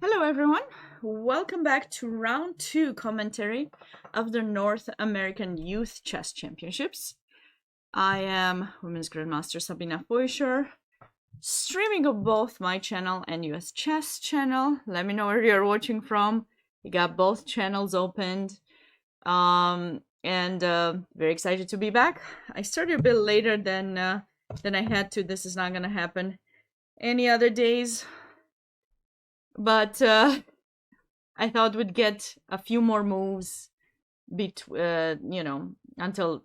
Hello everyone, welcome back to round 2 commentary of the North American Youth Chess Championships. I am Women's Grandmaster Sabina Feuchter, streaming on both my channel and US Chess channel. Let me know where you're watching from. We got both channels opened. Very excited to be back. I started a bit later than I had to. This is not gonna happen any other days. But I thought we'd get a few more moves until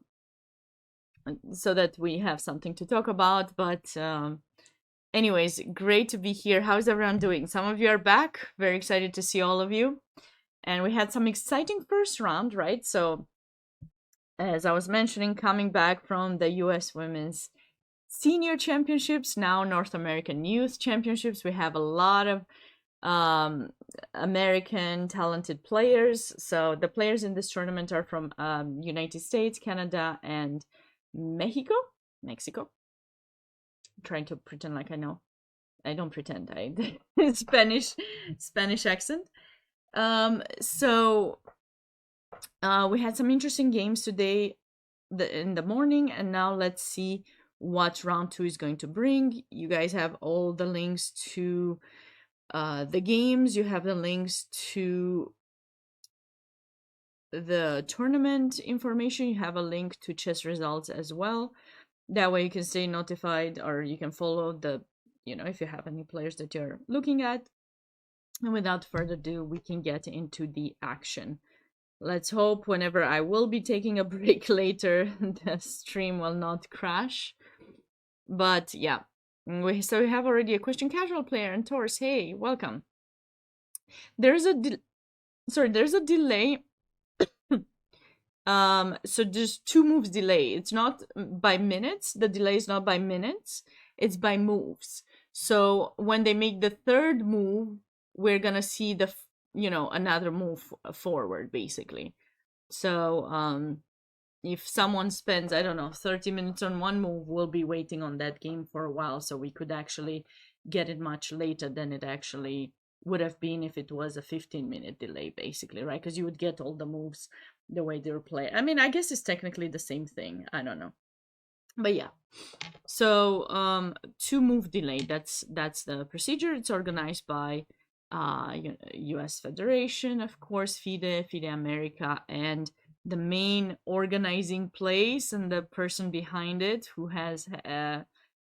so that we have something to talk about. But anyways, great to be here. How's everyone doing? Some of you are back. Very excited to see all of you. And we had some exciting first round, right? So as I was mentioning, coming back from the US Women's Senior Championships, now North American Youth Championships, we have a lot of American talented players. So the players in this tournament are from United States, Canada, and Mexico. I'm trying to pretend like I know. I don't pretend. I Spanish accent. So we had some interesting games today in the morning, and now let's see what round 2 is going to bring. You guys have all the links to the games. You have the links to the tournament information. You have a link to chess results as well. That way you can stay notified, or you can follow the, if you have any players that you're looking at. And without further ado, we can get into the action. Let's hope whenever I will be taking a break later, the stream will not crash. But yeah, so we have already a question casual player and Taurus. Hey, welcome. There's a delay. So there's 2 moves delay. It's not by minutes. The delay is not by minutes. It's by moves. So when they make the 3rd move, we're gonna see the another move forward, basically. So if someone spends, I don't know, 30 minutes on one move, we'll be waiting on that game for a while, so we could actually get it much later than it actually would have been if it was a 15-minute delay, basically, right? Because you would get all the moves the way they were played. I mean, I guess it's technically the same thing. I don't know. But yeah. So 2-move delay, that's the procedure. It's organized by US Federation, of course, FIDE America, and the main organizing place and the person behind it who has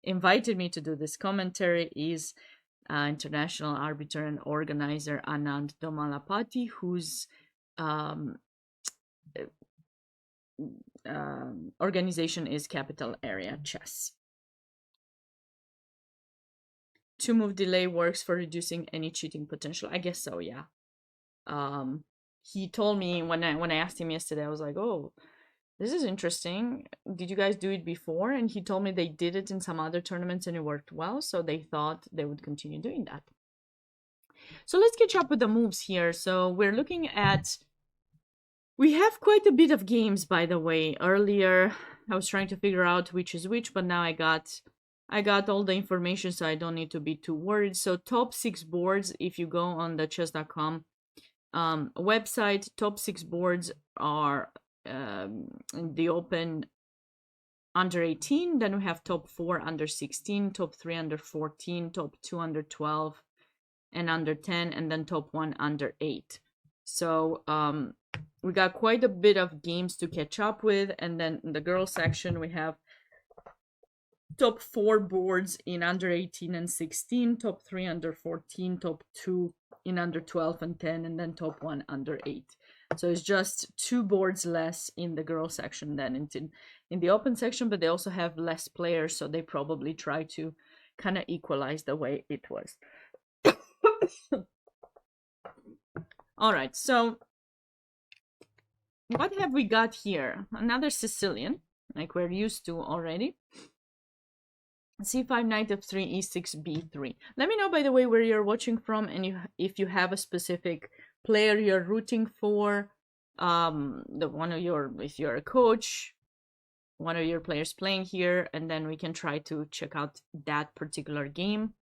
invited me to do this commentary is international arbiter and organizer Anand Domalapati, whose organization is Capital Area Chess. 2-move delay works for reducing any cheating potential. I guess so, yeah. He told me when I asked him yesterday, I was like, oh, this is interesting. Did you guys do it before? And he told me they did it in some other tournaments and it worked well, so they thought they would continue doing that. So let's catch up with the moves here. So we're looking at, we have quite a bit of games, by the way. Earlier, I was trying to figure out which is which, but now I got all the information, so I don't need to be too worried. So top 6 boards, if you go on the chess.com website, top 6 boards are the open under 18, then we have top 4 under 16, top 3 under 14, top 2 under 12, and under 10, and then top 1 under 8. So we got quite a bit of games to catch up with. And then in the girls section, we have top 4 boards in under 18 and 16, top 3 under 14, top 2 in under 12 and 10, and then top 1 under 8. So it's just 2 boards less in the girls section than in the open section, but they also have less players, so they probably try to kind of equalize the way it was. All right, so what have we got here? Another Sicilian, like we're used to already. C5, knight f3, e6, b3. Let me know, by the way, where you're watching from, and if you have a specific player you're rooting for. If you're a coach, one of your players playing here, and then we can try to check out that particular game.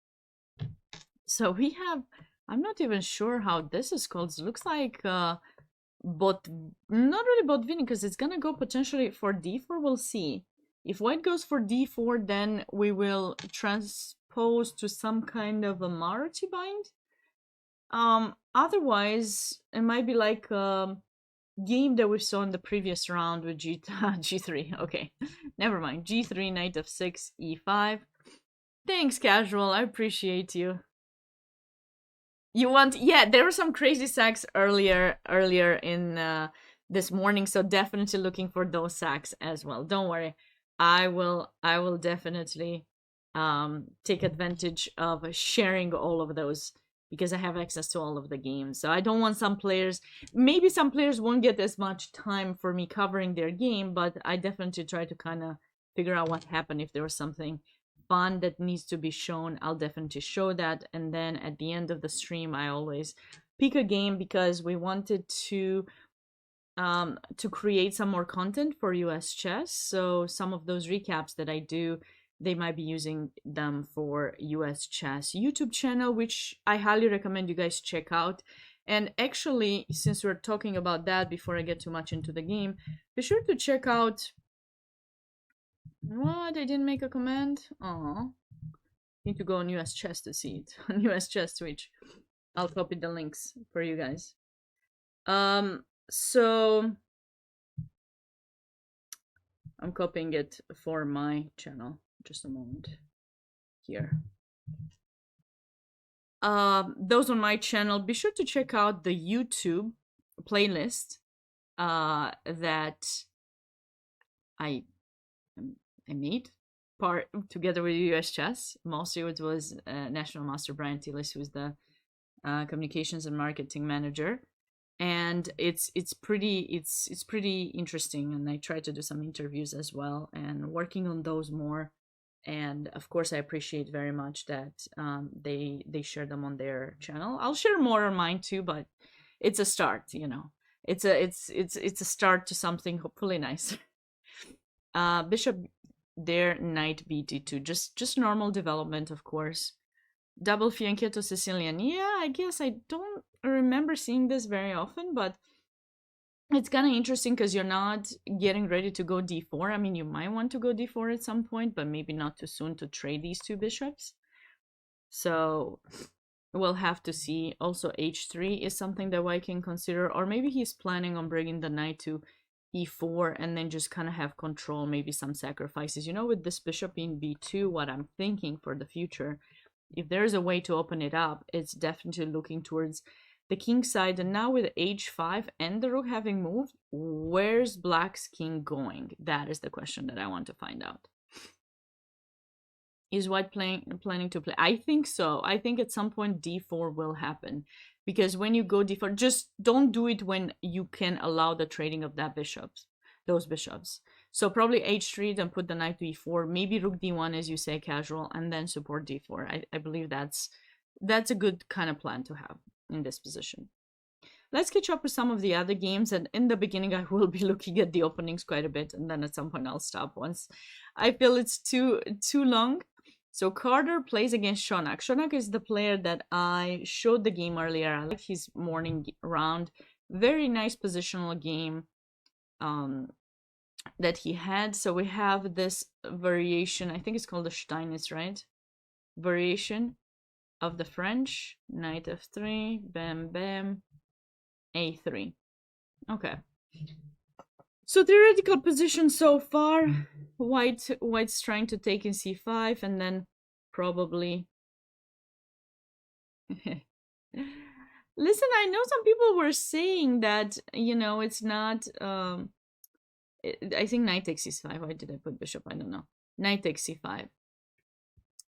So we have I'm not even sure how this is called. It looks like bot, not really bot winning, because it's gonna go potentially for d4. We'll see. If white goes for d4, then we will transpose to some kind of a Maruti bind. Otherwise, it might be like a game that we saw in the previous round with g3. Okay, never mind. g3, knight f6, e5. Thanks, casual. I appreciate you. You want, yeah, there were some crazy sacks earlier in this morning, so definitely looking for those sacks as well. Don't worry. I will definitely take advantage of sharing all of those because I have access to all of the games. So I don't want some players, maybe some players won't get as much time for me covering their game, but I definitely try to kind of figure out what happened. If there was something fun that needs to be shown, I'll definitely show that. And then at the end of the stream, I always pick a game because we wanted to create some more content for US chess. So some of those recaps that I do, they might be using them for US chess YouTube channel, which I highly recommend you guys check out. And actually, since we're talking about that, before I get too much into the game, be sure to check out. What? I didn't make a comment? Oh, need to go on US chess to see it. On US chess Twitch. I'll copy the links for you guys. So I'm copying it for my channel. Just a moment here. Those on my channel, be sure to check out the YouTube playlist that I made part together with US Chess. Mostly it was National Master Brian Tillis, who's the communications and marketing manager, and it's pretty interesting. And I try to do some interviews as well and working on those more. And of course, I appreciate very much that they share them on their channel. I'll share more on mine too, but it's a start, you know. It's a start to something hopefully nice. Bishop there, knight bt2, just normal development, of course. Double fianchetto Sicilian. Yeah, I guess I don't remember seeing this very often, but it's kind of interesting because you're not getting ready to go d4. I mean, you might want to go d4 at some point, but maybe not too soon to trade these two bishops. So we'll have to see. Also, h3 is something that white can consider, or maybe he's planning on bringing the knight to e4 and then just kind of have control, maybe some sacrifices. You know, with this bishop in b2, what I'm thinking for the future, if there's a way to open it up, it's definitely looking towards the king side. And now with h5 and the rook having moved, where's black's king going? That is the question that I want to find out. Is white planning to play? I think so. I think at some point d4 will happen, because when you go d4, just don't do it when you can allow the trading of those bishops. So probably h3, then put the knight to e4, maybe rook d1 as you say, casual, and then support d4. I believe that's a good kind of plan to have in this position. Let's catch up with some of the other games, and in the beginning I will be looking at the openings quite a bit, and then at some point I'll stop once I feel it's too long. So Carter plays against Shonak. Shonak is the player that I showed the game earlier. I like his morning round. Very nice positional game that he had. So we have this variation, I think it's called the Steinitz, right? Variation of the French. Knight f3, bam, bam, a3. Okay. So theoretical position so far, white's trying to take in c5 and then probably... Listen, I know some people were saying that, you know, it's not... I think knight takes c5. Why did I put bishop? I don't know. Knight takes c5.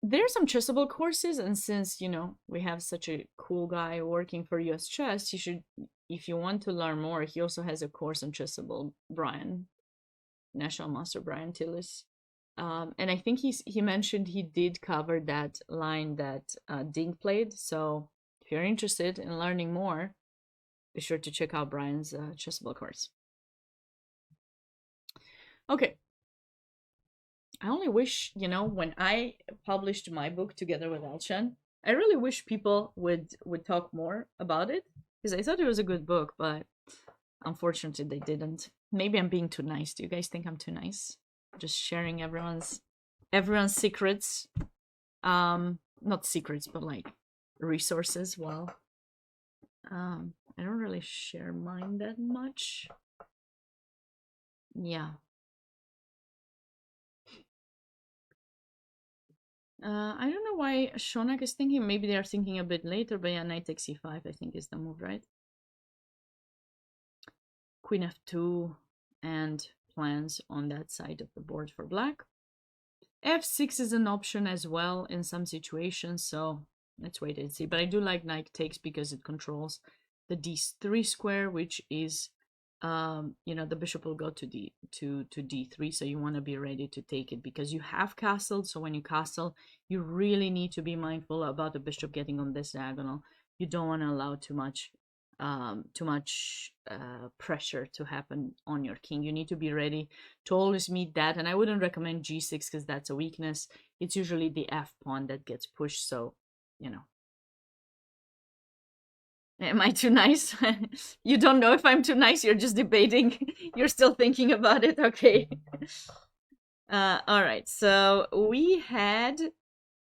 There are some chessable courses, and since, you know, we have such a cool guy working for US Chess, you should, if you want to learn more, he also has a course on chessable, Brian, National Master Brian Tillis. And I think he mentioned he did cover that line that Dink played. So if you're interested in learning more, be sure to check out Brian's chessable course. Okay. I only wish, you know, when I published my book together with Alshan, I really wish people would talk more about it because I thought it was a good book, but unfortunately they didn't. Maybe I'm being too nice. Do you guys think I'm too nice? Just sharing everyone's secrets. Not secrets, but like resources. Well, I don't really share mine that much. Yeah. I don't know why Shonak is thinking. Maybe they are thinking a bit later, but yeah, knight takes c5 I think is the move, right? Queen f2 and plans on that side of the board for black. f6 is an option as well in some situations, so let's wait and see. But I do like knight takes because it controls the d3 square, which is you know, the bishop will go to d3, so you want to be ready to take it because you have castled. So when you castle, you really need to be mindful about the bishop getting on this diagonal. You don't want to allow too much pressure to happen on your king. You need to be ready to always meet that, and I wouldn't recommend g6 because that's a weakness. It's usually the f pawn that gets pushed, so you know. Am I too nice? You don't know if I'm too nice, you're just debating. You're still thinking about it, okay. All right, so we had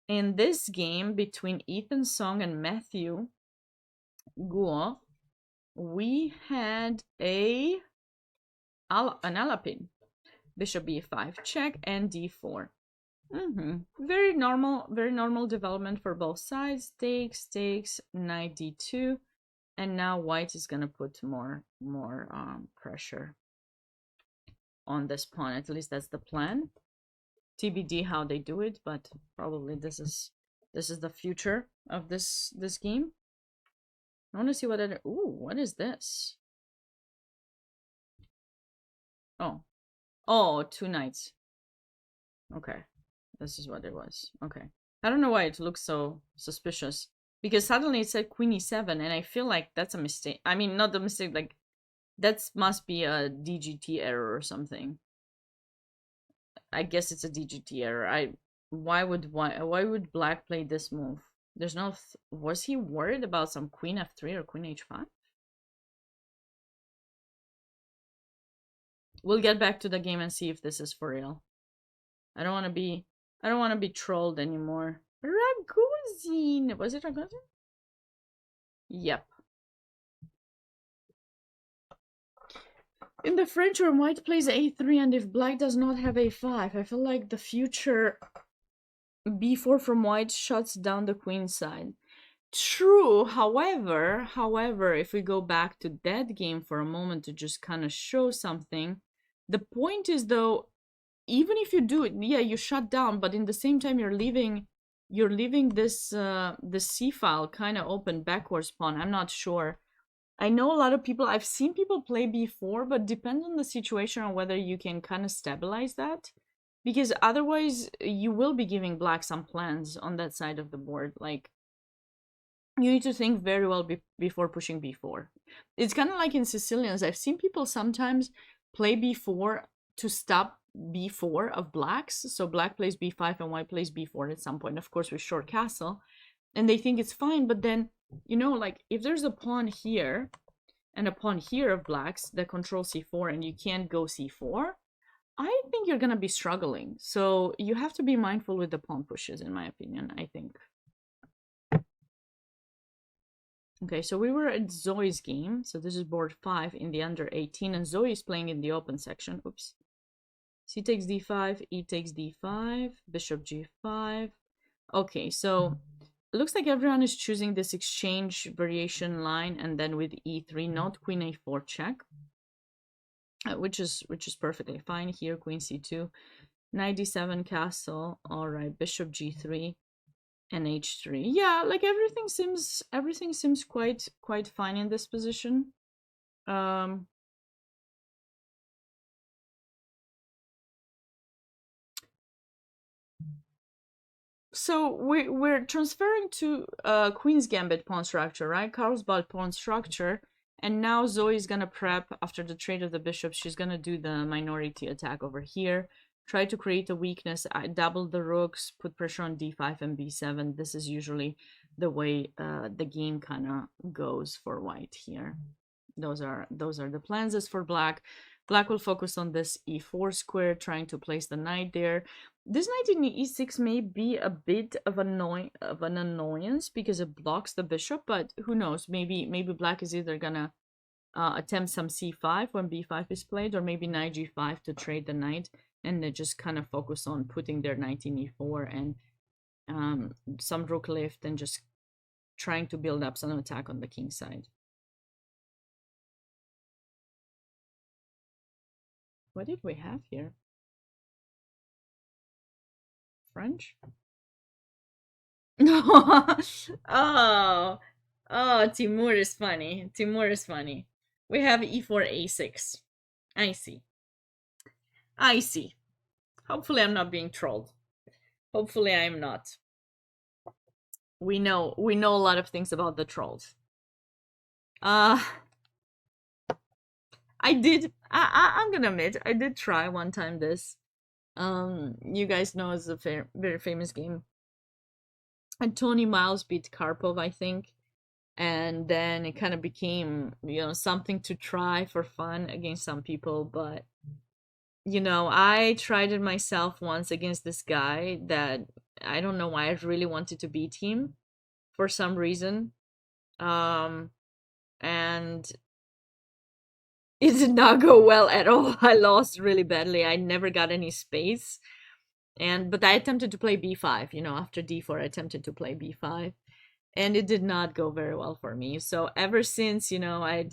in this game between Ethan Song and Matthew Guo, we had an alapin. Bishop b5 check and d4. Very normal development for both sides. Takes, knight d2. And now white is gonna put more pressure on this pawn. At least that's the plan. TBD how they do it, but probably this is the future of this game. I want to see what other. Ooh, what is this? Oh, 2 knights. Okay, this is what it was. Okay, I don't know why it looks so suspicious. Because suddenly it said queen e7, and I feel like that's a mistake. I mean, not a mistake, like, that must be a DGT error or something. I guess it's a DGT error. Why would black play this move? There's no... was he worried about some queen f3 or queen h5? We'll get back to the game and see if this is for real. I don't want to be trolled anymore. Ragozin! Was it Ragozin? Yep. In the French room, white plays a3, and if black does not have a5, I feel like the future b4 from white shuts down the queen side. True, however, if we go back to that game for a moment to just kind of show something, the point is, though, even if you do it, yeah, you shut down, but in the same time you're leaving this this c file kind of open backwards pawn. I'm not sure. I know a lot of people, I've seen people play b4, but depends on the situation on whether you can kind of stabilize that, because otherwise you will be giving black some plans on that side of the board. Like, you need to think very well before pushing b4. It's kind of like in Sicilians. I've seen people sometimes play b4 to stop b4 of blacks. So black plays b5 and white plays b4 at some point, of course with short castle, and they think it's fine. But then, you know, like, if there's a pawn here and a pawn here of blacks that control c4 and you can't go c4, I think you're gonna be struggling. So you have to be mindful with the pawn pushes, in my opinion, I think. Okay, so we were at Zoe's game. So this is board 5 in the under 18, and Zoe is playing in the open section. Oops. C takes d5, E takes d5, bishop g5. Okay, so it looks like everyone is choosing this exchange variation line, and then with e3, not queen a4 check, which is perfectly fine here. Queen c2, knight d7 castle. All right, bishop g3 and h3. Yeah, like everything seems quite fine in this position. So we're transferring to Queen's Gambit pawn structure, right? Carlsbad pawn structure. And now Zoe's gonna prep after the trade of the bishop. She's gonna do the minority attack over here. try to create a weakness. I double the rooks, put pressure on d5 and b7. This is usually the way the game kind of goes for white here. Those are the plans. As for black, black will focus on this e4 square, trying to place the knight there. This knight in e6 may be a bit of an annoyance because it blocks the bishop, but who knows? Maybe black is either gonna attempt some c5 when b5 is played, or maybe knight g5 to trade the knight, and they just kind of focus on putting their knight in e4 and some rook lift and just trying to build up some attack on the king side. What did we have here? French? Oh, Timur is funny. Timur is funny. We have e4, a6. I see. I see. Hopefully I'm not being trolled. Hopefully I am not. We know a lot of things about the trolls. I'm gonna admit, I did try one time this. You guys know it's a very famous game. And Tony Miles beat Karpov, I think. And then it kind of became, something to try for fun against some people. But, I tried it myself once against this guy that I don't know why I really wanted to beat him for some reason. And it did not go well at all. I lost really badly. I never got any space. But I attempted to play b5, after d4 I attempted to play b5, and it did not go very well for me. So ever since, I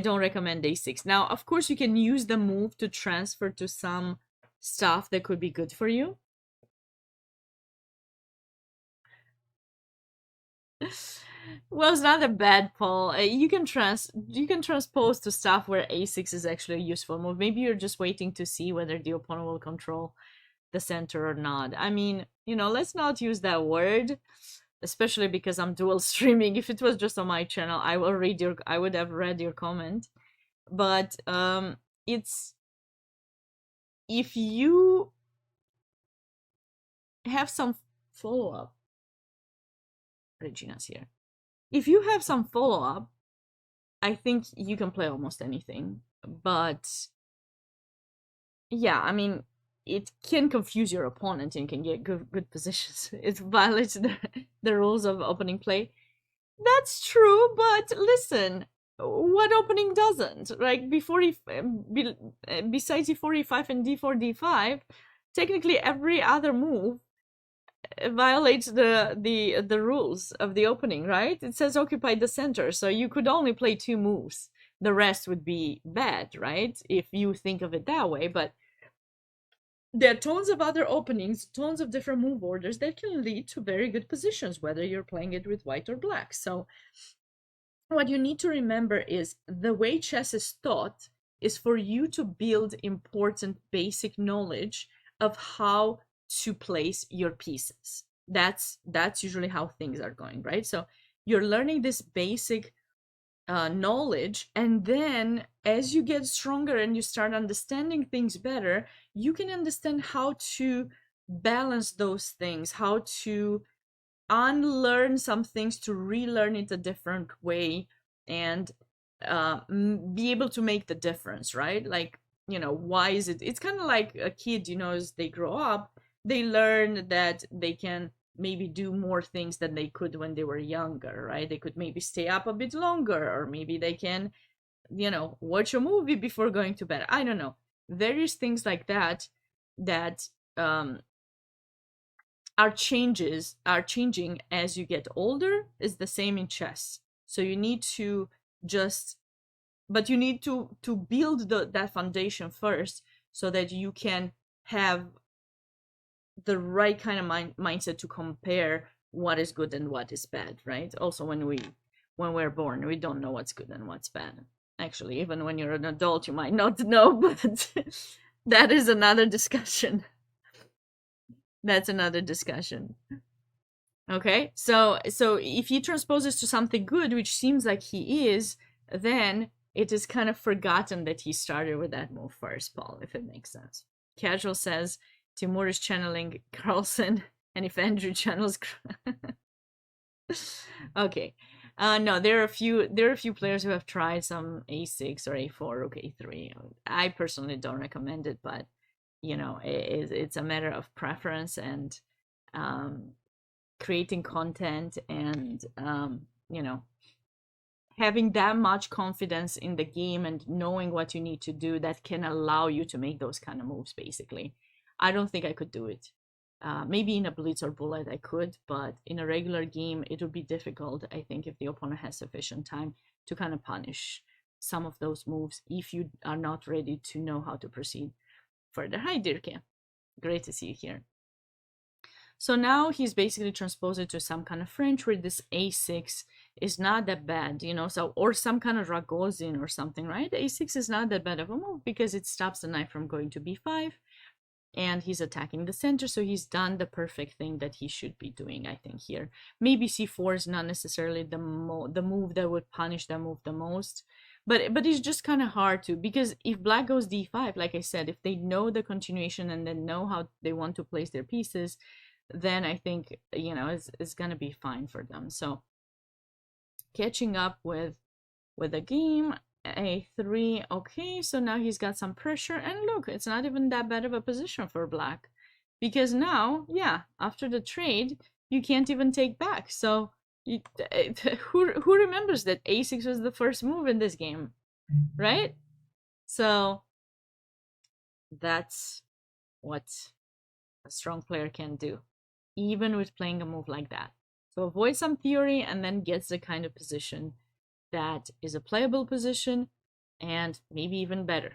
don't recommend a6. Now, of course, you can use the move to transfer to some stuff that could be good for you. Well, it's not a bad pull. You can transpose to stuff where a6 is actually a useful move. Maybe you're just waiting to see whether the opponent will control the center or not. I mean, let's not use that word, especially because I'm dual streaming. If it was just on my channel, I would have read your comment. But it's, if you have some follow-up, Regina's here. If you have some follow-up, I think you can play almost anything. But yeah, I mean, it can confuse your opponent and can get good positions. It violates the rules of opening play. That's true, but listen, what opening doesn't? Like, besides e4, e5, and d4, d5, technically every other move violates the rules of the opening, right? It says occupy the center, so you could only play 2 moves. The rest would be bad, right? If you think of it that way, but there are tons of other openings, tons of different move orders that can lead to very good positions, whether you're playing it with white or black. So what you need to remember is the way chess is taught is for you to build important basic knowledge of how to place your pieces. That's usually how things are going, right? So you're learning this basic knowledge, and then as you get stronger and you start understanding things better, you can understand how to balance those things, how to unlearn some things to relearn it a different way, and be able to make the difference, right? Like, why is it's kind of like a kid, as they grow up, they learn that they can maybe do more things than they could when they were younger, right? They could maybe stay up a bit longer, or maybe they can, watch a movie before going to bed. I don't know. Various things like that are changing as you get older. Is the same in chess. So you need to build that foundation first, so that you can have the right kind of mindset to compare what is good and what is bad, right? Also, when we're born, we don't know what's good and what's bad. Actually, even when you're an adult, you might not know, but that is another discussion. That's another discussion. Okay, so if he transposes to something good, which seems like he is, then it is kind of forgotten that he started with that move first, Paul, if it makes sense. Casual says Timur is channeling Carlson, and if Andrew channels, okay. No, there are a few players who have tried some a6 or a4 rook a3. I personally don't recommend it, but you know, it's a matter of preference and um, creating content and you know, having that much confidence in the game and knowing what you need to do that can allow you to make those kind of moves. Basically, I don't think I could do it. Maybe in a blitz or bullet I could, but in a regular game it would be difficult, I think, if the opponent has sufficient time to kind of punish some of those moves if you are not ready to know how to proceed further. Hi Dirke, great to see you here. So now he's basically transposed it to some kind of French where this a6 is not that bad, you know, so, or some kind of Ragozin or something, right? A6 is not that bad of a move because it stops the knight from going to b5 and he's attacking the center, so he's done the perfect thing that he should be doing, I think, here. Maybe c4 is not necessarily the move that would punish that move the most, but it's just kind of hard to, because if black goes d5, like I said, if they know the continuation and then know how they want to place their pieces, then I think, you know, it's gonna be fine for them. So catching up with the game, a3. Okay, so now he's got some pressure, and look, it's not even that bad of a position for black, because now, yeah, after the trade you can't even take back. So who remembers that a6 was the first move in this game, right? So that's what a strong player can do, even with playing a move like that. So avoid some theory and then gets the kind of position that is a playable position and maybe even better.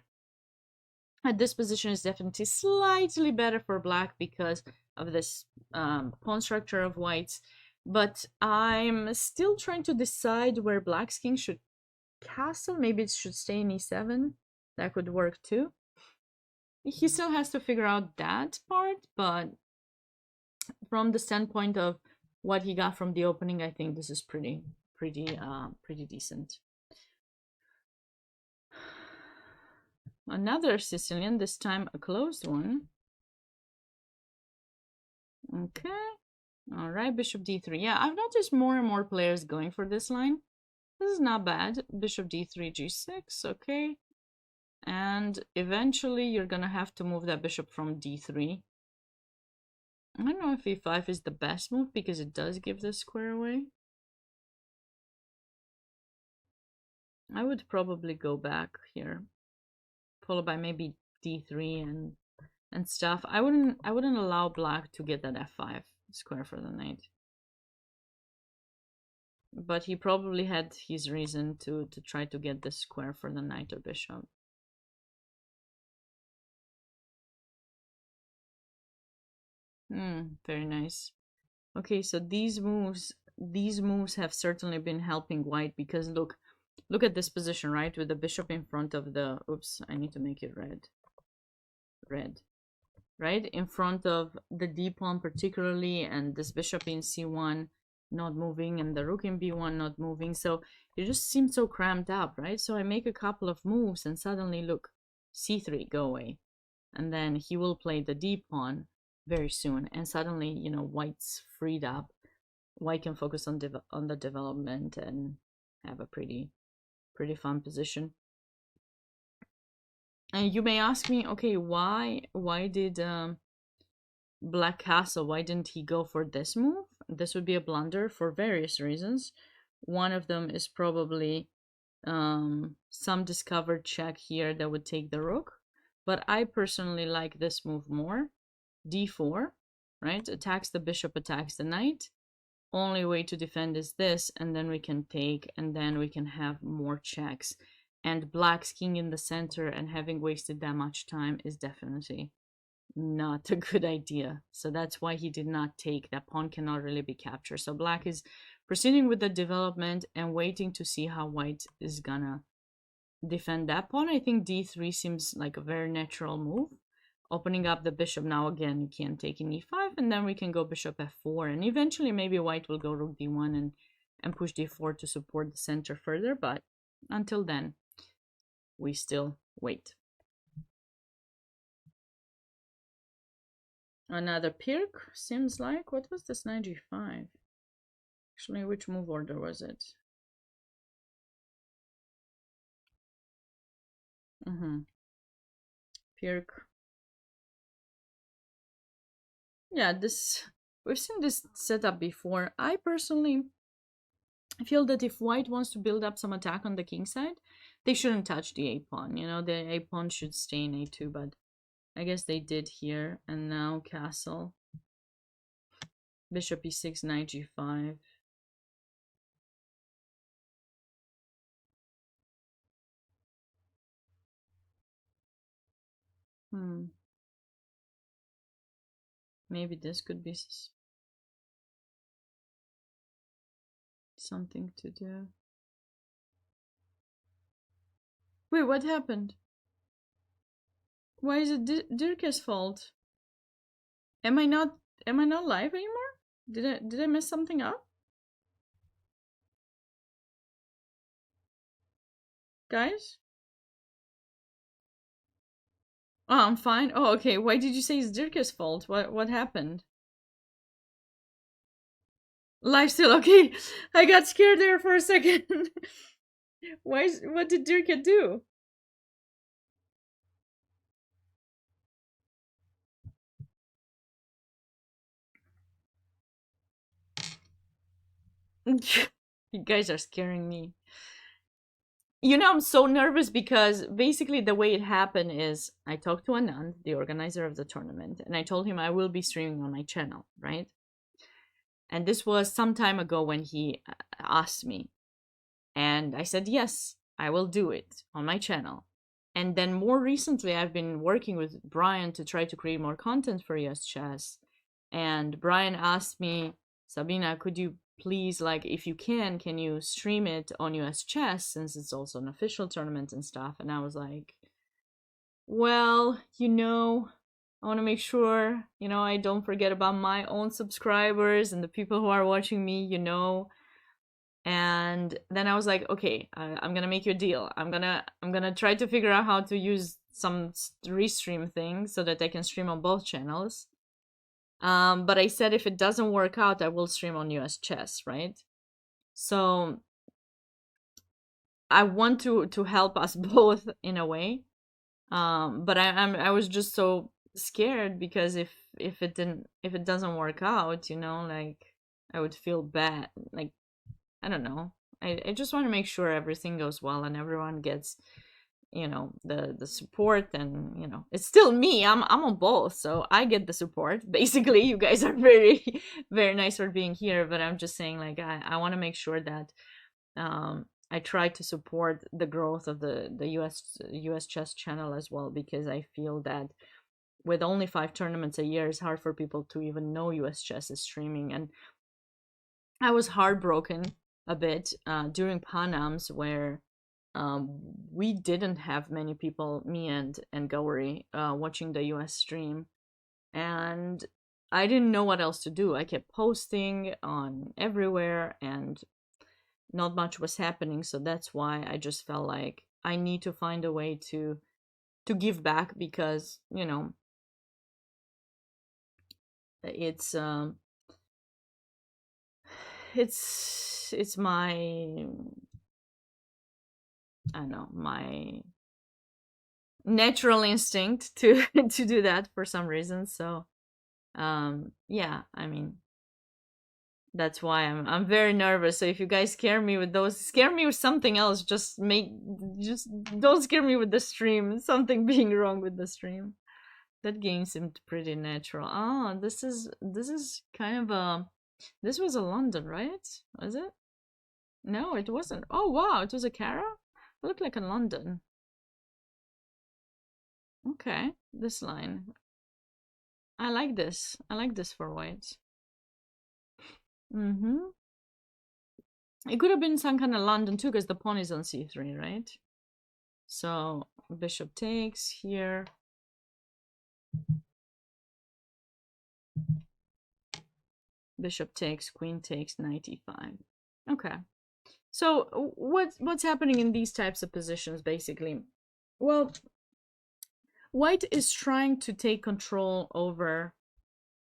And this position is definitely slightly better for black because of this pawn structure of whites, but I'm still trying to decide where black's king should castle. Maybe it should stay in e7. That could work too. He still has to figure out that part, but from the standpoint of what he got from the opening, I think this is pretty decent. Another Sicilian, this time a closed one. Okay. All right, bishop d3. Yeah, I've noticed more and more players going for this line. This is not bad. Bishop d3, g6. Okay. And eventually you're gonna have to move that bishop from d3. I don't know if e5 is the best move because it does give the square away. I would probably go back here, followed by maybe d3 and stuff. I wouldn't allow black to get that f5 square for the knight. But he probably had his reason to try to get the square for the knight or bishop. Very nice. Okay, so these moves have certainly been helping white because look at this position, right? With the bishop in front of the, oops, I need to make it red, right? In front of the d pawn particularly, and this bishop in c1 not moving, and the rook in b1 not moving. So it just seems so cramped up, right? So I make a couple of moves and suddenly, look, c3, go away. And then he will play the d pawn very soon, and suddenly, you know, white's freed up. White can focus on the development and have a pretty fun position. And you may ask me, okay, why did black castle, why didn't he go for this move? This would be a blunder for various reasons. One of them is probably some discovered check here that would take the rook, but I personally like this move more. d4, right? Attacks the bishop, attacks the knight. Only way to defend is this, and then we can take, and then we can have more checks. And black's king in the center and having wasted that much time is definitely not a good idea. So that's why he did not take. That pawn cannot really be captured. So black is proceeding with the development and waiting to see how white is gonna defend that pawn. I think d3 seems like a very natural move. Opening up the bishop now, again, you can't take in e5, and then we can go bishop f4, and eventually maybe white will go rook d1 and push d4 to support the center further, but until then, we still wait. Another pirk, seems like. What was this knight g5? Actually, which move order was it? Pirk. Yeah, we've seen this setup before. I personally feel that if white wants to build up some attack on the king side, they shouldn't touch the a-pawn. You know, the a-pawn should stay in a2, but I guess they did here. And now castle. Bishop e6, knight g5. Maybe this could be something to do. Wait, what happened? Why is it Dirk's fault? Am I not live anymore? Did I mess something up? Guys? Oh, I'm fine. Oh, okay. Why did you say it's Dirk's fault? What happened? Live still okay. I got scared there for a second. What did Dirk do? You guys are scaring me. You know, I'm so nervous because basically the way it happened is I talked to Anand, the organizer of the tournament, and I told him I will be streaming on my channel, right? And this was some time ago when he asked me. And I said, yes, I will do it on my channel. And then more recently, I've been working with Brian to try to create more content for US Chess. And Brian asked me, Sabina, could you please, like, if you can you stream it on US Chess since it's also an official tournament and stuff? And I was like, well, you know, I want to make sure, you know, I don't forget about my own subscribers and the people who are watching me, you know. And then I was like, okay, I'm gonna make you a deal. I'm gonna try to figure out how to use some restream thing so that I can stream on both channels. But I said if it doesn't work out, I will stream on US Chess, right? So I want to help us both in a way. But I was just so scared because if it doesn't work out, you know, like I would feel bad. Like I don't know. I just want to make sure everything goes well and everyone gets, you know, the support, and you know, it's still me. I'm on both, so I get the support. Basically, you guys are very very nice for being here, but I'm just saying, like, I want to make sure that I try to support the growth of the US chess channel as well, because I feel that with only 5 tournaments a year, it's hard for people to even know US chess is streaming. And I was heartbroken a bit during Panams where we didn't have many people, me and Gauri, watching the US stream, and I didn't know what else to do. I kept posting on everywhere and not much was happening, so that's why I just felt like I need to find a way to give back, because you know it's my, I don't know, my natural instinct to to do that for some reason. So yeah, I mean, that's why I'm very nervous. So if you guys scare me with those, scare me with something else. Just don't scare me with the stream. Something being wrong with the stream. That game seemed pretty natural. Oh, this is kind of a, this was a London, right? Was it? No, it wasn't. Oh wow, it was a Cara? It looked like a London. Okay, this line. I like this. I like this for white. Mm-hmm. It could have been some kind of London too, because the pawn is on c3, right? So bishop takes here. Bishop takes, queen takes, knight e5. Okay. So what's happening in these types of positions, basically? Well, white is trying to take control over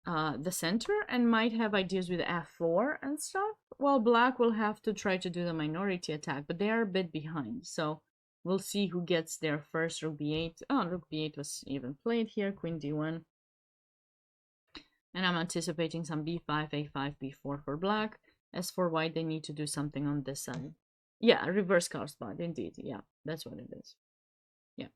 the center and might have ideas with f4 and stuff, while black will have to try to do the minority attack, but they are a bit behind. So we'll see who gets there first. Rook b8. Oh, rook b8 was even played here. Queen d1. And I'm anticipating some b5, a5, b4 for black. As for white, they need to do something on this side. Yeah, reverse correspond, indeed. Yeah, that's what it is. Yeah.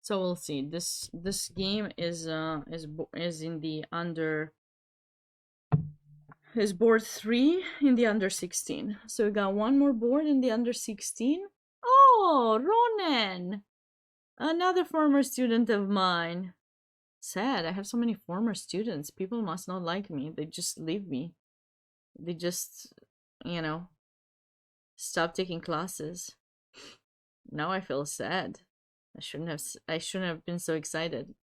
So we'll see. This game is in the under, is board 3 in the under 16. So we got one more board in the under 16. Oh, Ronan, another former student of mine. Sad. I have so many former students. People must not like me. They just leave me. They just, you know, stop taking classes. Now I feel sad. I shouldn't have been so excited.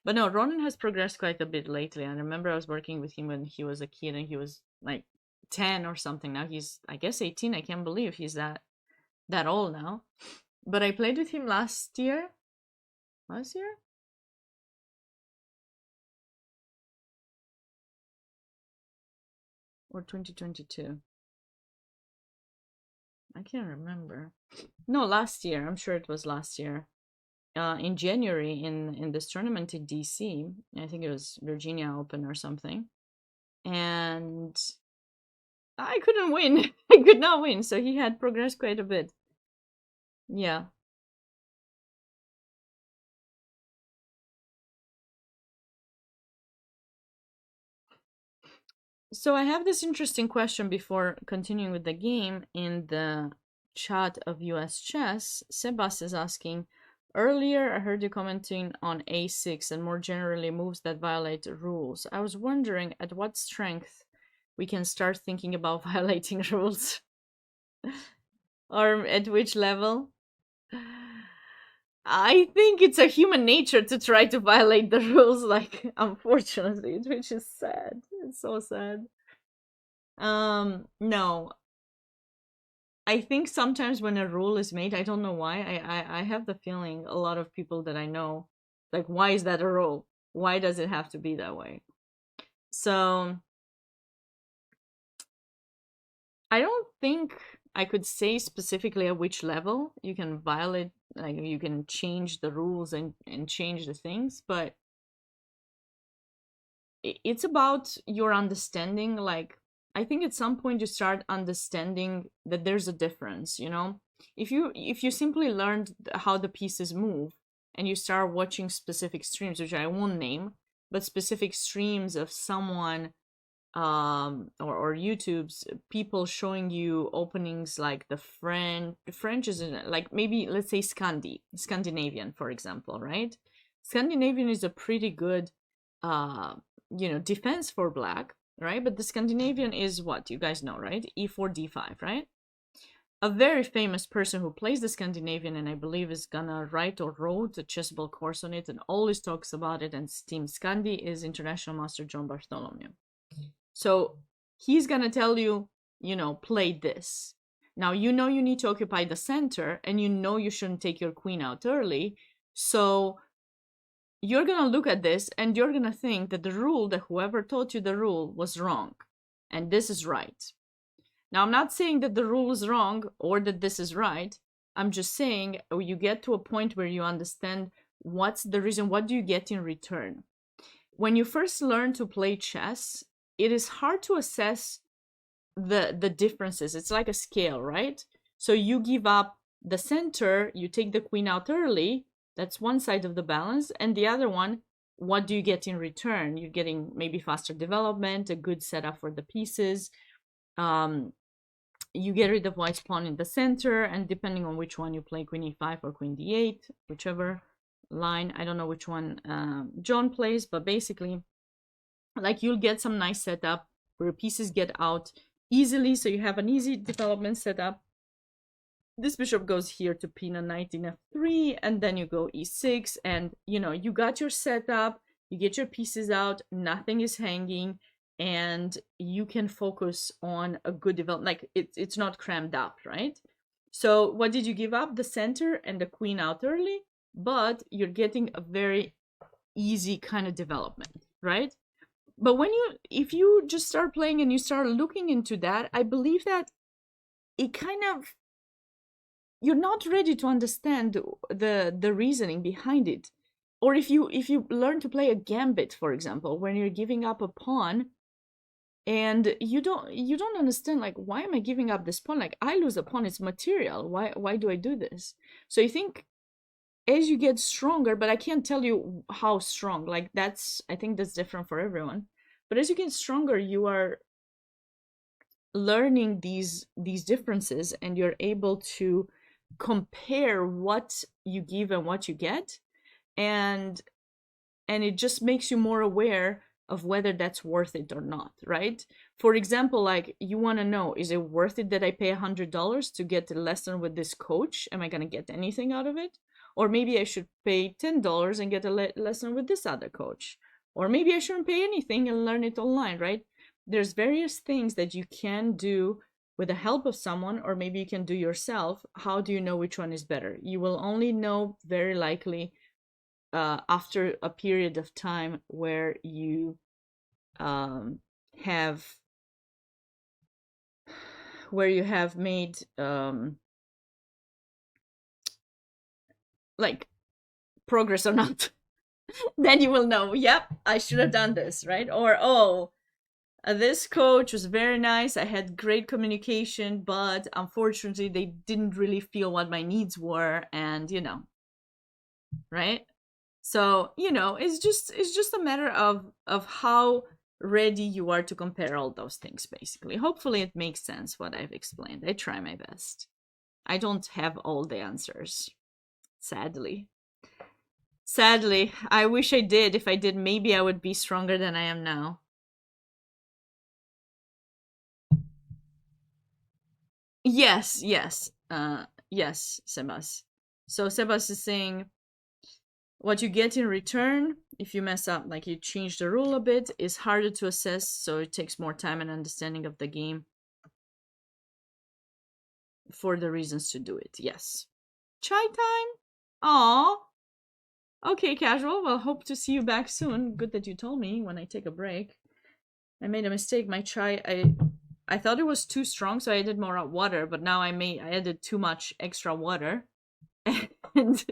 But no, Ronan has progressed quite a bit lately. I remember I was working with him when he was a kid and he was like 10 or something. Now he's, I guess, 18. I can't believe he's that old now. But I played with him last year. Last year? Or 2022. I can't remember. No, last year. I'm sure it was last year. In January in this tournament in DC. I think it was Virginia Open or something. And I couldn't win. I could not win. So he had progressed quite a bit. Yeah. So I have this interesting question before continuing with the game in the chat of US Chess. Sebas is asking, earlier I heard you commenting on a6 and more generally moves that violate rules. I was wondering at what strength we can start thinking about violating rules. Or at which level? I think it's a human nature to try to violate the rules, like, unfortunately, which is sad. It's so sad. No. I think sometimes when a rule is made, I don't know why, I have the feeling a lot of people that I know, like, why is that a rule? Why does it have to be that way? So I don't think I could say specifically at which level you can violate, like you can change the rules and change the things, but it's about your understanding. Like, I think at some point you start understanding that there's a difference, you know? If you simply learned how the pieces move and you start watching specific streams, which I won't name, but specific streams of someone or YouTube's people showing you openings like the French is like, maybe let's say Scandinavian, for example, right? Scandinavian is a pretty good defense for black, right? But the Scandinavian is what you guys know, right? E4 d5, right? A very famous person who plays the Scandinavian, and I believe is gonna write or wrote a chessable course on it and always talks about it and Team Scandi, is International Master John Bartholomew. So he's gonna tell you, play this. Now, you need to occupy the center, and you shouldn't take your queen out early. So you're gonna look at this and you're gonna think that the rule, that whoever taught you the rule, was wrong. And this is right. Now, I'm not saying that the rule is wrong or that this is right. I'm just saying you get to a point where you understand what's the reason, what do you get in return. When you first learn to play chess, it is hard to assess the differences. It's like a scale, right? So you give up the center, you take the queen out early, that's one side of the balance, and the other one, what do you get in return? You're getting maybe faster development, a good setup for the pieces. You get rid of white's pawn in the center, and depending on which one you play, queen e5 or queen d8, whichever line, I don't know which one John plays, but basically, like, you'll get some nice setup where pieces get out easily, so you have an easy development setup. This bishop goes here to pin a knight in f3, and then you go e6, and you got your setup, you get your pieces out, nothing is hanging, and you can focus on a good development. Like, it's not crammed up, right? So what did you give up? The center and the queen out early, but you're getting a very easy kind of development, right? But if you just start playing and you start looking into that, I believe that it kind of, you're not ready to understand the reasoning behind it. Or if you learn to play a gambit, for example, when you're giving up a pawn, and you don't understand, like, why am I giving up this pawn? Like, I lose a pawn, it's material. Why do I do this? So I think as you get stronger, but I can't tell you how strong. Like, I think that's different for everyone. But as you get stronger, you are learning these differences, and you're able to compare what you give and what you get, and it just makes you more aware of whether that's worth it or not, right? For example, like, you want to know, is it worth it that I pay $100 to get a lesson with this coach? Am I going to get anything out of it? Or maybe I should pay $10 and get a lesson with this other coach. Or maybe I shouldn't pay anything and learn it online, right? There's various things that you can do with the help of someone, or maybe you can do yourself. How do you know which one is better? You will only know very likely after a period of time where you have made like progress or not. Then you will know, yep, I should have done this, right? Or, oh, this coach was very nice, I had great communication, but unfortunately they didn't really feel what my needs were, and right? So, it's just a matter of how ready you are to compare all those things, basically. Hopefully it makes sense what I've explained. I try my best. I don't have all the answers, sadly. Sadly, I wish I did. If I did, maybe I would be stronger than I am now. Yes, yes. Yes, Sebas. So Sebas is saying, what you get in return if you mess up, like you change the rule a bit, is harder to assess, so it takes more time and understanding of the game for the reasons to do it. Yes. Chai time? Aw. Okay, casual. Well, hope to see you back soon. Good that you told me when I take a break. I made a mistake. My chai, I thought it was too strong, so I added more water, but now I added too much extra water. And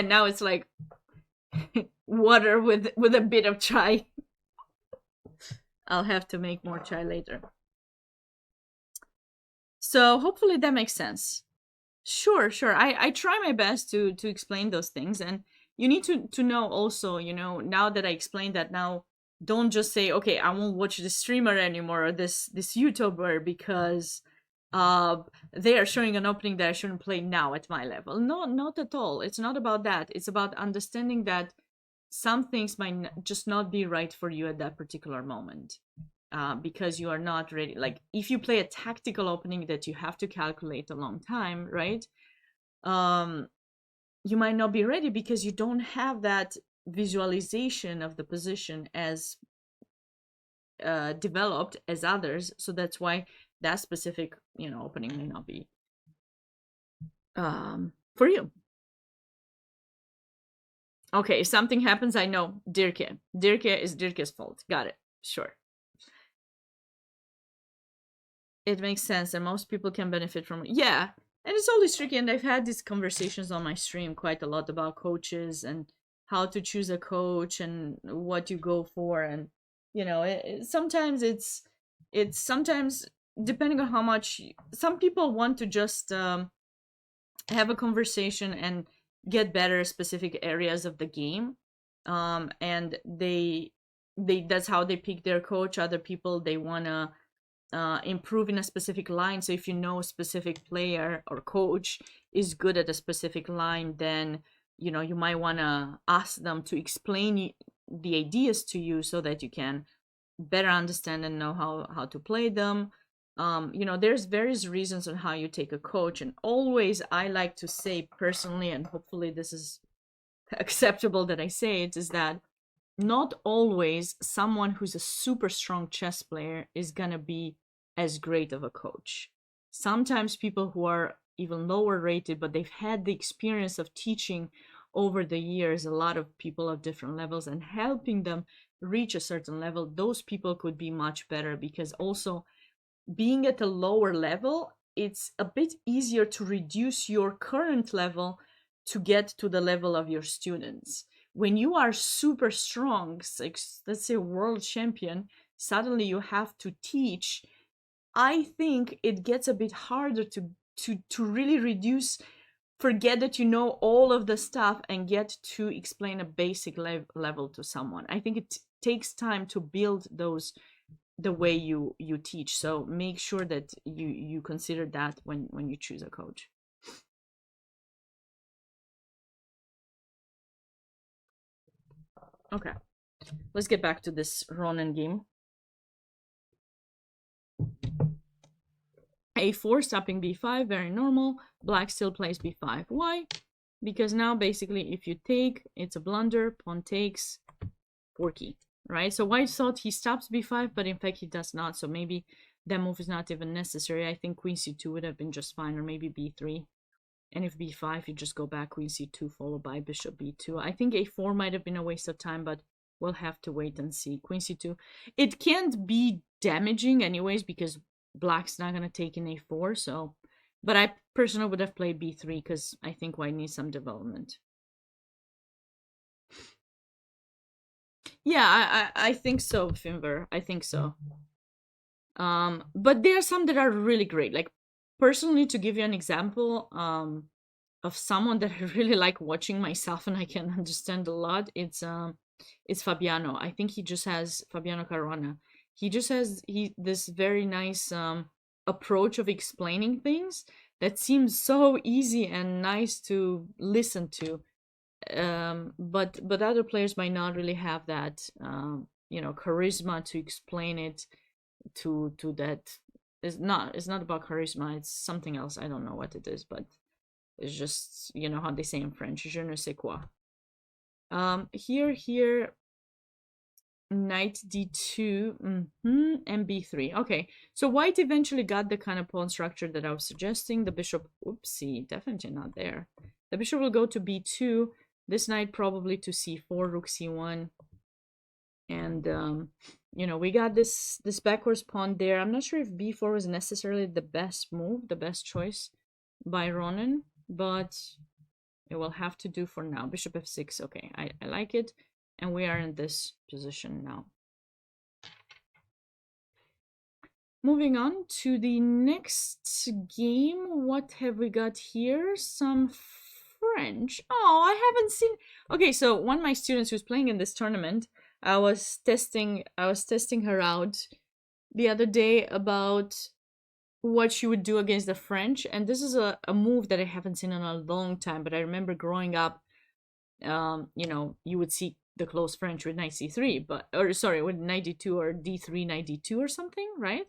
now it's like water with a bit of chai. I'll have to make more chai later. So hopefully that makes sense. Sure. I try my best to explain those things, and you need to know also, now that I explained that, now don't just say, okay, I won't watch this streamer anymore, or this YouTuber, because they are showing an opening that I shouldn't play now at my level. No, not at all. It's not about that. It's about understanding that some things might just not be right for you at that particular moment. Because you are not ready. Like, if you play a tactical opening that you have to calculate a long time, right? You might not be ready because you don't have that visualization of the position as developed as others. So that's why that specific, opening may not be for you. Okay, if something happens, I know. Dirke is Dirke's fault. Got it. Sure. It makes sense, and most people can benefit from it. Yeah, and it's always tricky, and I've had these conversations on my stream quite a lot about coaches and how to choose a coach and what you go for, and sometimes it's sometimes, depending on how much some people want to just have a conversation and get better at specific areas of the game, and they that's how they pick their coach. Other people, they want to improve in a specific line. So if a specific player or coach is good at a specific line, then you might want to ask them to explain the ideas to you so that you can better understand and know how to play them. There's various reasons on how you take a coach, and always I like to say personally, and hopefully this is acceptable that I say it, is that not always someone who's a super strong chess player is gonna be as great of a coach. Sometimes people who are even lower rated, but they've had the experience of teaching over the years a lot of people of different levels and helping them reach a certain level, those people could be much better, because also being at a lower level, it's a bit easier to reduce your current level to get to the level of your students. When you are super strong, like let's say world champion, suddenly you have to teach. I think it gets a bit harder to really reduce, forget that you know all of the stuff and get to explain a basic level to someone. I think it takes time to build those the way you teach. So make sure that you consider that when you choose a coach. Okay, let's get back to this Ronin game. A4 stopping b5, very normal. Black still plays b5. Why? Because now basically if you take, it's a blunder, pawn takes, forky, right? So white thought he stops b5, but in fact he does not. So maybe that move is not even necessary. I think queen c2 would have been just fine, or maybe b3. And if b5, you just go back queen c2 followed by bishop b2. I think a4 might have been a waste of time, but we'll have to wait and see. Queen c2. It can't be damaging anyways, because black's not going to take in a4. So, but I personally would have played b3 because I think white needs some development. Yeah, I think so, Finver. I think so. But there are some that are really great. Like, personally, to give you an example, of someone that I really like watching myself and I can understand a lot, it's Fabiano. I think he just has Fabiano Caruana. He just has this very nice approach of explaining things that seems so easy and nice to listen to. But other players might not really have that charisma to explain it to that. It's not about charisma, it's something else. I don't know what it is, but it's just, you know how they say in French, je ne sais quoi. Here, knight d2, and b3. Okay, so white eventually got the kind of pawn structure that I was suggesting. The bishop, oopsie, definitely not there. The bishop will go to b2. This knight probably to c4, rook c1. And, we got this backwards pawn there. I'm not sure if b4 was necessarily the best move, the best choice by Ronin, but it will have to do for now. Bishop f6, okay, I like it. And we are in this position now. Moving on to the next game. What have we got here? Some French. Oh, I haven't seen... Okay, so one of my students who's playing in this tournament, I was testing her out the other day about what she would do against the French, and this is a move that I haven't seen in a long time, but I remember growing up, you would see the close French with knight c3, with knight d2 or d3 knight d2 or something, right?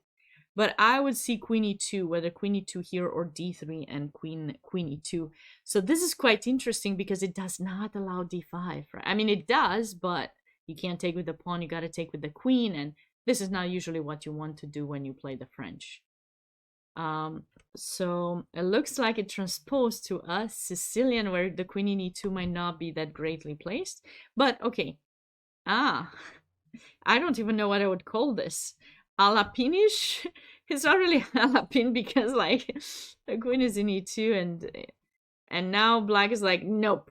But I would see queen e2, whether queen e2 here or d3 and queen e2. So this is quite interesting because it does not allow d5, right? I mean, it does, but you can't take with the pawn, you got to take with the queen, and this is not usually what you want to do when you play the French. So it looks like it transposed to a Sicilian where the queen in e2 might not be that greatly placed. But okay. I don't even know what I would call this. Alapinish? It's not really Alapin because like the queen is in e2 and now black is like, nope.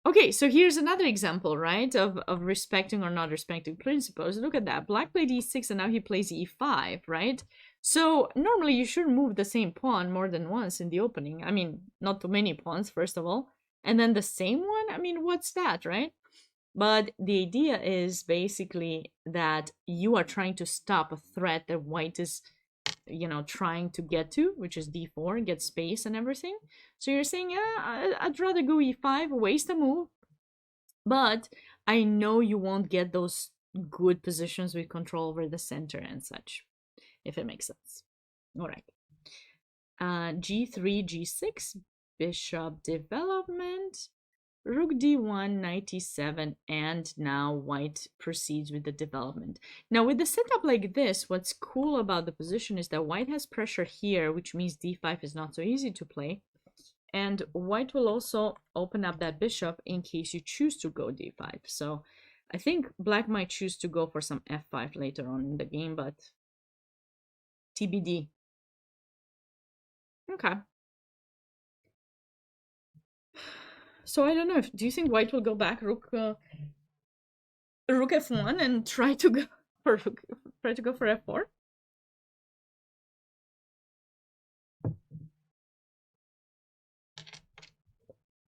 Okay, so here's another example, right, of respecting or not respecting principles. Look at that. Black played e6 and now he plays e5, right? So normally you shouldn't move the same pawn more than once in the opening. I mean, not too many pawns, first of all. And then the same one? I mean, what's that, right? But the idea is basically that you are trying to stop a threat that white is, trying to get to, which is d4, get space and everything. So you're saying, yeah, I'd rather go e5, waste a move. But I know you won't get those good positions with control over the center and such, if it makes sense. All right. G3, G6, bishop development. Rook d1, knight e7, and now white proceeds with the development. Now with the setup like this, what's cool about the position is that white has pressure here, which means d5 is not so easy to play. And white will also open up that bishop in case you choose to go d5. So I think black might choose to go for some f5 later on in the game, but TBD. Okay. So I don't know. Do you think white will go back rook f1 and try to go for f4?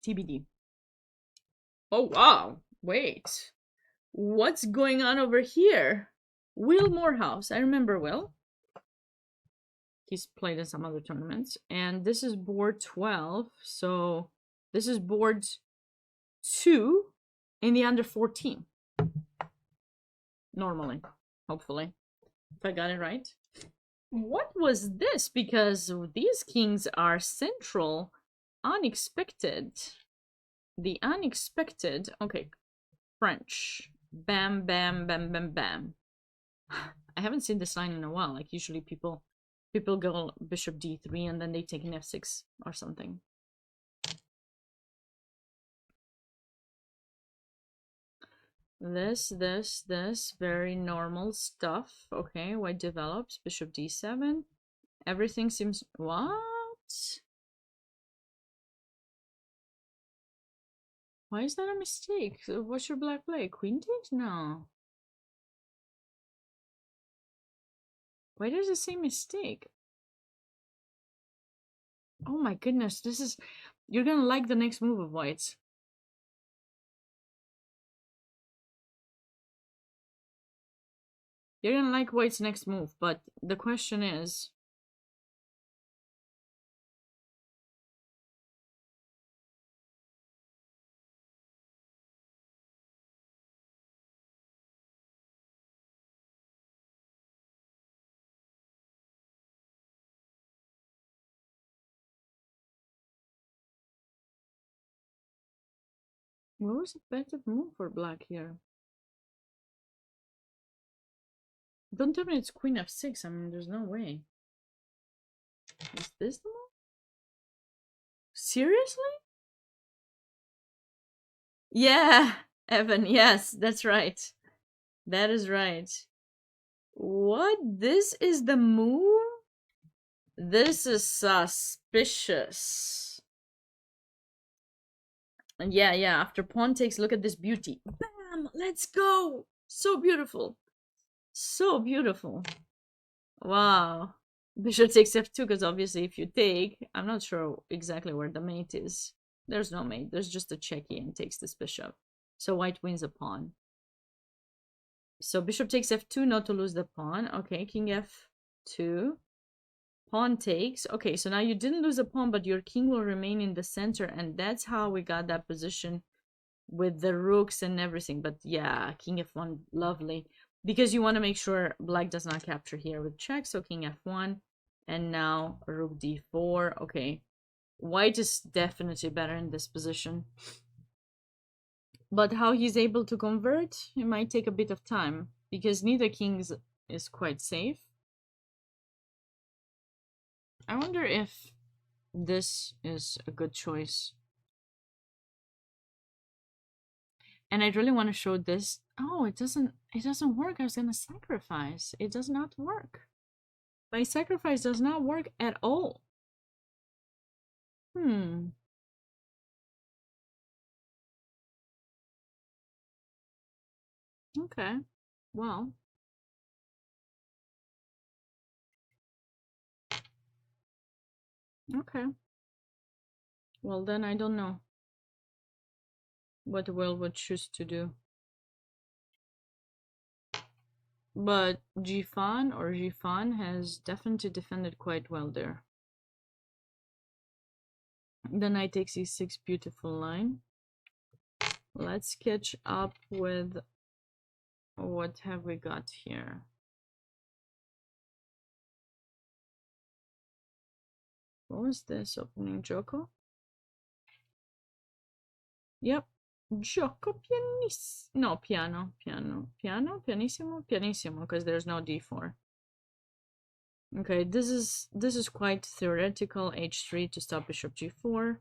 TBD. Oh wow! Wait, what's going on over here? Will Morehouse. I remember Will. He's played in some other tournaments, and this is board 12. So this is board 2 in the under 14. Normally, hopefully, if I got it right. What was this? Because these kings are central, unexpected. The unexpected. Okay, French. Bam, bam, bam, bam, bam. I haven't seen this line in a while. Like usually people go bishop d3 and then they take an f6 or something. This, very normal stuff. Okay, white develops, bishop d7. Everything seems... What? Why is that a mistake? What should black play? Queen takes? No. Why does it say mistake? Oh my goodness, this is... You're gonna like the next move of white's. You're gonna like white's next move, but the question is... What was a better move for black here? Don't tell me it's queen f6. I mean, there's no way. Is this the move? Seriously? Yeah, Evan, yes, that's right. That is right. What? This is the move? This is suspicious. And yeah, after pawn takes, look at this beauty. Bam! Let's go! So beautiful. So beautiful. Wow. Bishop takes f2, because obviously if you take, I'm not sure exactly where the mate is. There's no mate. There's just a checky and takes this bishop. So white wins a pawn. So bishop takes f2, not to lose the pawn. Okay, king f2. Pawn takes. Okay, so now you didn't lose a pawn, but your king will remain in the center. And that's how we got that position with the rooks and everything. But yeah, king f1, lovely. Because you want to make sure black does not capture here with check. So king f1. And now rook d4. Okay, white is definitely better in this position. But how he's able to convert, it might take a bit of time. Because neither king is quite safe. I wonder if this is a good choice. And I really want to show this. Oh, it doesn't work. I was gonna sacrifice. It does not work. My sacrifice does not work at all. Okay. Well. Okay. Well, then I don't know what Will would choose to do. But Gifan has definitely defended quite well there. The knight takes e6, beautiful line. Let's catch up with what have we got here. What was this? Opening Joko? Yep. Gioco pianissimo. No, piano, piano, piano, pianissimo, pianissimo, because there's no d4. Okay, this is quite theoretical. h3 to stop bishop g4.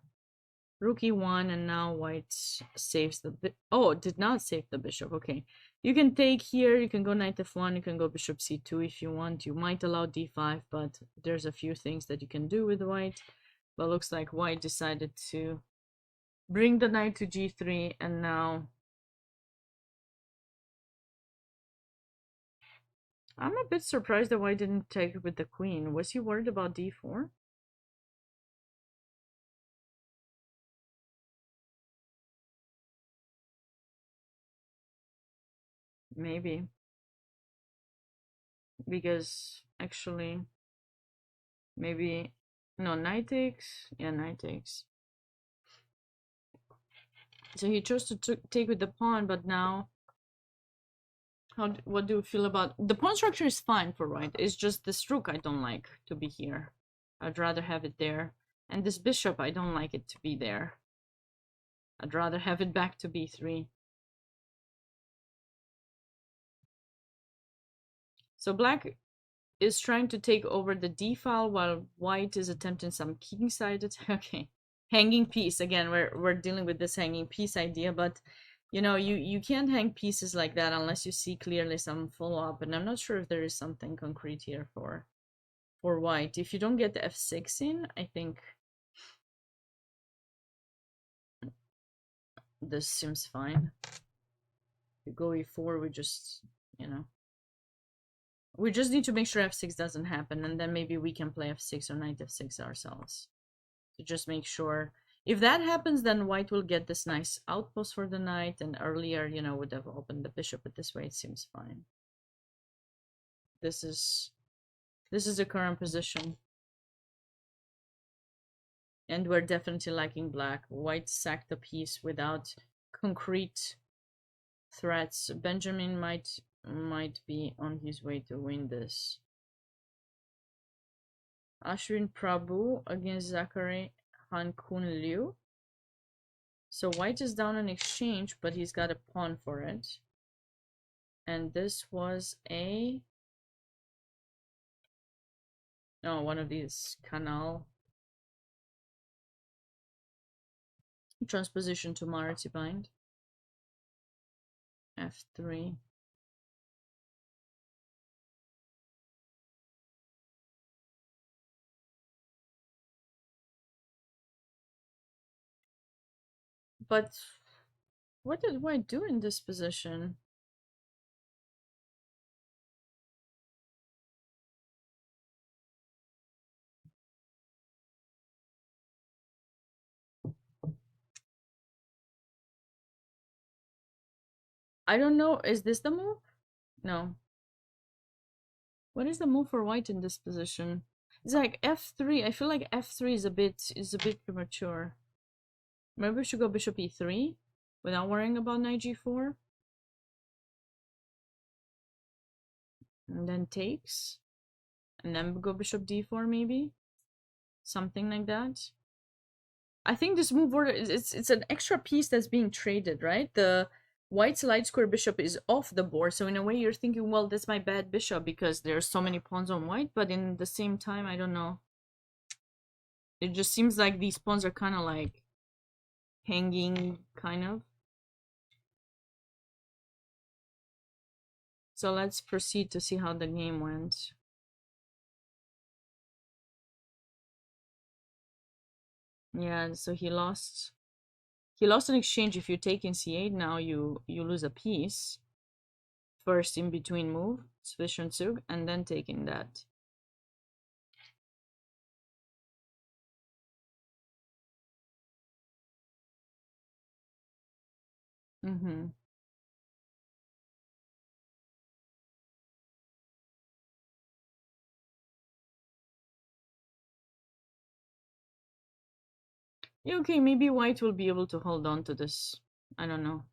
Rook e1, and now white saves the oh, it did not save the bishop. Okay, you can take here, you can go knight f1, you can go bishop c2 if you want. You might allow d5, but there's a few things that you can do with white. But looks like white decided to bring the knight to g3, and now I'm a bit surprised that white didn't take with the queen. Was he worried about d4? Maybe. Because actually, maybe, no, knight takes. Yeah, knight takes. So he chose to take with the pawn, but now, what do you feel about the pawn structure? Is fine for white. It's just this rook I don't like to be here. I'd rather have it there, and this bishop I don't like it to be there. I'd rather have it back to b3. So black is trying to take over the d file while white is attempting some king-side attack. Okay, hanging piece again. We're dealing with this hanging piece idea, but you know, you can't hang pieces like that unless you see clearly some follow-up, and I'm not sure if there is something concrete here for white. If you don't get the f6 in, I think this seems fine. If you go e4, we just, you know, we just need to make sure f6 doesn't happen, and then maybe we can play f6 or knight f6 ourselves to just make sure. If that happens, then white will get this nice outpost for the knight, and earlier, you know, would have opened the bishop, but this way it seems fine. This is the current position. And we're definitely lacking black. White sacked a piece without concrete threats. Benjamin might be on his way to win this. Ashwin Prabhu against Zachary Han-Kun Liu. So white is down an exchange, but he's got a pawn for it. And this was a... no, one of these canal transposition to Maruti bind. F3. But what did white do in this position? I don't know. Is this the move? No. What is the move for white in this position? It's like f3. I feel like f3 is a bit premature. Maybe we should go bishop e3 without worrying about knight g4. And then takes. And then go bishop d4 maybe. Something like that. I think this move order it's an extra piece that's being traded, right? The white's light square bishop is off the board, so in a way you're thinking, well, that's my bad bishop because there's so many pawns on white, but in the same time, I don't know. It just seems like these pawns are kind of like hanging, kind of. So let's proceed to see how the game went. Yeah, so he lost an exchange. If you take in c8, now you lose a piece. First in between move, Zug, and then taking that. Mm-hmm. Yeah, okay, maybe white will be able to hold on to this. I don't know.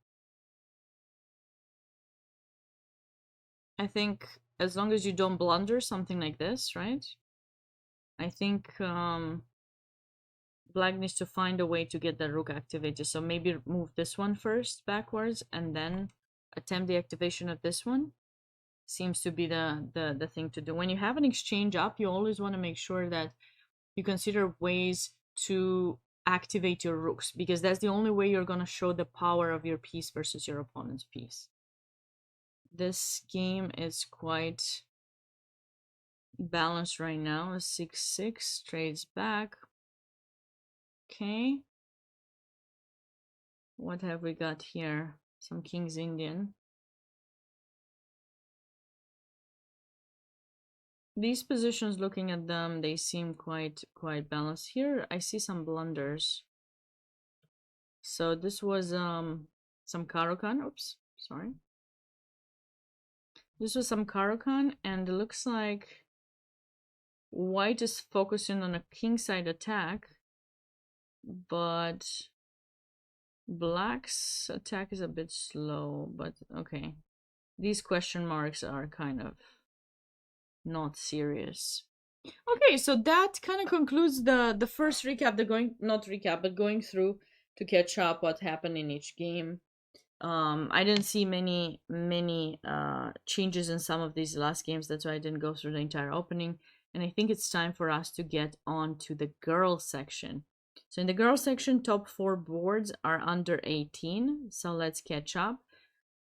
I think as long as you don't blunder something like this, right? I think Black needs to find a way to get the rook activated. So maybe move this one first backwards and then attempt the activation of this one. Seems to be the thing to do. When you have an exchange up, you always want to make sure that you consider ways to activate your rooks, because that's the only way you're going to show the power of your piece versus your opponent's piece. This game is quite balanced right now. 6-6 trades back. Okay. What have we got here? Some King's Indian. These positions, looking at them, they seem quite balanced. Here I see some blunders. So this was some Caro-Kann. Oops, sorry. This was some Caro-Kann, and it looks like white is focusing on a kingside attack, but black's attack is a bit slow, but okay. These question marks are kind of not serious. Okay, so that kind of concludes the first recap, but going through to catch up what happened in each game. I didn't see many changes in some of these last games. That's why I didn't go through the entire opening. And I think it's time for us to get on to the girls section. So in the girls section, top 4 boards are under 18. So let's catch up.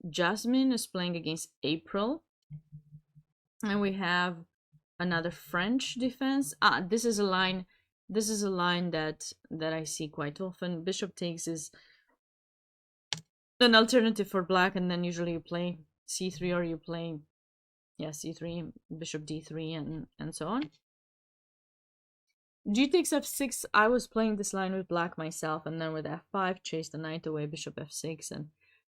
Jasmine is playing against April. And we have another French defense. This is a line that I see quite often. Bishop takes is an alternative for black, and then usually you play c3 or you play c3, bishop d3, and so on. G takes f6. I was playing this line with black myself, and then with f5 chase the knight away, bishop f6, and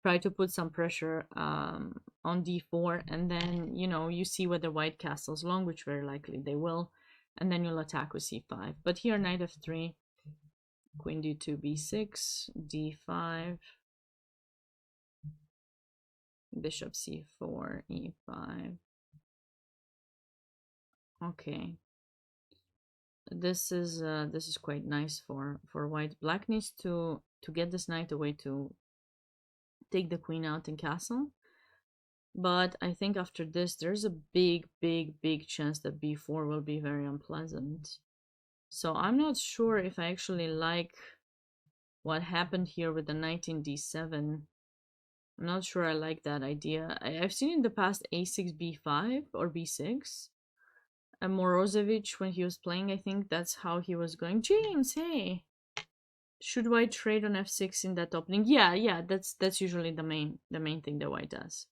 try to put some pressure on d4, and then you see whether white castles long, which very likely they will, and then you'll attack with c5. But here knight f3, queen d2, b6, d5, bishop c4, e5. Okay, this is quite nice for white. Black needs to get this knight away to take the queen out in castle, but I think after this there's a big chance that b4 will be very unpleasant. So I'm not sure if I actually like what happened here with the knight in d7. I'm not sure I like that idea. I've seen in the past a6 b5 or b6. And Morozevich, when he was playing, I think that's how he was going. James, hey, should white trade on f6 in that opening? Yeah, that's usually the main thing that white does.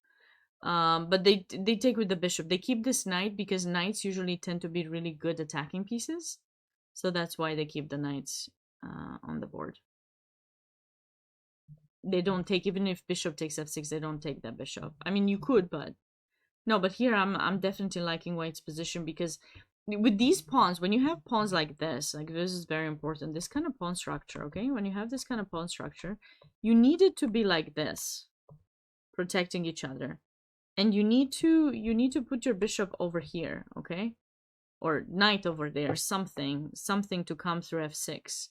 But they take with the bishop. They keep this knight because knights usually tend to be really good attacking pieces, so that's why they keep the knights on the board. They don't take, even if bishop takes f6, they don't take that bishop. I mean, you could, but no. But here I'm definitely liking white's position, because with these pawns, when you have pawns like this is very important, this kind of pawn structure, okay? When you have this kind of pawn structure, you need it to be like this, protecting each other. And you need to put your bishop over here, okay? Or knight over there, something to come through f6.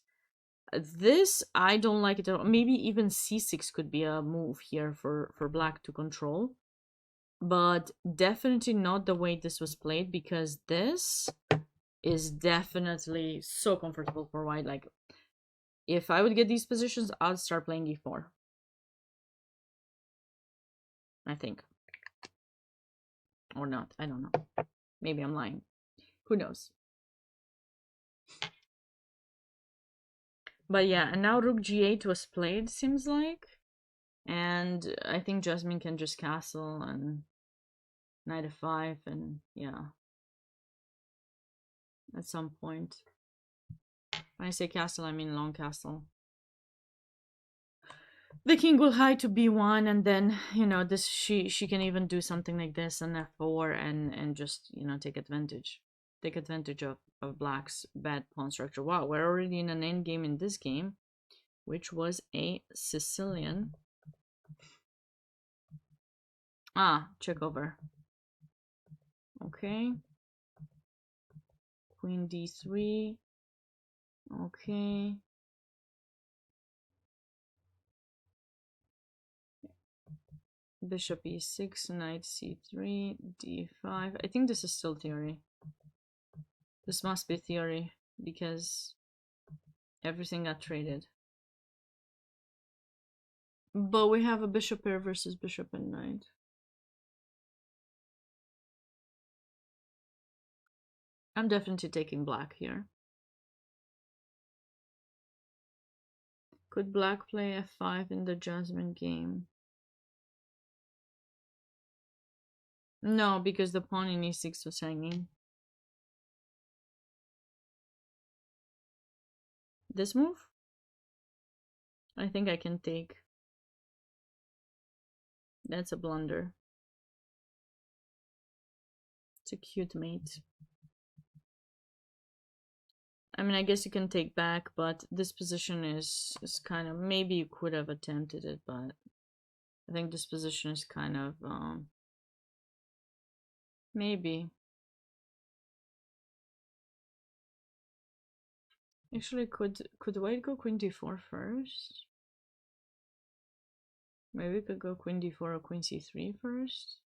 This, I don't like it at all. Maybe even c6 could be a move here for black to control. But definitely not the way this was played, because this is definitely so comfortable for white. Like, if I would get these positions, I'd start playing e4. I think. Or not, I don't know. Maybe I'm lying. Who knows? But yeah, and now rook g8 was played, seems like. And I think Jasmine can just castle and knight f5, and yeah. At some point. When I say castle, I mean long castle. The king will hide to b1, and then this she can even do something like this on f4 and just take advantage of black's bad pawn structure. Wow, we're already in an endgame in this game, which was a Sicilian. Check over. Okay, queen d3, Okay. Bishop e6, knight c3, d5. I think this is still theory. This must be theory because everything got traded. But we have a bishop pair versus bishop and knight. I'm definitely taking black here. Could black play f5 in the Jasmine game? No, because the pawn in e6 was hanging. This move? I think I can take. That's a blunder. It's a cute mate. I mean, I guess you can take back, but this position is kind of, maybe you could have attempted it, but I think this position is kind of, maybe. Actually, could white go queen d4 first? Maybe we could go queen d4 or queen c3 first?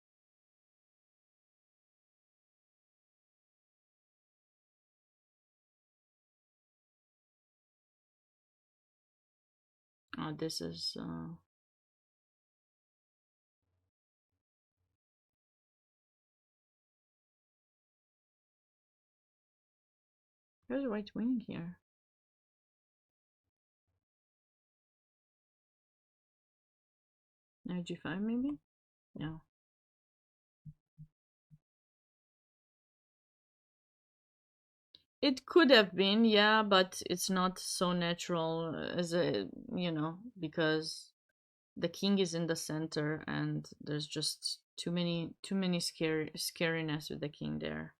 Oh, this is, there's white winning here. Knight g5 maybe? No. It could have been, yeah, but it's not so natural as a, you know, because the king is in the center and there's just too many scariness with the king there.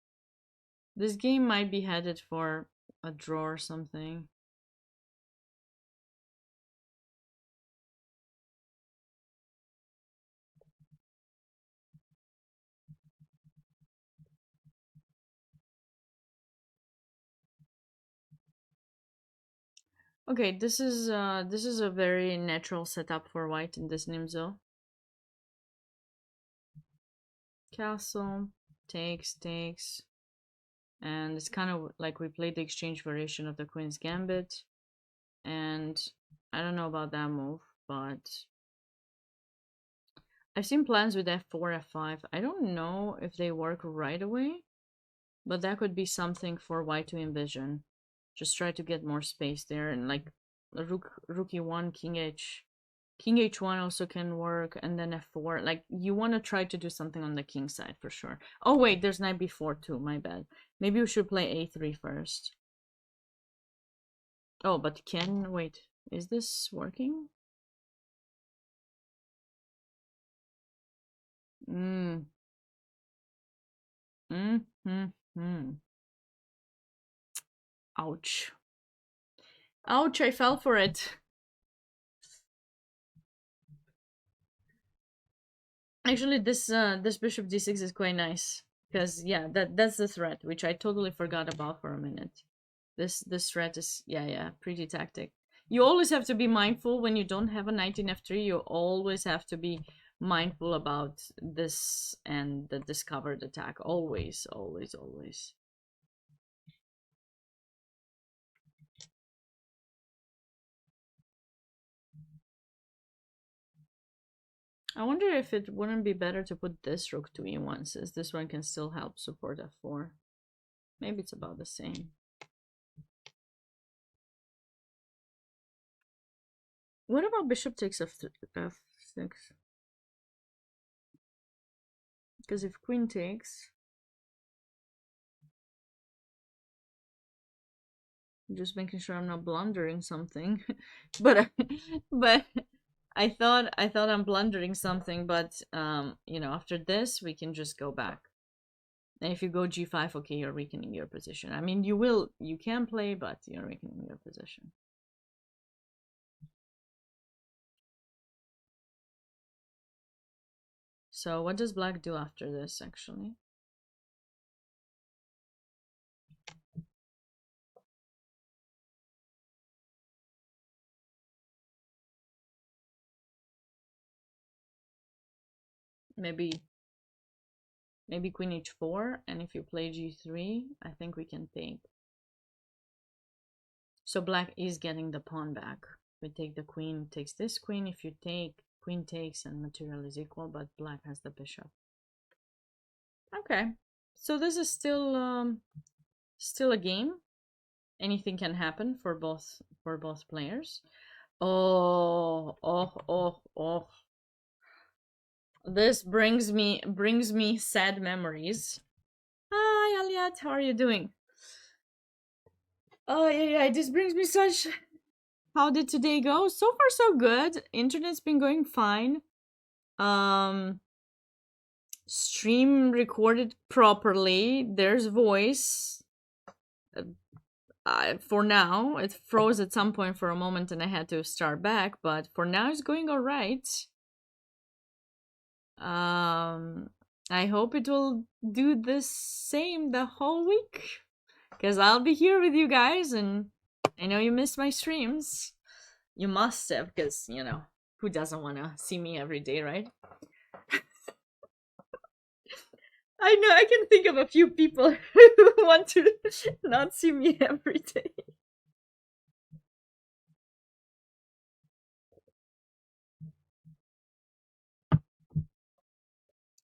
This game might be headed for a draw or something. Okay, this is a very natural setup for white in this Nimzo. Castle, takes, and it's kind of like we played the exchange variation of the Queen's Gambit, and I don't know about that move, but I've seen plans with f4, f5. I don't know if they work right away, but that could be something for white to envision. Just try to get more space there, and like rook e1, king h1 also can work, and then f4. Like you want to try to do something on the king side for sure. Oh wait, there's knight b4 too. My bad. Maybe we should play a3 first. Oh, but wait, is this working? Mm. Mm-hmm. Ouch. Ouch, I fell for it. Actually, this bishop d6 is quite nice. Because yeah, that's the threat, which I totally forgot about for a minute. This threat is yeah, pretty tactic. You always have to be mindful when you don't have a knight in f3, you always have to be mindful about this and the discovered attack. Always, always, always. I wonder if it wouldn't be better to put this rook to e1, since this one can still help support f4. Maybe it's about the same. What about bishop takes f6? Because if queen takes, I'm just making sure I'm not blundering something. but but I thought I'm blundering something, but you know, after this we can just go back. And if you go g5, okay, you're weakening your position. I mean, you can play, but you're weakening your position. So what does black do after this, actually? Maybe queen h4, and if you play g3, I think we can take. So black is getting the pawn back. We take the queen, takes this queen. If you take, queen takes, and material is equal, but black has the bishop. Okay, so this is still a game. Anything can happen for both players. Oh. This brings me sad memories. Hi, Aliat, how are you doing? Oh, yeah, this brings me such... How did today go? So far, so good. Internet's been going fine. Stream recorded properly. There's voice. For now, it froze at some point for a moment and I had to start back, but for now it's going all right. I hope it will do the same the whole week, because I'll be here with you guys, and I know you missed my streams. You must have, because, you know, who doesn't want to see me every day, right? I know, I can think of a few people who want to not see me every day.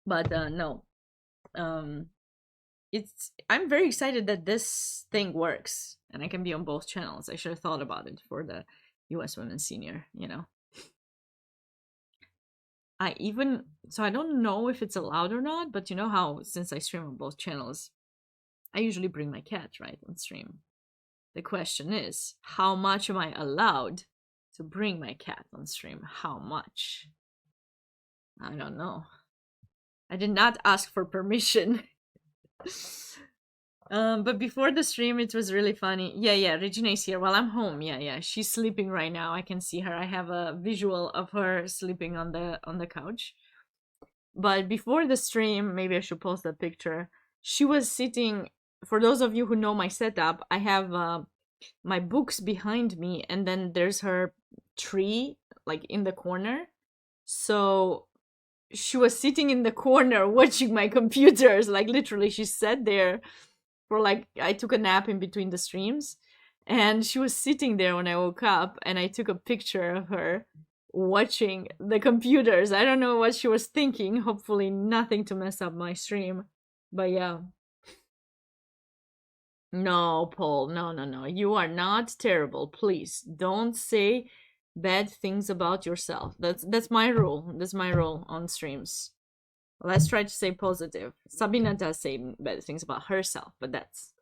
But no, I'm very excited that this thing works and I can be on both channels. I should have thought about it for the US Women's Senior, you know. So I don't know if it's allowed or not, but you know how since I stream on both channels, I usually bring my cat, right, on stream. The question is, how much am I allowed to bring my cat on stream? How much? I don't know. I did not ask for permission. But before the stream, it was really funny. Yeah, Regina is here. Well, I'm home. Yeah. She's sleeping right now. I can see her. I have a visual of her sleeping on the couch. But before the stream, maybe I should post that picture. She was sitting. For those of you who know my setup, I have my books behind me, and then there's her tree like in the corner. So she was sitting in the corner watching my computers. Like literally, she sat there for like, I took a nap in between the streams, and she was sitting there when I woke up, and I took a picture of her watching the computers. I don't know what she was thinking. Hopefully nothing to mess up my stream. But yeah. No, Paul, no. You are not terrible. Please don't say bad things about yourself. That's my rule. That's my rule on streams. Let's try to stay positive. Sabina does say bad things about herself, but that's,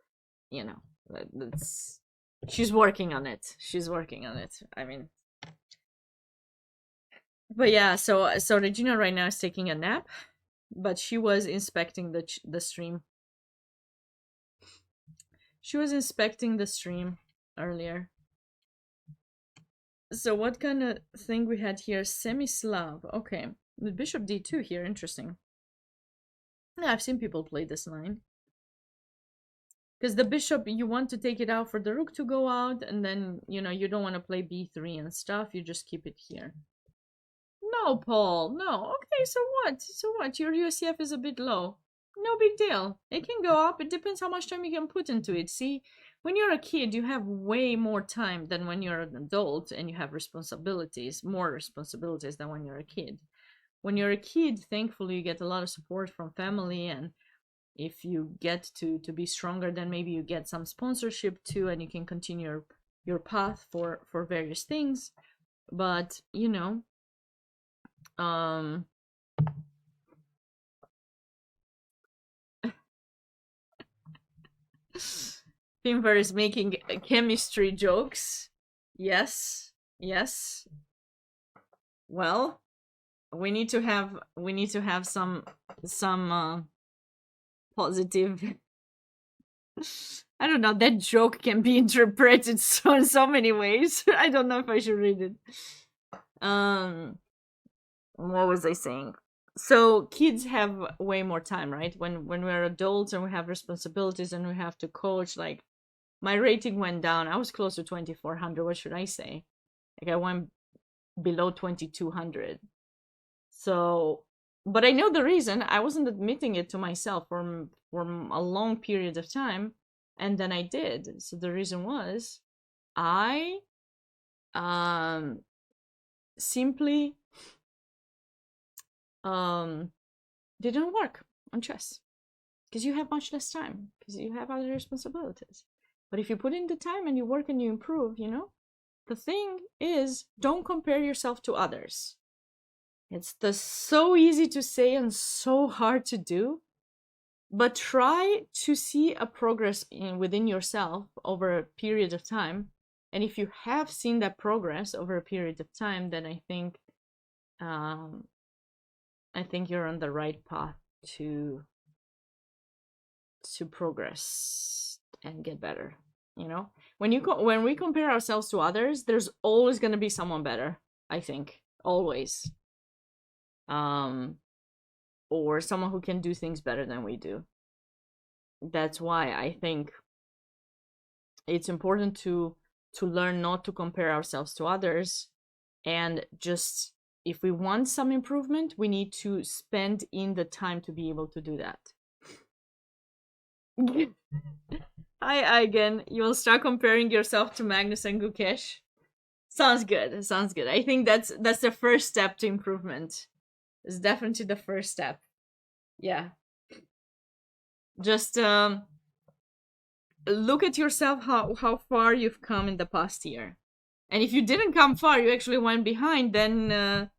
you know, that's she's working on it. She's working on it. I mean, but yeah. So Regina right now is taking a nap, but she was inspecting the stream. She was inspecting the stream earlier. So what kind of thing we had here? Semi-Slav. Okay. The bishop d2 here. Interesting. Yeah, I've seen people play this line. Because the bishop, you want to take it out for the rook to go out, and then, you know, you don't want to play b3 and stuff. You just keep it here. No, Paul. No. Okay, so what? So what? Your USCF is a bit low. No big deal. It can go up. It depends how much time you can put into it. See, when you're a kid, you have way more time than when you're an adult and you have responsibilities, more responsibilities than when you're a kid. When you're a kid, thankfully, you get a lot of support from family, and if you get to be stronger, then maybe you get some sponsorship too, and you can continue your path for various things. But, you know, Finver is making chemistry jokes. Yes. Well, we need to have some positive. I don't know. That joke can be interpreted in so many ways. I don't know if I should read it. What was I saying? So kids have way more time, right? When we're adults and we have responsibilities and we have to coach, like my rating went down. I was close to 2400. What should I say? Like I went below 2200. So But I know the reason. I wasn't admitting it to myself for a long period of time, and then I did. So the reason was I simply didn't work on chess because you have much less time because you have other responsibilities. But if you put in the time and you work and you improve, you know, the thing is, don't compare yourself to others. It's so easy to say and so hard to do, but try to see a progress within yourself over a period of time. And if you have seen that progress over a period of time, then I think you're on the right path to progress and get better. You know, when we compare ourselves to others, there's always going to be someone better. I think always, or someone who can do things better than we do. That's why I think it's important to learn not to compare ourselves to others, and just, if we want some improvement, we need to spend in the time to be able to do that. Hi again. You will start comparing yourself to Magnus and Gukesh. Sounds good. Sounds good. I think that's the first step to improvement. It's definitely the first step. Yeah. Just look at yourself, how far you've come in the past year. And if you didn't come far, you actually went behind, then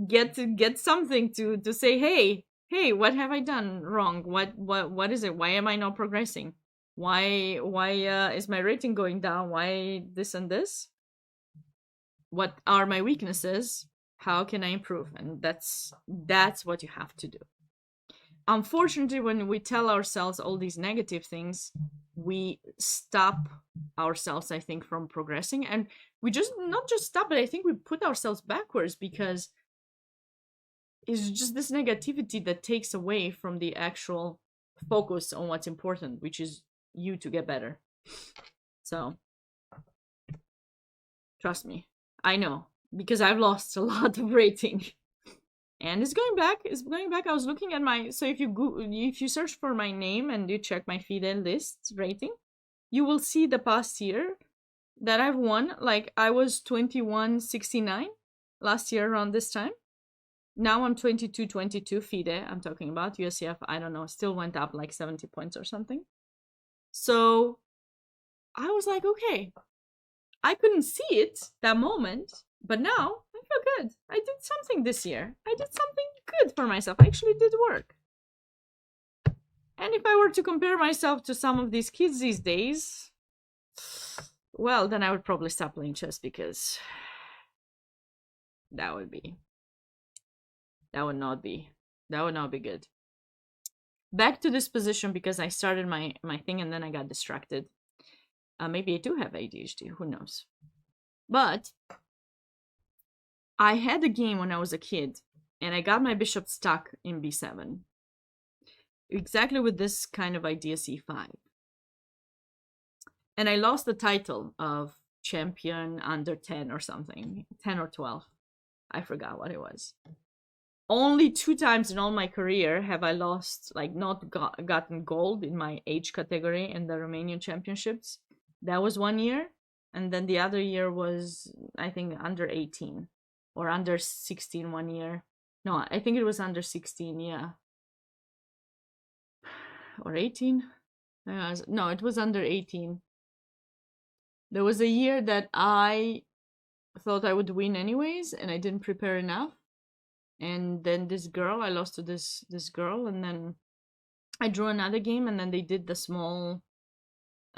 get something to say, hey, what have I done wrong? What is it? Why am I not progressing? Why is my rating going down? Why this and this? What are my weaknesses? How can I improve? And that's what you have to do. Unfortunately, when we tell ourselves all these negative things, we stop ourselves, I think, from progressing. And we not just stop, but I think we put ourselves backwards, because it's just this negativity that takes away from the actual focus on what's important, which is you to get better. So, trust me, I know, because I've lost a lot of rating. And it's going back. I was looking at my, so if you search for my name and you check my FIDE list rating, you will see the past year that I've won. Like, I was 2169 last year around this time. Now I'm 2222 FIDE. I'm talking about USCF. I don't know. Still went up like 70 points or something. So I was like, okay, I couldn't see it that moment, but now I feel good. I did something this year. I did something good for myself. I actually did work. And if I were to compare myself to some of these kids these days, well, then I would probably stop playing chess, because that would not be good. Back to this position, because I started my thing and then I got distracted. Maybe I do have ADHD, who knows? But I had a game when I was a kid, and I got my bishop stuck in b7. Exactly with this kind of idea, c5. And I lost the title of champion under 10 or something, 10 or 12. I forgot what it was. Only 2 times in all my career have I lost, like, not gotten gold in my age category in the Romanian championships. That was 1 year. And then the other year was, I think, under 18 or under 16 1 year. No, I think it was under 16, yeah. Or 18? No, it was under 18. There was a year that I thought I would win anyways, and I didn't prepare enough. And then I lost to this girl, and then I drew another game, and then they did the small,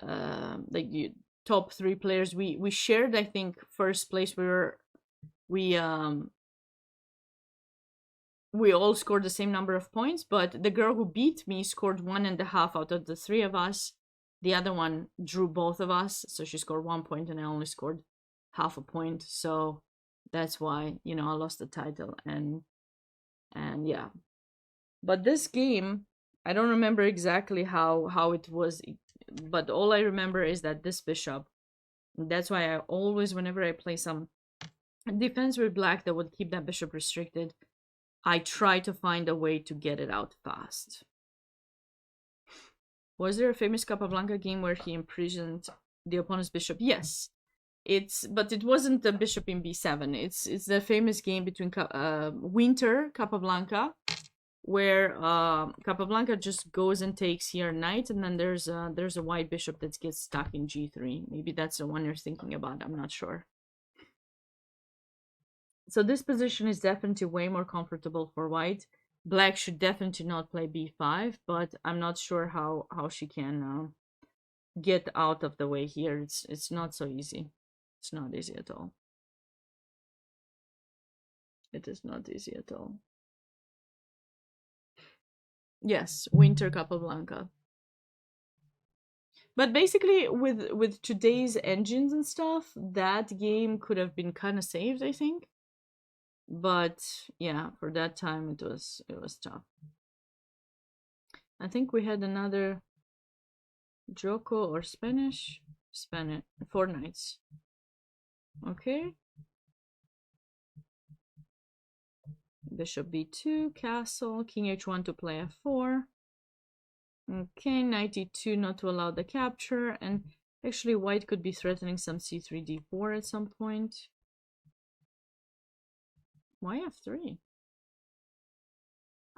like, the top 3 players. We shared, I think, first place. We all scored the same number of points, but the girl who beat me scored 1.5 out of the 3 of us. The other one drew both of us, so she scored 1 point, and I only scored half a point. So that's why, I lost the title, and yeah. But this game, I don't remember exactly how it was, but all I remember is that this bishop, that's why I always, whenever I play some defense with black that would keep that bishop restricted, I try to find a way to get it out fast. Was there a famous Capablanca game where he imprisoned the opponent's bishop? Yes. But it wasn't the bishop in b7. It's the famous game between Winter Capablanca, where Capablanca just goes and takes here knight, and then there's a white bishop that gets stuck in g3. Maybe that's the one you're thinking about. I'm not sure. So this position is definitely way more comfortable for white. Black should definitely not play b5, but I'm not sure how she can get out of the way here. It's not so easy. It's not easy at all. It is not easy at all. Yes, Winter Capablanca. But basically, with today's engines and stuff, that game could have been kind of saved, I think. But yeah, for that time it was tough. I think we had another Joko or Spanish 4 knights. Okay. Bishop b2, castle, king h1 to play f4. Okay, knight e2 not to allow the capture, and actually white could be threatening some c3 d4 at some point. Why f3?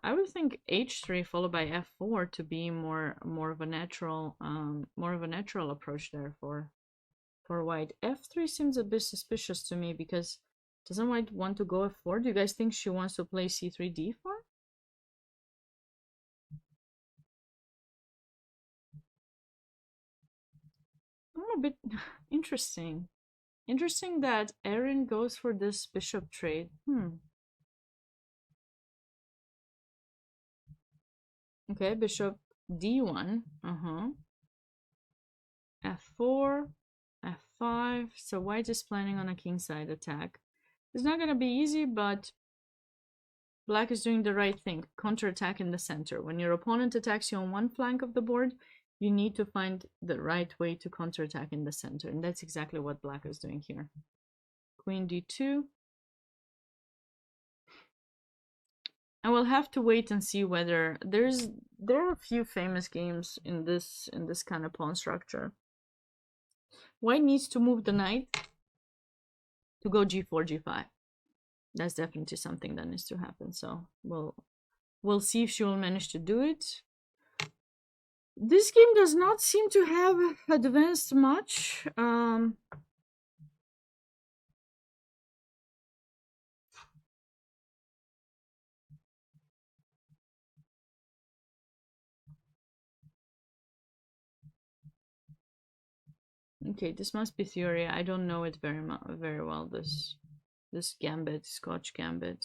I would think h3 followed by f4 to be more of a natural approach there for white. f3 seems a bit suspicious to me, because doesn't white want to go f4? Do you guys think she wants to play c3 d4? I'm a bit interesting. Interesting that Erin goes for this bishop trade. Okay, bishop d1. f4, f5. So white is planning on a kingside attack. It's not gonna be easy, but black is doing the right thing. Counterattack in the center. When your opponent attacks you on one flank of the board, you need to find the right way to counterattack in the center. And that's exactly what black is doing here. Queen d2. I will have to wait and see whether there are a few famous games in this kind of pawn structure. White needs to move the knight to go g4, g5. That's definitely something that needs to happen. So we'll see if she will manage to do it. This game does not seem to have advanced much. Okay, this must be theory. I don't know it very well. This gambit, Scotch gambit.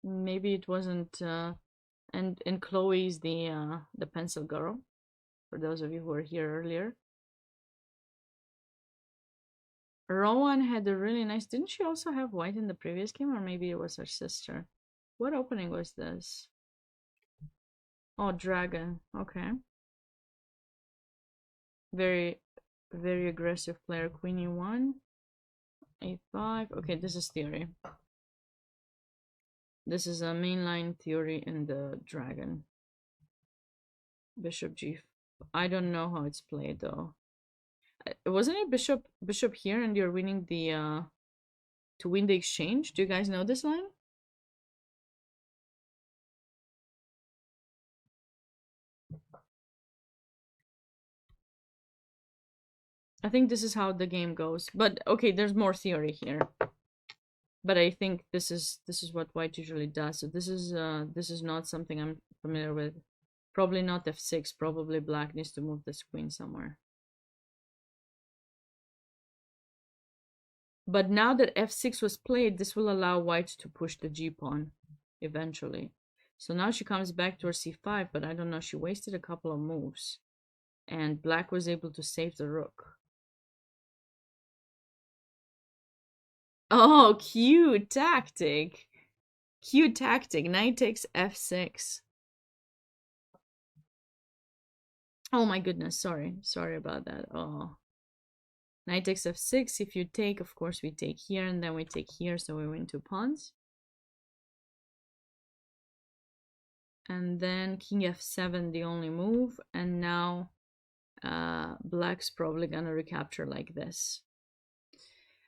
Maybe it wasn't. And Chloe's the pencil girl. For those of you who were here earlier. Rowan had a really nice. Didn't she also have white in the previous game, or maybe it was her sister? What opening was this? Oh, dragon. Okay. Very, very aggressive player. Queen e1, a5. Okay, this is theory. This is a mainline theory in the dragon. Bishop g. I don't know how it's played though. Wasn't it bishop here, and you're winning the to win the exchange? Do you guys know this line? I think this is how the game goes. But okay, there's more theory here. But I think this is what white usually does. So this is not something I'm familiar with. Probably not f6. Probably black needs to move this queen somewhere. But now that f6 was played, this will allow white to push the g-pawn eventually. So now she comes back to her c5, but I don't know, she wasted a couple of moves. And black was able to save the rook. Oh, cute tactic. Cute tactic. Knight takes f6. Oh my goodness, sorry. Sorry about that. Oh. Knight takes f6. If you take, of course, we take here, and then we take here, so we win 2 pawns. And then king f7, the only move. And now black's probably gonna recapture like this.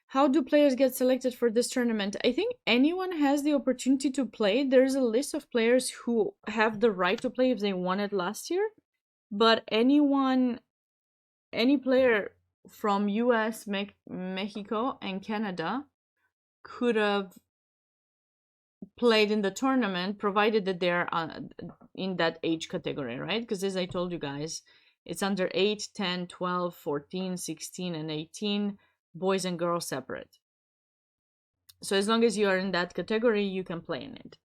How do players get selected for this tournament? I think anyone has the opportunity to play. There's a list of players who have the right to play if they won it last year. But any player from US, Mexico, and Canada could have played in the tournament, provided that they're in that age category, right? Because as I told you guys, it's under 8, 10, 12, 14, 16, and 18, boys and girls separate. So as long as you are in that category, you can play in it.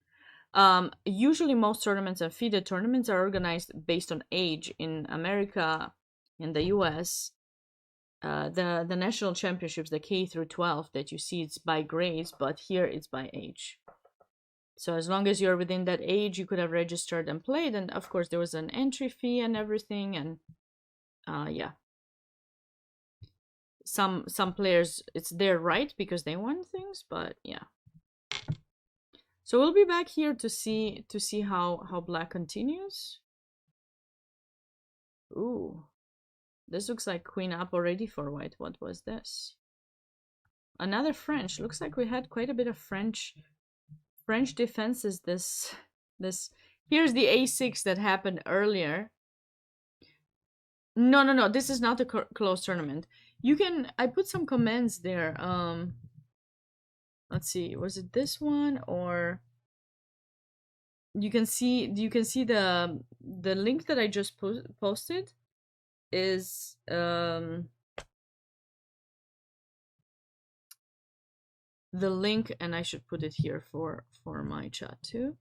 Usually most tournaments and FIDE tournaments are organized based on age. In America, in the US, the national championships, the K through 12 that you see, it's by grades, but here it's by age. So as long as you're within that age, you could have registered and played. And of course, there was an entry fee and everything. And yeah, some players, it's their right because they won things. But yeah. So we'll be back here to see how black continues. Ooh, this looks like queen up already for white. What was this? Another French. Looks like we had quite a bit of French defenses. This here's the a6 that happened earlier. No. This is not a closed tournament. You can. I put some comments there. Let's see. Was it this one or? You can see the link that I just posted is the link, and I should put it here for my chat too.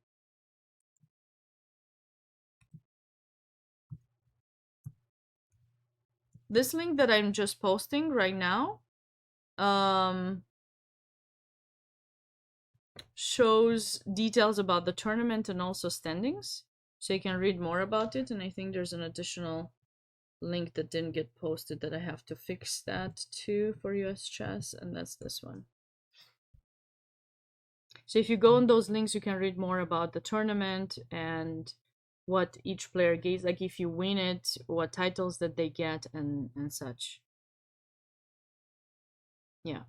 This link that I'm just posting right now shows details about the tournament and also standings, so you can read more about it. And I think there's an additional link that didn't get posted that I have to fix that too for US chess, and that's this one. So if you go on those links, you can read more about the tournament and what each player gets, like if you win it, what titles that they get, and such. Yeah.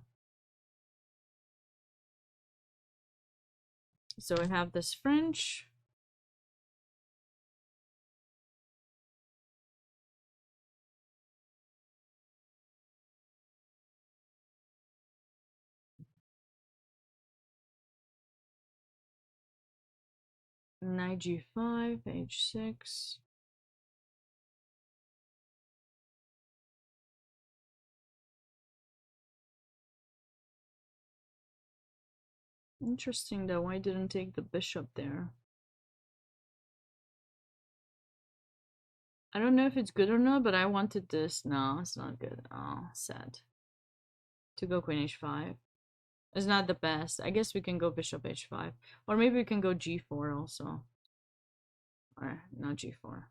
So we have this French. Knight g5, h6. Interesting though, why didn't take the bishop there? I don't know if it's good or not, but I wanted this. No, it's not good. Oh, sad. To go queen h5. It's not the best. I guess we can go bishop h5. Or maybe we can go g4 also. Or not g4.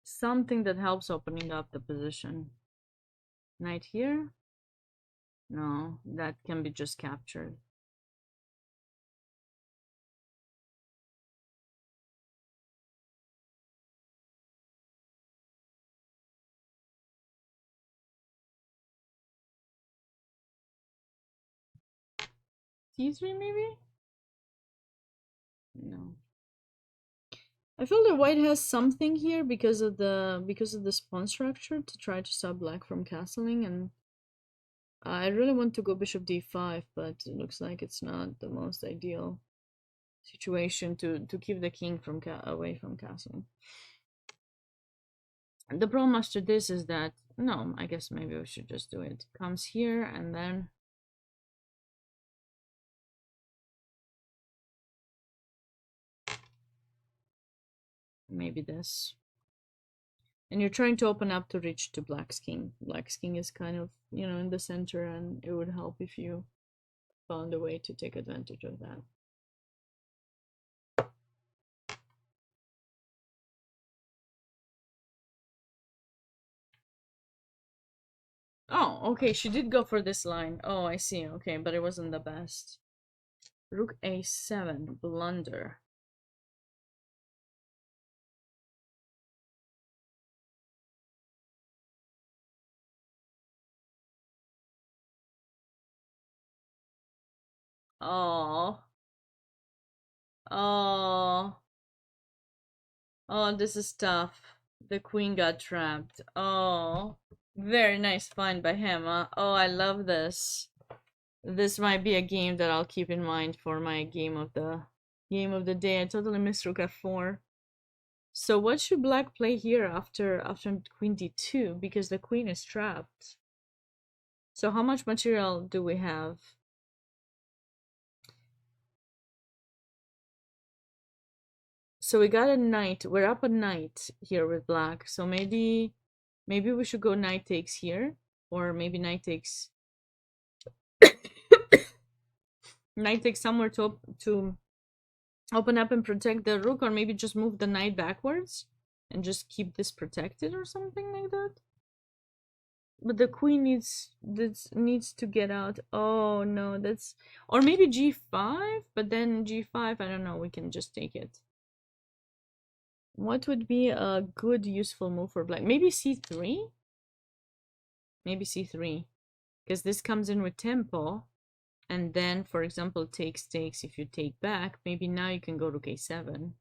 Something that helps opening up the position. Knight here? No, that can be just captured. c3 maybe? No. I feel that white has something here because of the pawn structure to try to stop black from castling, and I really want to go bishop d5, but it looks like it's not the most ideal situation to keep the king from away from castling. The problem after this is that no, I guess maybe we should just do it. Comes here and then maybe this. And you're trying to open up to reach to Black's king. Black's king is kind of, you know, in the center, and it would help if you found a way to take advantage of that. Oh, okay, she did go for this line. Oh, I see. Okay, but it wasn't the best. Rook a7, blunder. Oh. Oh. Oh, this is tough. The queen got trapped. Oh. Very nice find by him. Oh, I love this. This might be a game that I'll keep in mind for my game of the day. I totally missed rook f4. So what should black play here after queen d2, because the queen is trapped? So how much material do we have? So we got a knight. We're up a knight here with black. So maybe we should go knight takes here, or maybe knight takes knight takes somewhere to open up and protect the rook, or maybe just move the knight backwards and just keep this protected or something like that. But the queen needs to get out. Oh no, that's, or maybe g5, but then g5, I don't know, we can just take it. What would be a good useful move for black? Maybe c3? Maybe c3, because this comes in with tempo, and then for example takes if you take back, maybe now you can go to k7,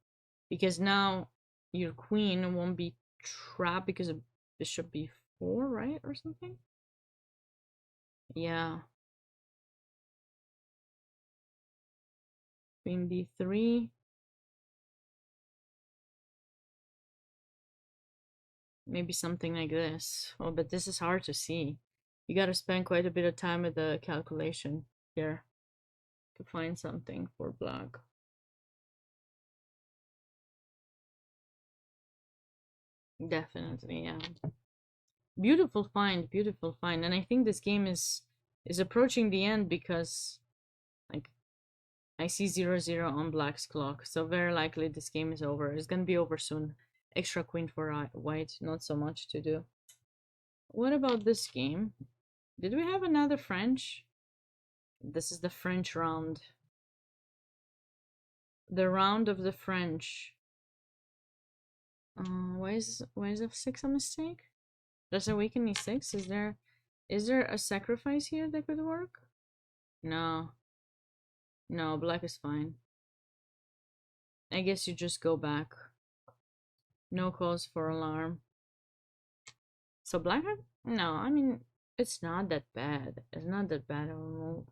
because now your queen won't be trapped because of bishop b4, right, or something. Yeah, queen b3, maybe something like this. Oh, but this is hard to see. You got to spend quite a bit of time with the calculation here to find something for black. Definitely, yeah. Beautiful find, beautiful find. And I think this game is approaching the end, because like I see 0-0 on black's clock, so very likely this game is over. It's gonna be over soon. Extra queen for white, not so much to do. What about this game? Did we have another French? This is the French round. The round of the French. Why is f6 a mistake? Does a weaken e6? Is there a sacrifice here that could work? No. No, black is fine. I guess you just go back. No cause for alarm. So black had, no, I mean, it's not that bad. It's not that bad of a move.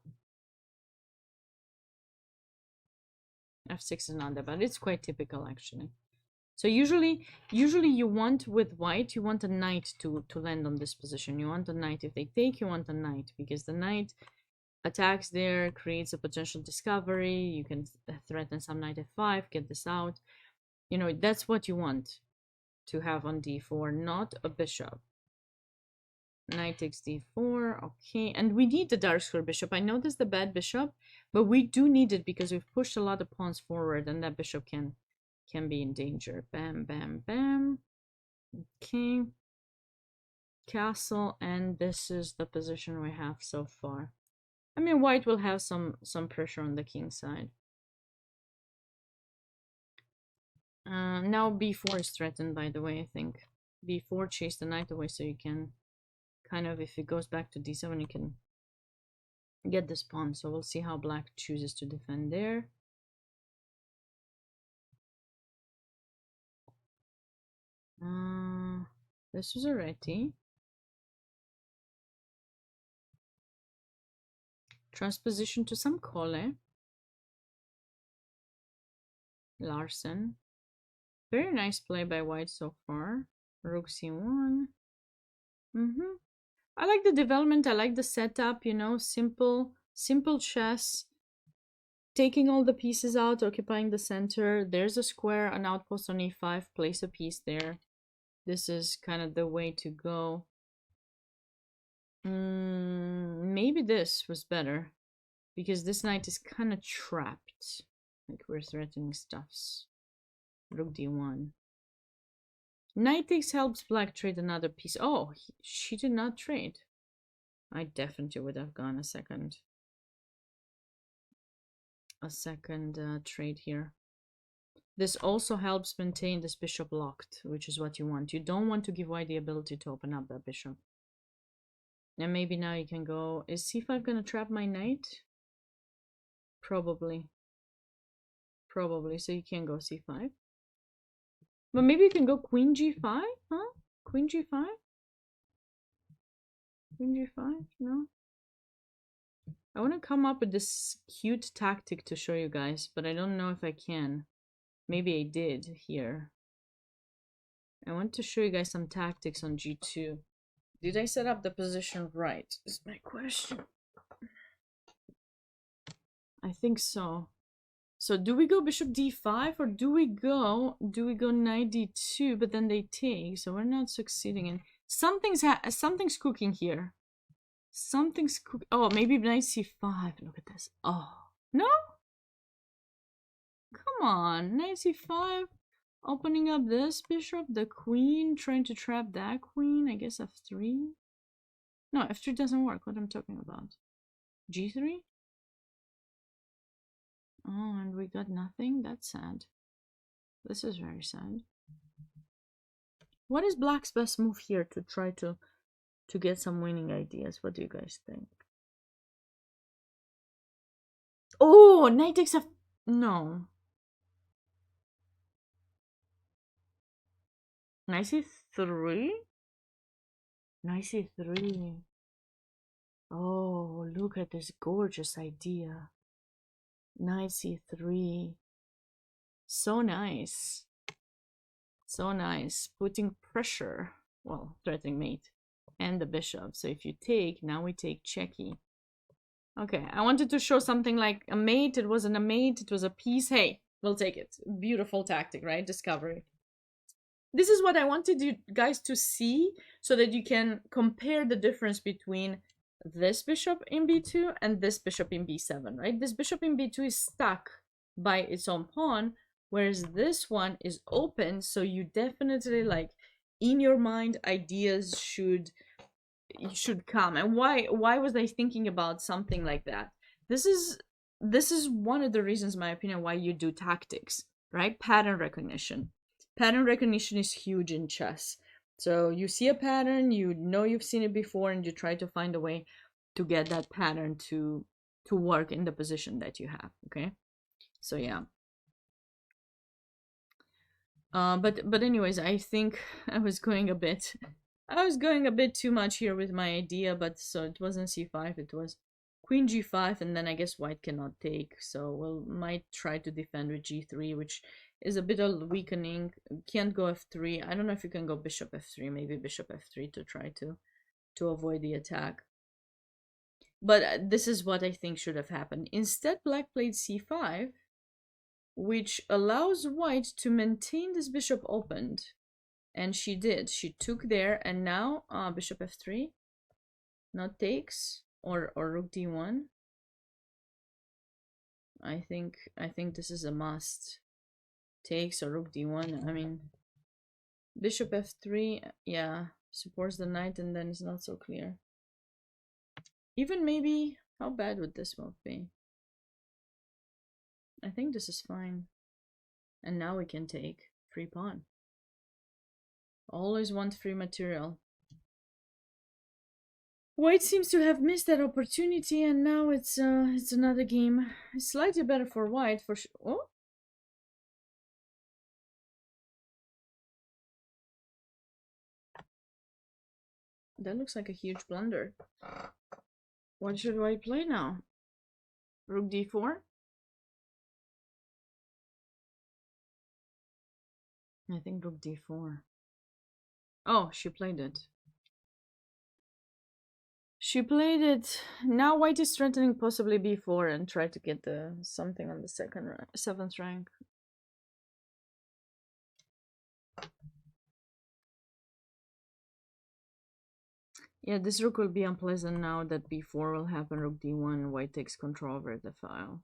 f6 is not that bad. It's quite typical actually. So usually you want, with white, you want a knight to land on this position. You want a knight. If they take, you want a knight, because the knight attacks there, creates a potential discovery. You can threaten some knight f5, get this out. You know, that's what you want to have on d4, not a bishop. Knight takes d4, okay. And we need the dark square bishop. I know this is the bad bishop, but we do need it because we've pushed a lot of pawns forward, and that bishop can be in danger. Bam, bam, bam. Okay. Castle, and this is the position we have so far. I mean, white will have some pressure on the king side. Now b4 is threatened, by the way, I think. b4 chase the knight away, so you can kind of, if it goes back to d7, you can get this pawn. So we'll see how black chooses to defend there. This was already. Transposition to some Kole. Larsen. Very nice play by white so far. Rook c1. I like the development. I like the setup, you know, simple chess. Taking all the pieces out, occupying the center. There's a square, an outpost on e5. Place a piece there. This is kind of the way to go. Maybe this was better. Because this knight is kind of trapped. Like we're threatening stuffs. Rook d1. Knight takes helps black trade another piece. Oh, she did not trade. I definitely would have gone a second trade here. This also helps maintain this bishop locked, which is what you want. You don't want to give white the ability to open up that bishop. And maybe now you can go... Is c5 gonna trap my knight? Probably. Probably, so you can't go c5. But maybe you can go queen g5, huh? Queen g5? Queen g5? No? I want to come up with this cute tactic to show you guys, but I don't know if I can. Maybe I did here. I want to show you guys some tactics on g2. Did I set up the position right? Is my question. I think so. So do we go bishop d5 or do we go knight d2, but then they take, so we're not succeeding in something's cooking here. Something's cooking. Oh, maybe knight c5. Look at this. Oh, no? Come on, knight c5, opening up this bishop, the queen, trying to trap that queen. I guess f3. No, f3 doesn't work. What I'm talking about. g3. Oh, and we got nothing? That's sad. This is very sad. What is black's best move here to try to get some winning ideas? What do you guys think? Oh, knight takes f... No. Knight c3? Knight c3. Oh, look at this gorgeous idea. Knight c3. So nice. So nice. Putting pressure. Well, threatening mate. And the bishop. So if you take, now we take checky. Okay, I wanted to show something like a mate. It wasn't a mate, it was a piece. Hey, we'll take it. Beautiful tactic, right? Discovery. This is what I wanted you guys to see so that you can compare the difference between this bishop in b2 and this bishop in b7, right? This bishop in b2 is stuck by its own pawn, whereas this one is open, so you definitely, like, in your mind, ideas should come. And why was I thinking about something like that? This is one of the reasons, in my opinion, why you do tactics, right? Pattern recognition. Pattern recognition is huge in chess. So you see a pattern, you know you've seen it before, and you try to find a way to get that pattern to work in the position that you have. Okay, so yeah. But anyways, I think I was going a bit too much here with my idea. But so it wasn't c5, it was queen g5, and then I guess white cannot take, so we'll might try to defend with g3, which is a bit of weakening. Can't go f3. I don't know if you can go bishop f3, maybe bishop f3 to try to avoid the attack. But this is what I think should have happened. Instead, black played c5, which allows white to maintain this bishop opened. And she did. She took there, and now bishop f3. Not takes, or rook d1. I think this is a must. Takes or rook d1. I mean, bishop f3, yeah, supports the knight, and then it's not so clear. Even maybe, how bad would this move be? I think this is fine. And now we can take free pawn. Always want free material. White seems to have missed that opportunity, and now it's another game. It's slightly better for white for sure. Oh, that looks like a huge blunder. What should white play now? Rook d4? I think rook d4. Oh, she played it. She played it. Now white is threatening possibly b4 and try to get the something on the seventh rank. Yeah, this rook will be unpleasant now that b4 will happen. Rook d1, white takes control over the file.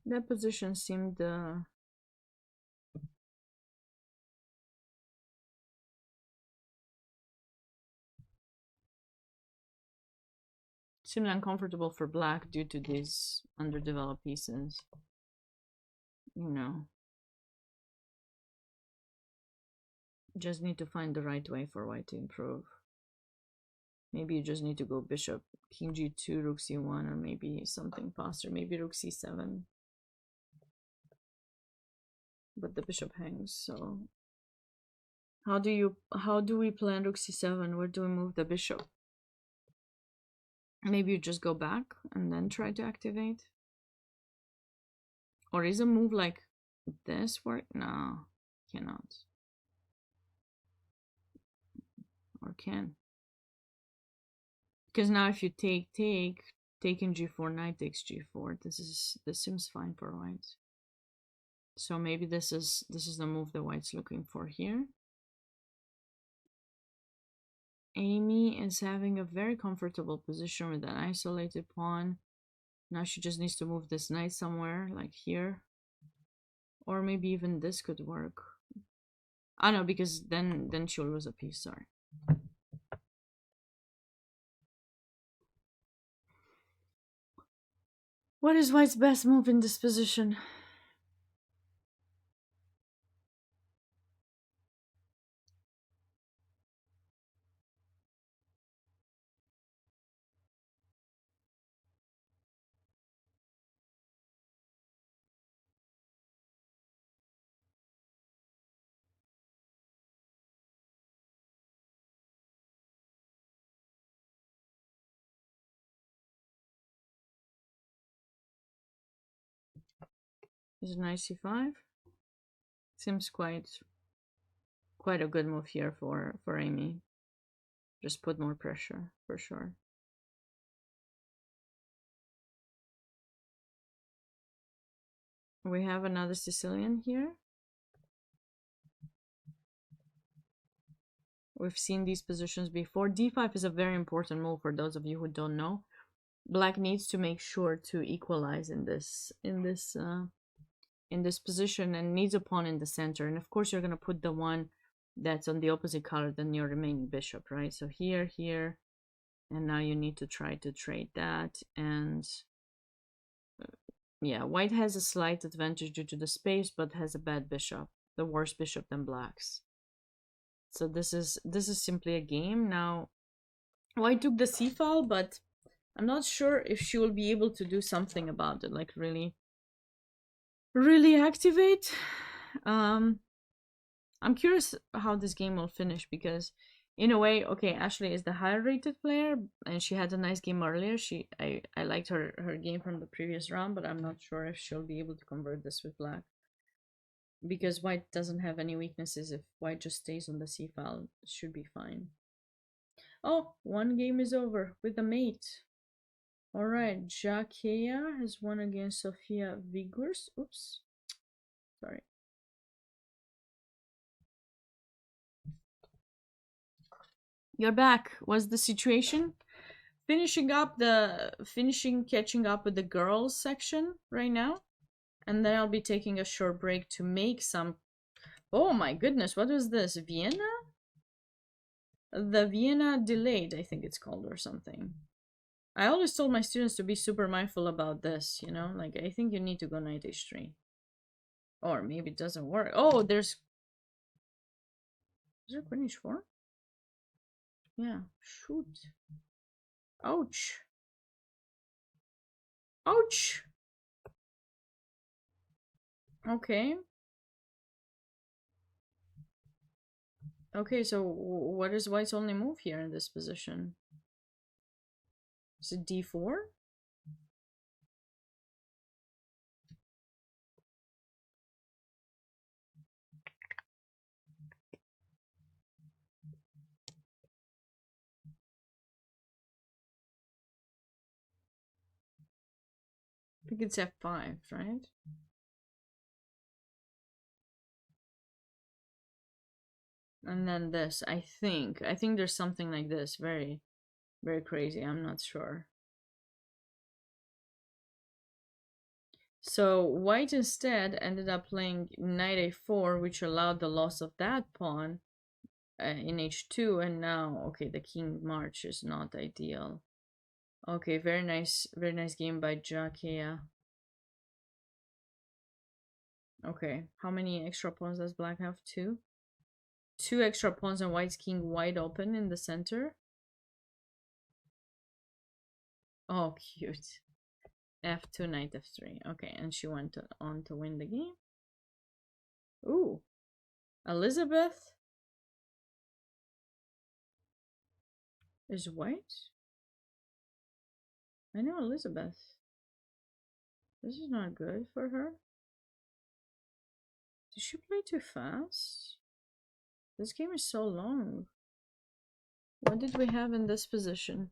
That position seemed seemed uncomfortable for black due to these underdeveloped pieces. You know, just need to find the right way for white to improve. Maybe you just need to go bishop, king g2, rook c1, or maybe something faster. Maybe rook c7. But the bishop hangs, so how do we plan rook c7? Where do we move the bishop? Maybe you just go back and then try to activate. Or is a move like this work? No, cannot. Or can. Because now if you taking g4, knight takes g4. This seems fine for white. So maybe this is the move that white's looking for here. Amy is having a very comfortable position with an isolated pawn. Now she just needs to move this knight somewhere, like here. Or maybe even this could work. Ah no, because then she'll lose a piece, sorry. What is white's best move in this position? Is knight c5? Seems quite a good move here for Amy. Just put more pressure for sure. We have another Sicilian here. We've seen these positions before. d5 is a very important move for those of you who don't know. Black needs to make sure to equalize in this position and needs a pawn in the center. And of course you're going to put the one that's on the opposite color than your remaining bishop, right? So here, and now you need to try to trade that. And yeah, white has a slight advantage due to the space, but has a bad bishop, the worse bishop than black's. So this is simply a game. Now white took the c file, but I'm not sure if she will be able to do something about it, like really activate. I'm curious how this game will finish, because in a way, okay, Ashley is the higher rated player and she had a nice game earlier. I liked her game from the previous round, but I'm not sure if she'll be able to convert this with black, because white doesn't have any weaknesses. If white just stays on the c file, it should be fine. Oh, one game is over with a mate. All right, Jakea has won against Sofia Vigurs. Oops, sorry. You're back. What's the situation? Catching up with the girls section right now, and then I'll be taking a short break to make some. Oh my goodness, what was this? Vienna? The Vienna delayed, I think it's called, or something. I always told my students to be super mindful about this, you know, like I think you need to go knight h3. Or maybe it doesn't work. Oh, is there queen h4? Yeah, shoot. Ouch. Ouch. Okay. Okay, so what is white's only move here in this position? Is it d4? think it's f5, right? And then this, I think there's something like this. Very, very crazy. I'm not sure. So white instead ended up playing knight a4, which allowed the loss of that pawn in h2, and now, okay, the king march is not ideal. Okay, very nice game by Jakia. Okay, how many extra pawns does black have? Two? Two extra pawns and white's king wide open in the center. Oh, cute. f2, knight f3. Okay, and she went on to win the game. Ooh, Elizabeth is white? I know Elizabeth. This is not good for her. Did she play too fast? This game is so long. What did we have in this position?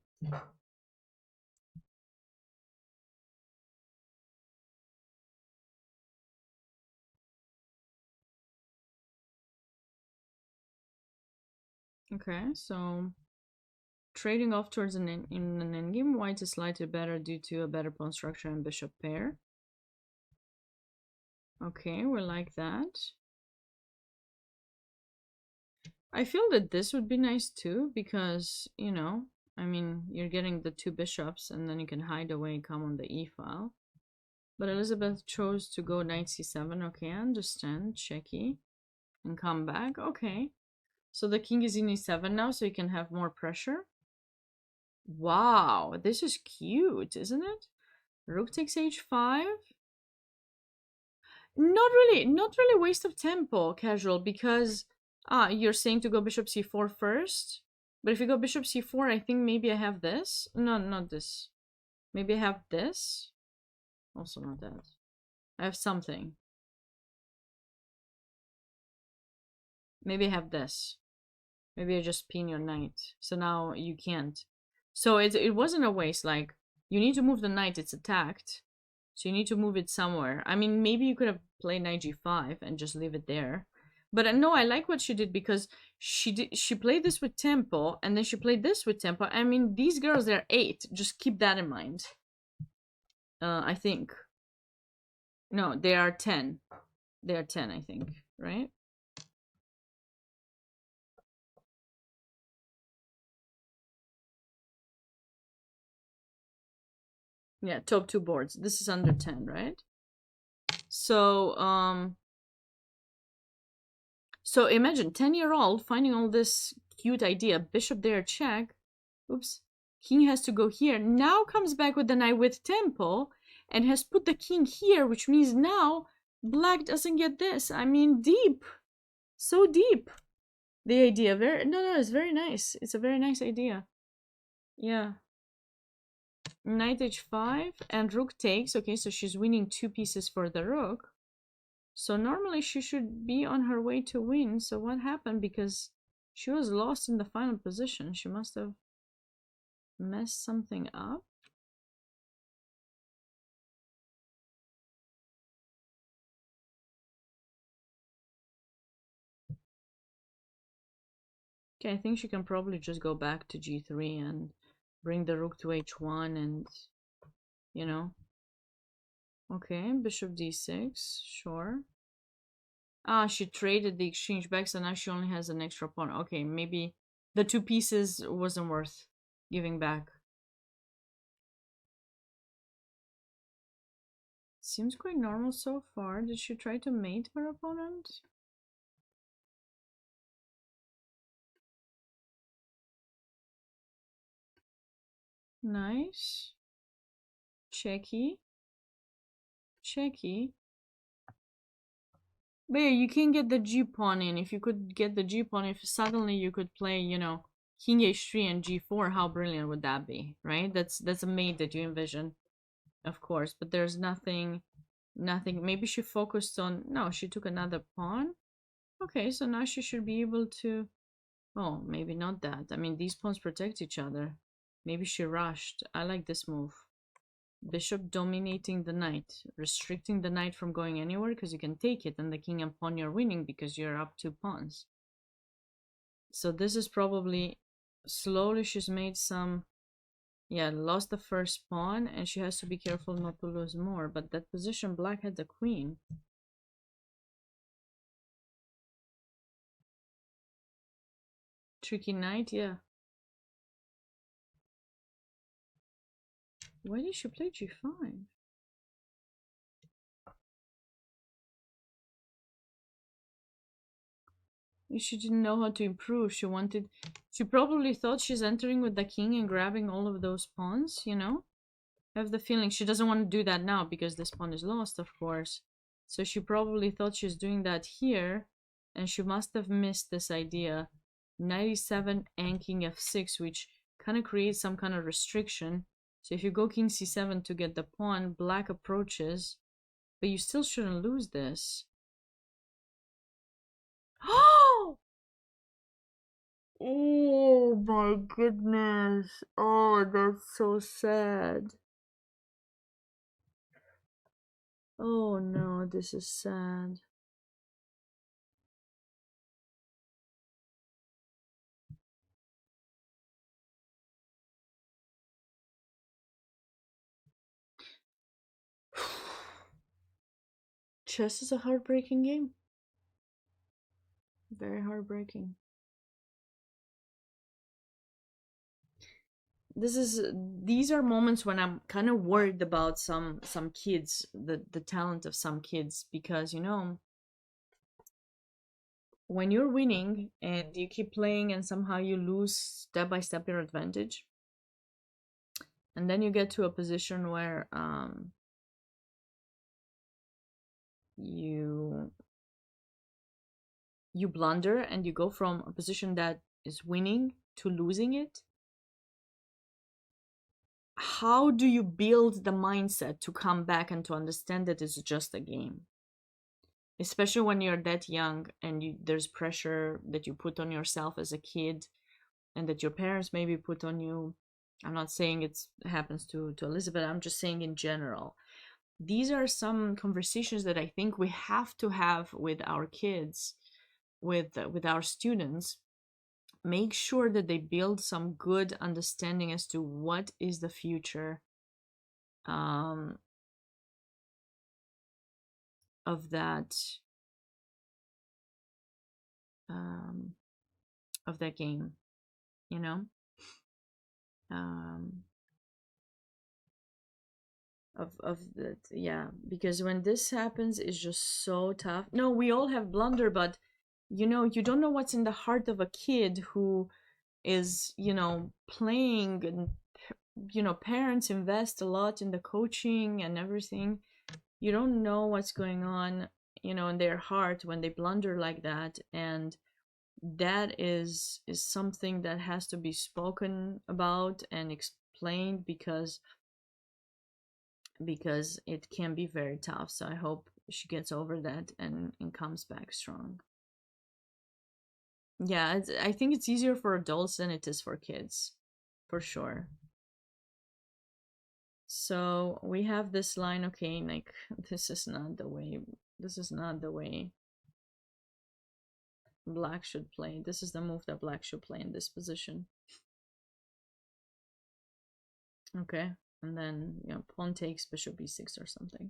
Okay, so trading off towards in an endgame, white is slightly better due to a better pawn structure and bishop pair. Okay, we like that. I feel that this would be nice too, because, you know, I mean, you're getting the two bishops and then you can hide away and come on the e file. But Elizabeth chose to go knight c7. Okay, I understand. Checky. And come back. Okay. So the king is in e7 now, so you can have more pressure. Wow, this is cute, isn't it? Rook takes h5. Not really waste of tempo, casual, because you're saying to go bishop c4 first. But if you go bishop c4, I think maybe I have this. No, not this. Maybe I have this. Also not that. I have something. Maybe I have this. Maybe I just pin your knight. So now you can't. So it wasn't a waste. Like, you need to move the knight. It's attacked. So you need to move it somewhere. I mean, maybe you could have played knight g5 and just leave it there. But no, I like what she did, because she played this with tempo, and then she played this with tempo. I mean, these girls, they're 8. Just keep that in mind. I think. No, they are 10. They are 10, I think. Right? Yeah, top 2 boards. This is under 10, right? So, so imagine 10-year-old finding all this cute idea. Bishop there, check. Oops. King has to go here. Now comes back with the knight with tempo and has put the king here, which means now black doesn't get this. I mean, deep. So deep. The idea. No, it's very nice. It's a very nice idea. Yeah. Knight h5 and rook takes. Okay, so she's winning 2 pieces for the rook. So normally she should be on her way to win. So what happened? Because she was lost in the final position. She must have messed something up. Okay, I think she can probably just go back to g3 and bring the rook to h1 and, you know. Okay, bishop d6, sure. Ah, she traded the exchange back, so now she only has an extra pawn. Okay, maybe the 2 pieces wasn't worth giving back. Seems quite normal so far. Did she try to mate her opponent? Nice. Checky. Checky. But yeah, you can get the g-pawn in. If you could get the g-pawn, if suddenly you could play, you know, king h3 and g4, how brilliant would that be, right? That's a mate that you envision, of course. But there's nothing. Maybe she focused on... No, she took another pawn. Okay, so now she should be able to... Oh, maybe not that. I mean, these pawns protect each other. Maybe she rushed. I like this move. Bishop dominating the knight, restricting the knight from going anywhere because you can take it, and the king and pawn you're winning because you're up 2 pawns. So this is probably slowly she's made some, yeah, lost the first pawn, and she has to be careful not to lose more. But that position, black had the queen. Tricky knight, yeah. Why did she play g5? She didn't know how to improve. She probably thought she's entering with the king and grabbing all of those pawns, you know? I have the feeling she doesn't want to do that now because this pawn is lost, of course. So she probably thought she's doing that here, and she must have missed this idea. 97 and king f6, which kind of creates some kind of restriction. So if you go king c7 to get the pawn, black approaches, but you still shouldn't lose this. Oh my goodness. Oh, that's so sad. Oh no, this is sad. Chess is a heartbreaking game. Very heartbreaking. These are moments when I'm kind of worried about some kids, the talent of some kids, because you know, when you're winning and you keep playing and somehow you lose step by step your advantage, and then you get to a position where you blunder and you go from a position that is winning to losing it. How do you build the mindset to come back and to understand that it's just a game? Especially when you're that young and there's pressure that you put on yourself as a kid and that your parents maybe put on you. I'm not saying it happens to Elizabeth, I'm just saying in general. These are some conversations that I think we have to have with our kids, with our students. Make sure that they build some good understanding as to what is the future um, of that um, game, you know, um, of that, yeah. Because when this happens, it's just so tough. No, we all have blunder, but you know, you don't know what's in the heart of a kid who is, you know, playing, and you know, parents invest a lot in the coaching and everything. You don't know what's going on, you know, in their heart when they blunder like that. And that is something that has to be spoken about and explained, because it can be very tough. So I hope she gets over that and comes back strong. Yeah, I think it's easier for adults than it is for kids, for sure. So we have this line, okay, like this is not the way black should play. This is the move that black should play in this position. Okay, and then, you know, pawn takes bishop b6 or something.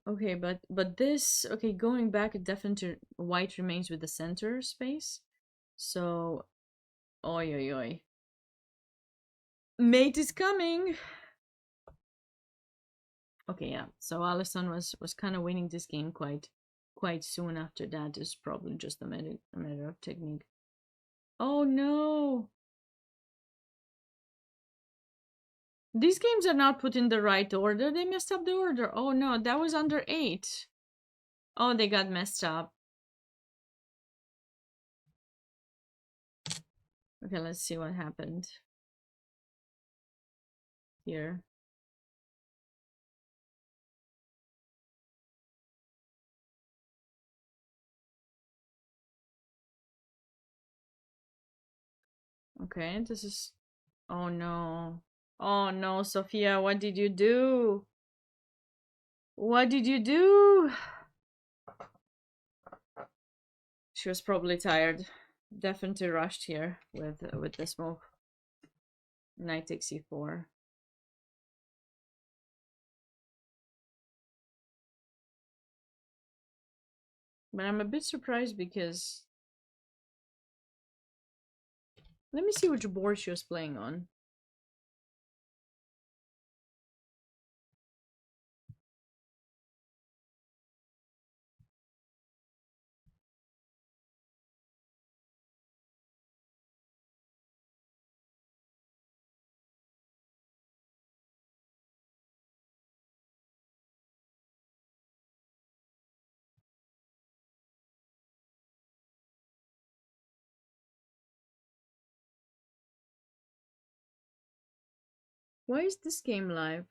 Okay, but this, okay, going back, definitely white remains with the center space. So, oi oi oi. Mate is coming. Okay, yeah. So Allison was kind of winning this game quite soon after that. It's probably just a matter of technique. Oh no. These games are not put in the right order. They messed up the order. Oh no, that was under 8. Oh, they got messed up. Okay, let's see what happened here. Okay, this is... Oh no. Oh no, Sophia, what did you do? What did you do? She was probably tired. Definitely rushed here with this move. Knight takes e4. But I'm a bit surprised because let me see which board she was playing on. Why is this game live?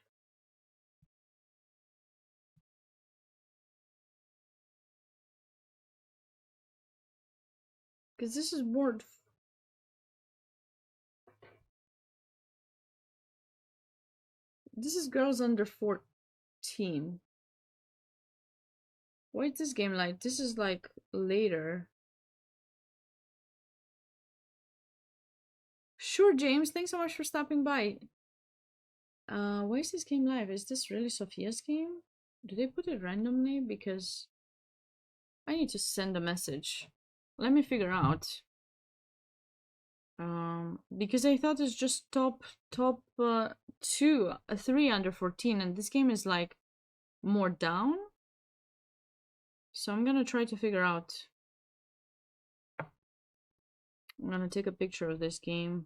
Because this is board. This is girls under 14. Why is this game like? This is like later. Sure, James. Thanks so much for stopping by. Why is this game live? Is this really Sophia's game? Do they put it randomly? Because I need to send a message. Let me figure out. Because I thought it's just top 3 under 14, and this game is like more down. So I'm gonna try to figure out. I'm gonna take a picture of this game.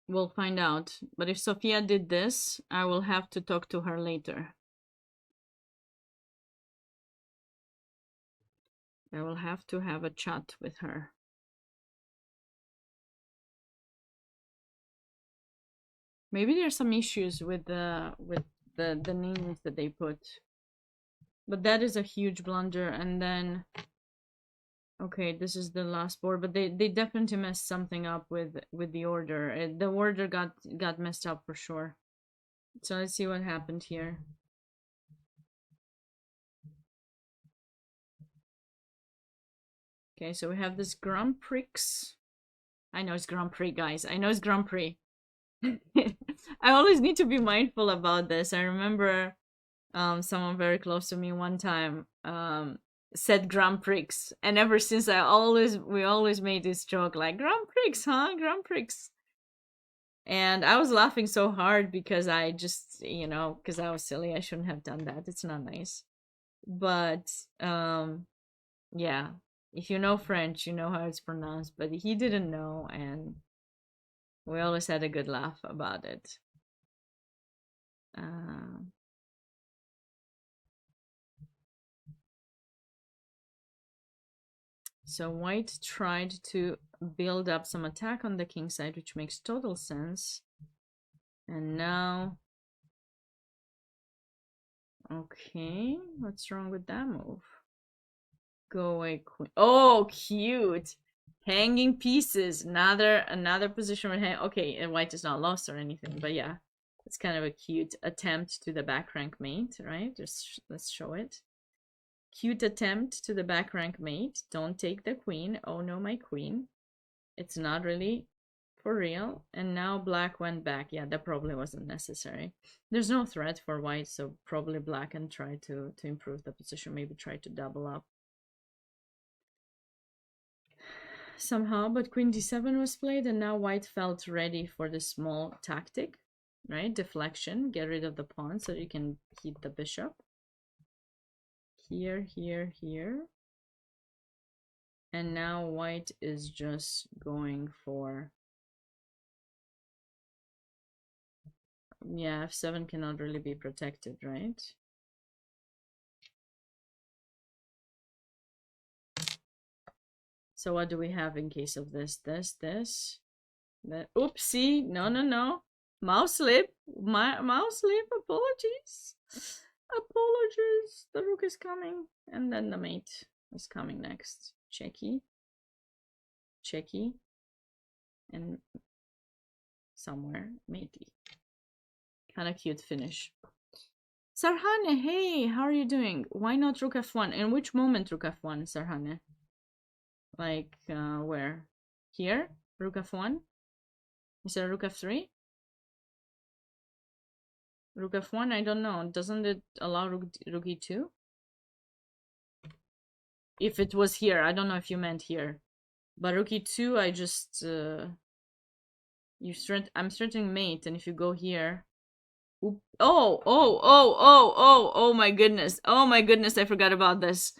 We'll find out. But if Sophia did this, I will have to talk to her later. I will have to have a chat with her. Maybe there's some issues with the names that they put. But that is a huge blunder. And then okay, this is the last board, but they definitely messed something up with the order. The order got messed up for sure. So let's see what happened here. Okay, so we have this Grand Prix. I know it's Grand Prix, guys. I know it's Grand Prix. I always need to be mindful about this. I remember someone very close to me one time said Grand Prix, and ever since we always made this joke like Grand Prix, huh? Grand Prix. And I was laughing so hard because I just, because I was silly. I shouldn't have done that. It's not nice. But yeah, if you know French, you know how it's pronounced. But he didn't know, and we always had a good laugh about it. So white tried to build up some attack on the king side, which makes total sense. And now, okay, what's wrong with that move? Go away, queen. Oh, cute. Hanging pieces. Another position with hang. Okay, and white is not lost or anything, but yeah, it's kind of a cute attempt to the back rank mate, right? Just let's show it. Cute attempt to the back rank mate. Don't take the queen. Oh no, my queen. It's not really for real. And now black went back. Yeah, that probably wasn't necessary. There's no threat for white, so probably black can try to improve the position. Maybe try to double up somehow. But queen d7 was played, and now white felt ready for the small tactic, right? Deflection. Get rid of the pawn so you can keep the bishop. Here, here, here. And now white is just going for... Yeah, f7 cannot really be protected, right? So what do we have in case of this? This. That. Oopsie. No. Mouse slip. Mouse slip. Apologies. Apologies. The rook is coming. And then the mate is coming next. Checky. And somewhere matey. Kind of cute finish. Sarhane, hey, how are you doing? Why not rook f1? In which moment rook f1, Sarhane? Like, where? Here? Rook f1? Is there rook f3? Rook f1? I don't know. Doesn't it allow rook e2? If it was here, I don't know if you meant here. But rook e2, I just... I'm threatening mate, and if you go here... Oh my goodness. Oh my goodness, I forgot about this.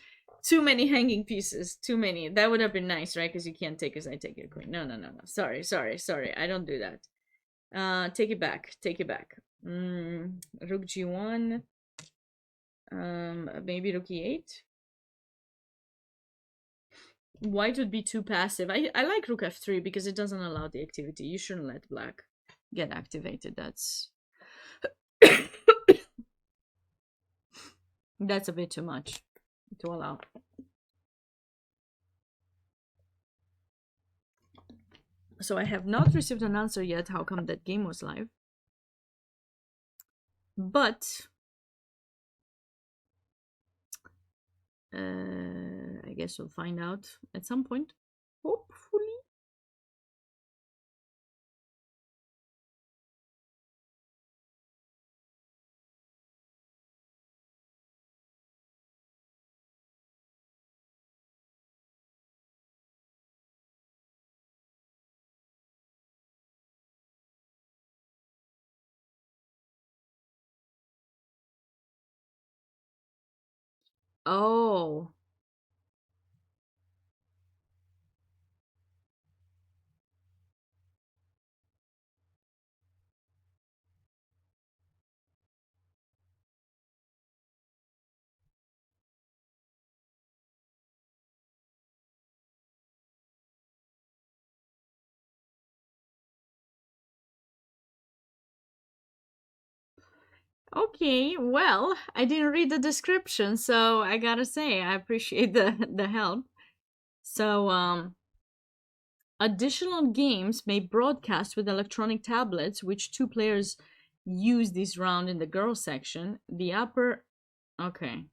Too many hanging pieces. Too many. That would have been nice, right? Because you can't take as I take your queen. No. Sorry. I don't do that. Take it back. Rook g1. Maybe rook e8. White would be too passive. I like rook f3 because it doesn't allow the activity. You shouldn't let black get activated. That's that's a bit too much to allow. So I have not received an answer yet how come that game was live. But I guess we'll find out at some point. Hopefully. Oh. Okay, well, I didn't read the description, so I gotta say, I appreciate the help. So, additional games may broadcast with electronic tablets, which two players use this round in the girls section. The upper... Okay.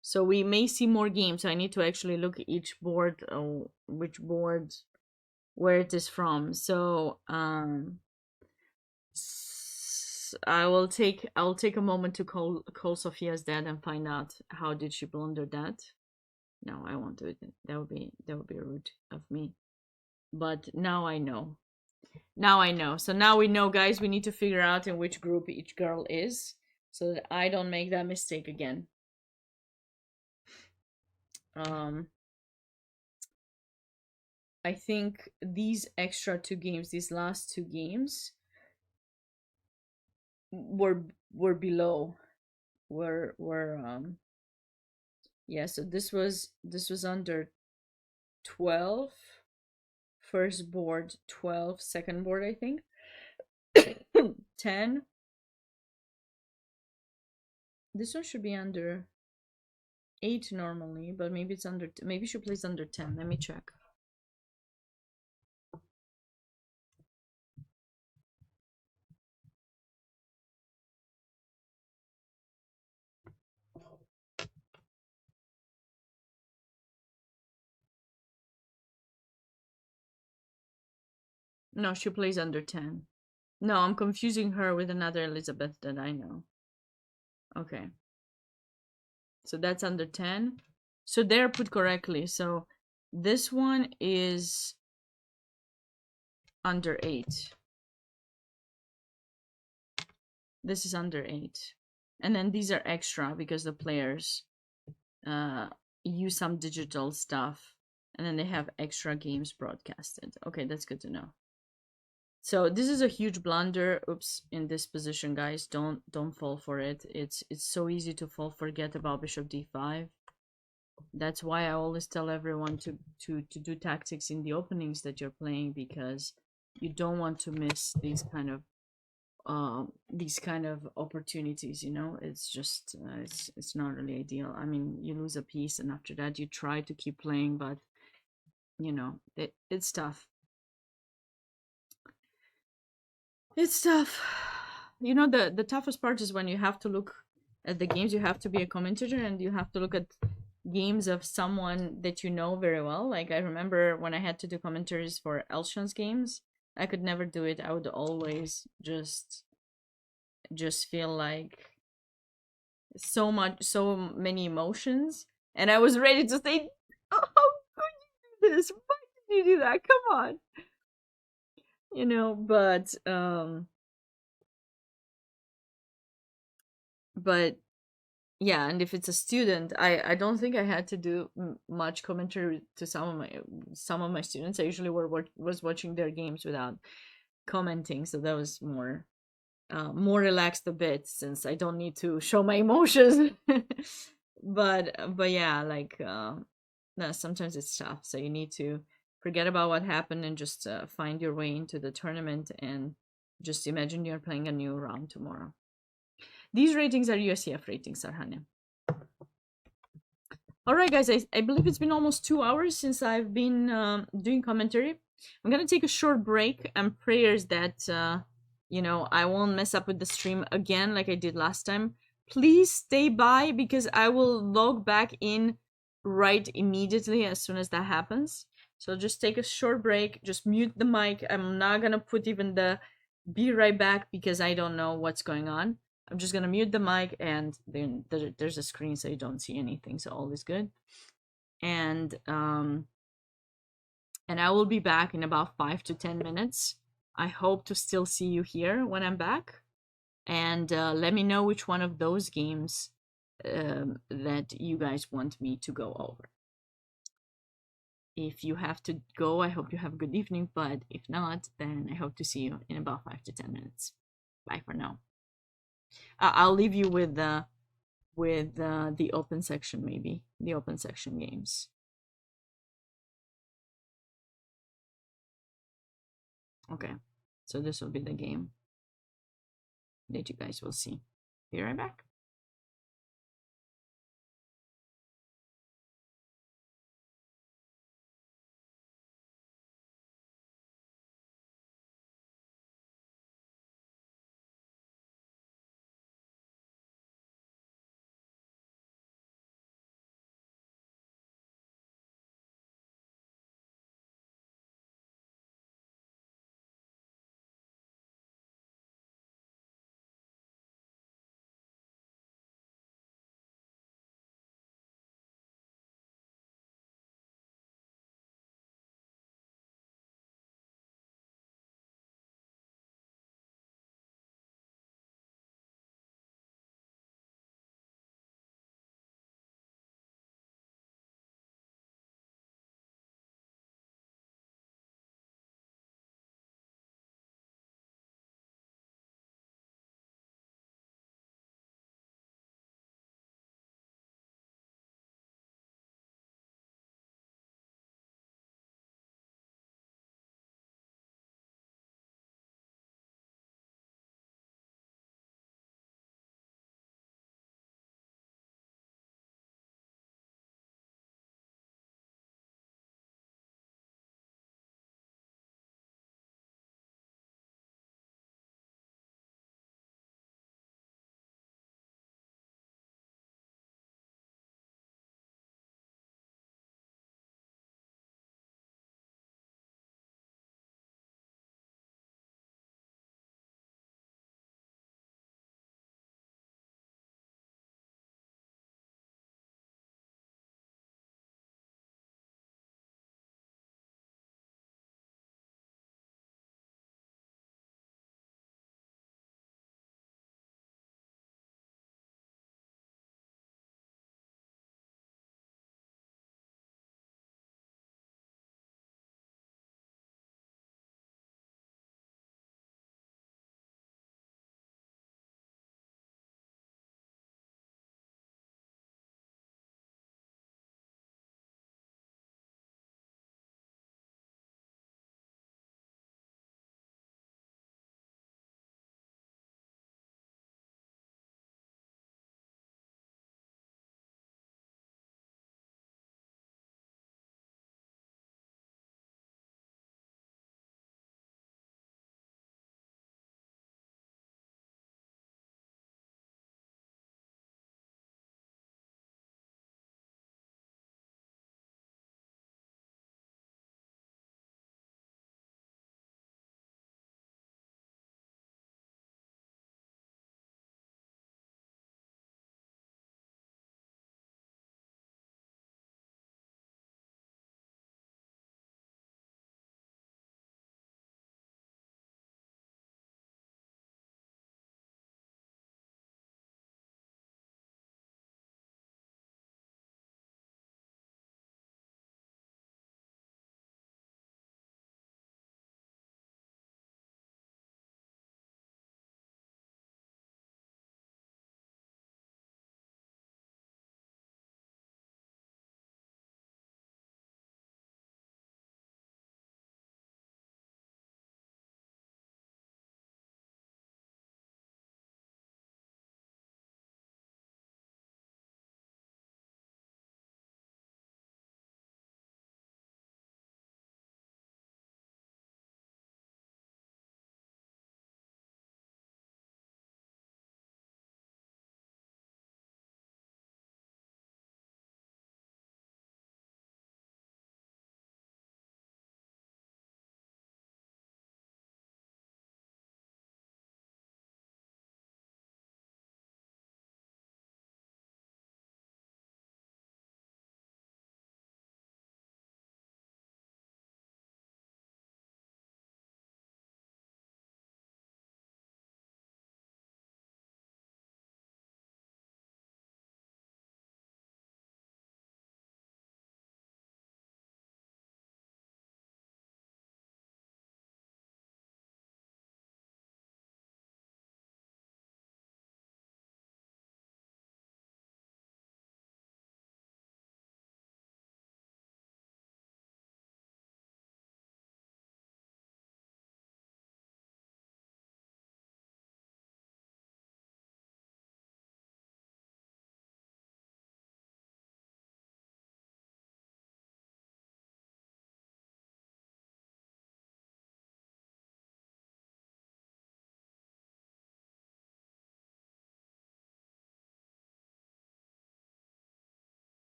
So we may see more games. I need to actually look at each board, which board, where it is from. So, I'll take a moment to call Sophia's dad and find out how did she blunder that. No, I won't do it. That would be rude of me. But now I know. So now we know, guys. We need to figure out in which group each girl is, so that I don't make that mistake again. I think these extra two games, these last two games, were below. Yeah, so this was under 12 first board, 12 second board, I think. 10. This one should be under 8 normally, but maybe it's under, maybe she plays under 10. Let me check. No, she plays under 10. No, I'm confusing her with another Elizabeth that I know. Okay. So that's under 10. So they're put correctly. So this one is under 8. This is under 8. And then these are extra because the players use some digital stuff And then they have extra games broadcasted. Okay, that's good to know. So this is a huge blunder. Oops, in this position, guys. Don't fall for it. It's so easy to fall. Forget about bishop d5. That's why I always tell everyone to do tactics in the openings that you're playing, because you don't want to miss these kind of opportunities. You know, it's just it's not really ideal. I mean, you lose a piece, and after that you try to keep playing, but you know, it's tough. It's tough. You know, the toughest part is when you have to look at the games. You have to be a commentator, and you have to look at games of someone that you know very well. Like, I remember when I had to do commentaries for Elshan's games, I could never do it. I would always just feel like so many emotions, and I was ready to say, "Oh, how could you do this? Why did you do that? Come on." You know, but yeah, and if it's a student, I don't think I had to do much commentary to some of my students. I usually was watching their games without commenting, so that was more relaxed a bit, since I don't need to show my emotions. But yeah, like no, sometimes it's tough, so you need to forget about what happened and just find your way into the tournament, and just imagine you're playing a new round tomorrow. These ratings are USCF ratings, Sarhane. All right, guys, I believe it's been almost 2 hours since I've been doing commentary. I'm gonna take a short break, and prayers that you know, I won't mess up with the stream again like I did last time. Please stay by, because I will log back in right immediately as soon as that happens. So just take a short break, just mute the mic. I'm not gonna put even the be right back, because I don't know what's going on. I'm just gonna mute the mic, and then there's a screen so you don't see anything, so all is good. And I will be back in about 5 to 10 minutes. I hope to still see you here when I'm back. And let me know which one of those games that you guys want me to go over. If you have to go, I hope you have a good evening. But if not, then I hope to see you in about 5 to 10 minutes. Bye for now. I'll leave you with the open section, maybe the open section games. Okay, so this will be the game that you guys will see. Be right back.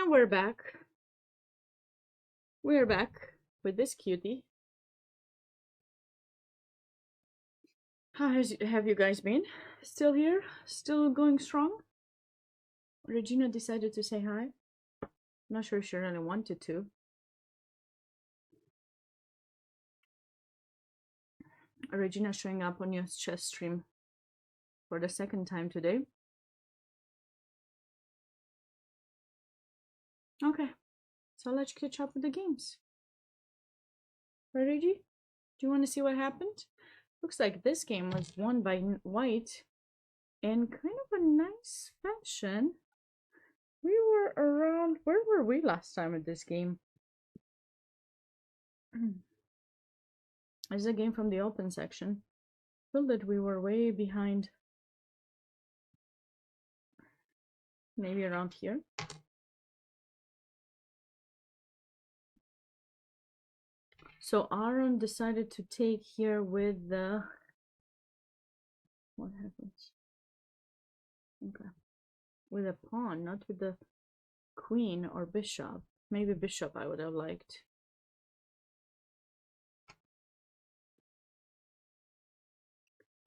And we're back. We're back with this cutie. How have you guys been? Still here? Still going strong? Regina decided to say hi. Not sure if she really wanted to. Regina showing up on your chess stream for the second time today. Okay, so let's catch up with the games. Right, Reggie? Do you want to see what happened? Looks like this game was won by white in kind of a nice fashion. We were around, where were we last time at this game? This is a game from the open section. I feel that we were way behind. Maybe around here. So Aaron decided to take here with the, what happens? Okay. With a pawn, not with the queen or bishop. Maybe bishop I would have liked.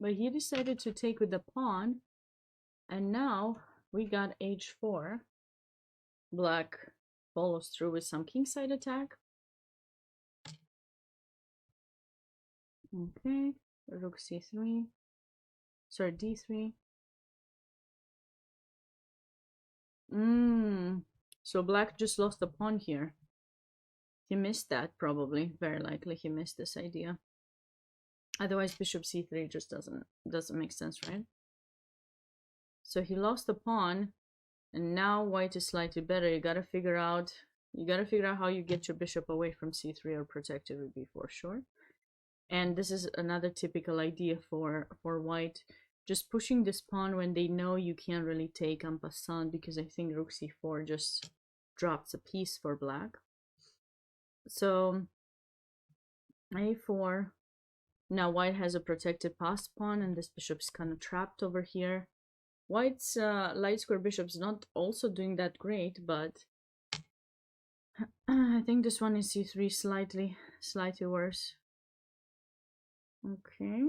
But he decided to take with the pawn. And now we got h4. Black follows through with some kingside attack. Okay, rook c3. Sorry, d3. So black just lost the pawn here. He missed that probably. Very likely he missed this idea. Otherwise bishop c3 just doesn't make sense, right? So he lost the pawn, and now white is slightly better. You gotta figure out how you get your bishop away from c3 or protect it with b4, sure. And this is another typical idea for white, just pushing this pawn when they know you can't really take en passant, because I think rook c4 just drops a piece for black. So a4. Now white has a protected pass pawn, and this bishop's kind of trapped over here. White's light square bishop's not also doing that great, but I think this one is c3 slightly worse. Okay.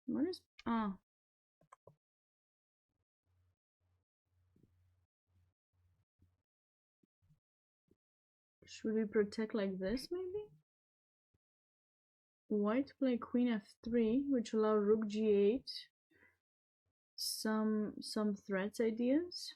What is should we protect like this maybe? White play queen f3, which allow rook g8. Some threats ideas.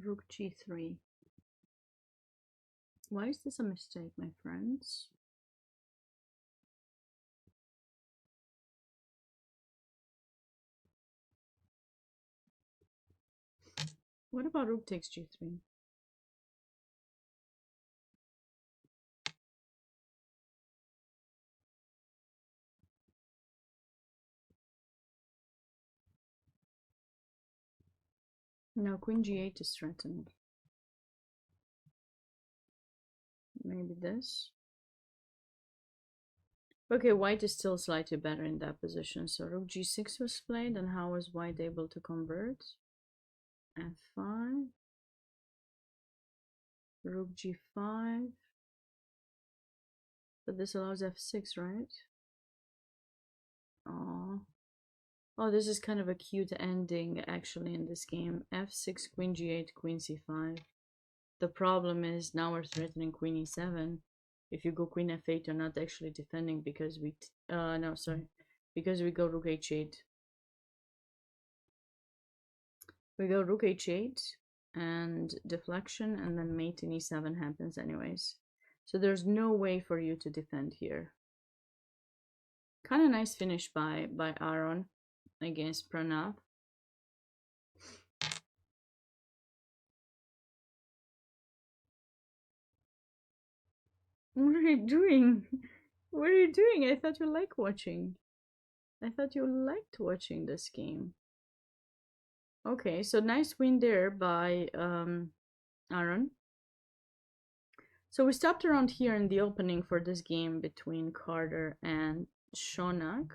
Rook g3. Why is this a mistake, my friends? What about rook takes g3? No, queen g8 is threatened. Maybe this. Okay, white is still slightly better in that position. So rook g6 was played, and how was white able to convert? f5. Rook g5. But this allows f6, right? Oh, this is kind of a cute ending actually in this game. f6, queen g8, queen c5. The problem is now we're threatening queen e7. If you go queen f8, you're not actually defending because we because we go rook h8. We go rook h8 and deflection, and then mate in e7 happens anyways. So there's no way for you to defend here. Kind of nice finish by Aaron against Pranav. What are you doing? What are you doing? I thought you like watching. I thought you liked watching this game. Okay, so nice win there by Aaron. So we stopped around here in the opening for this game between Carter and Shonak.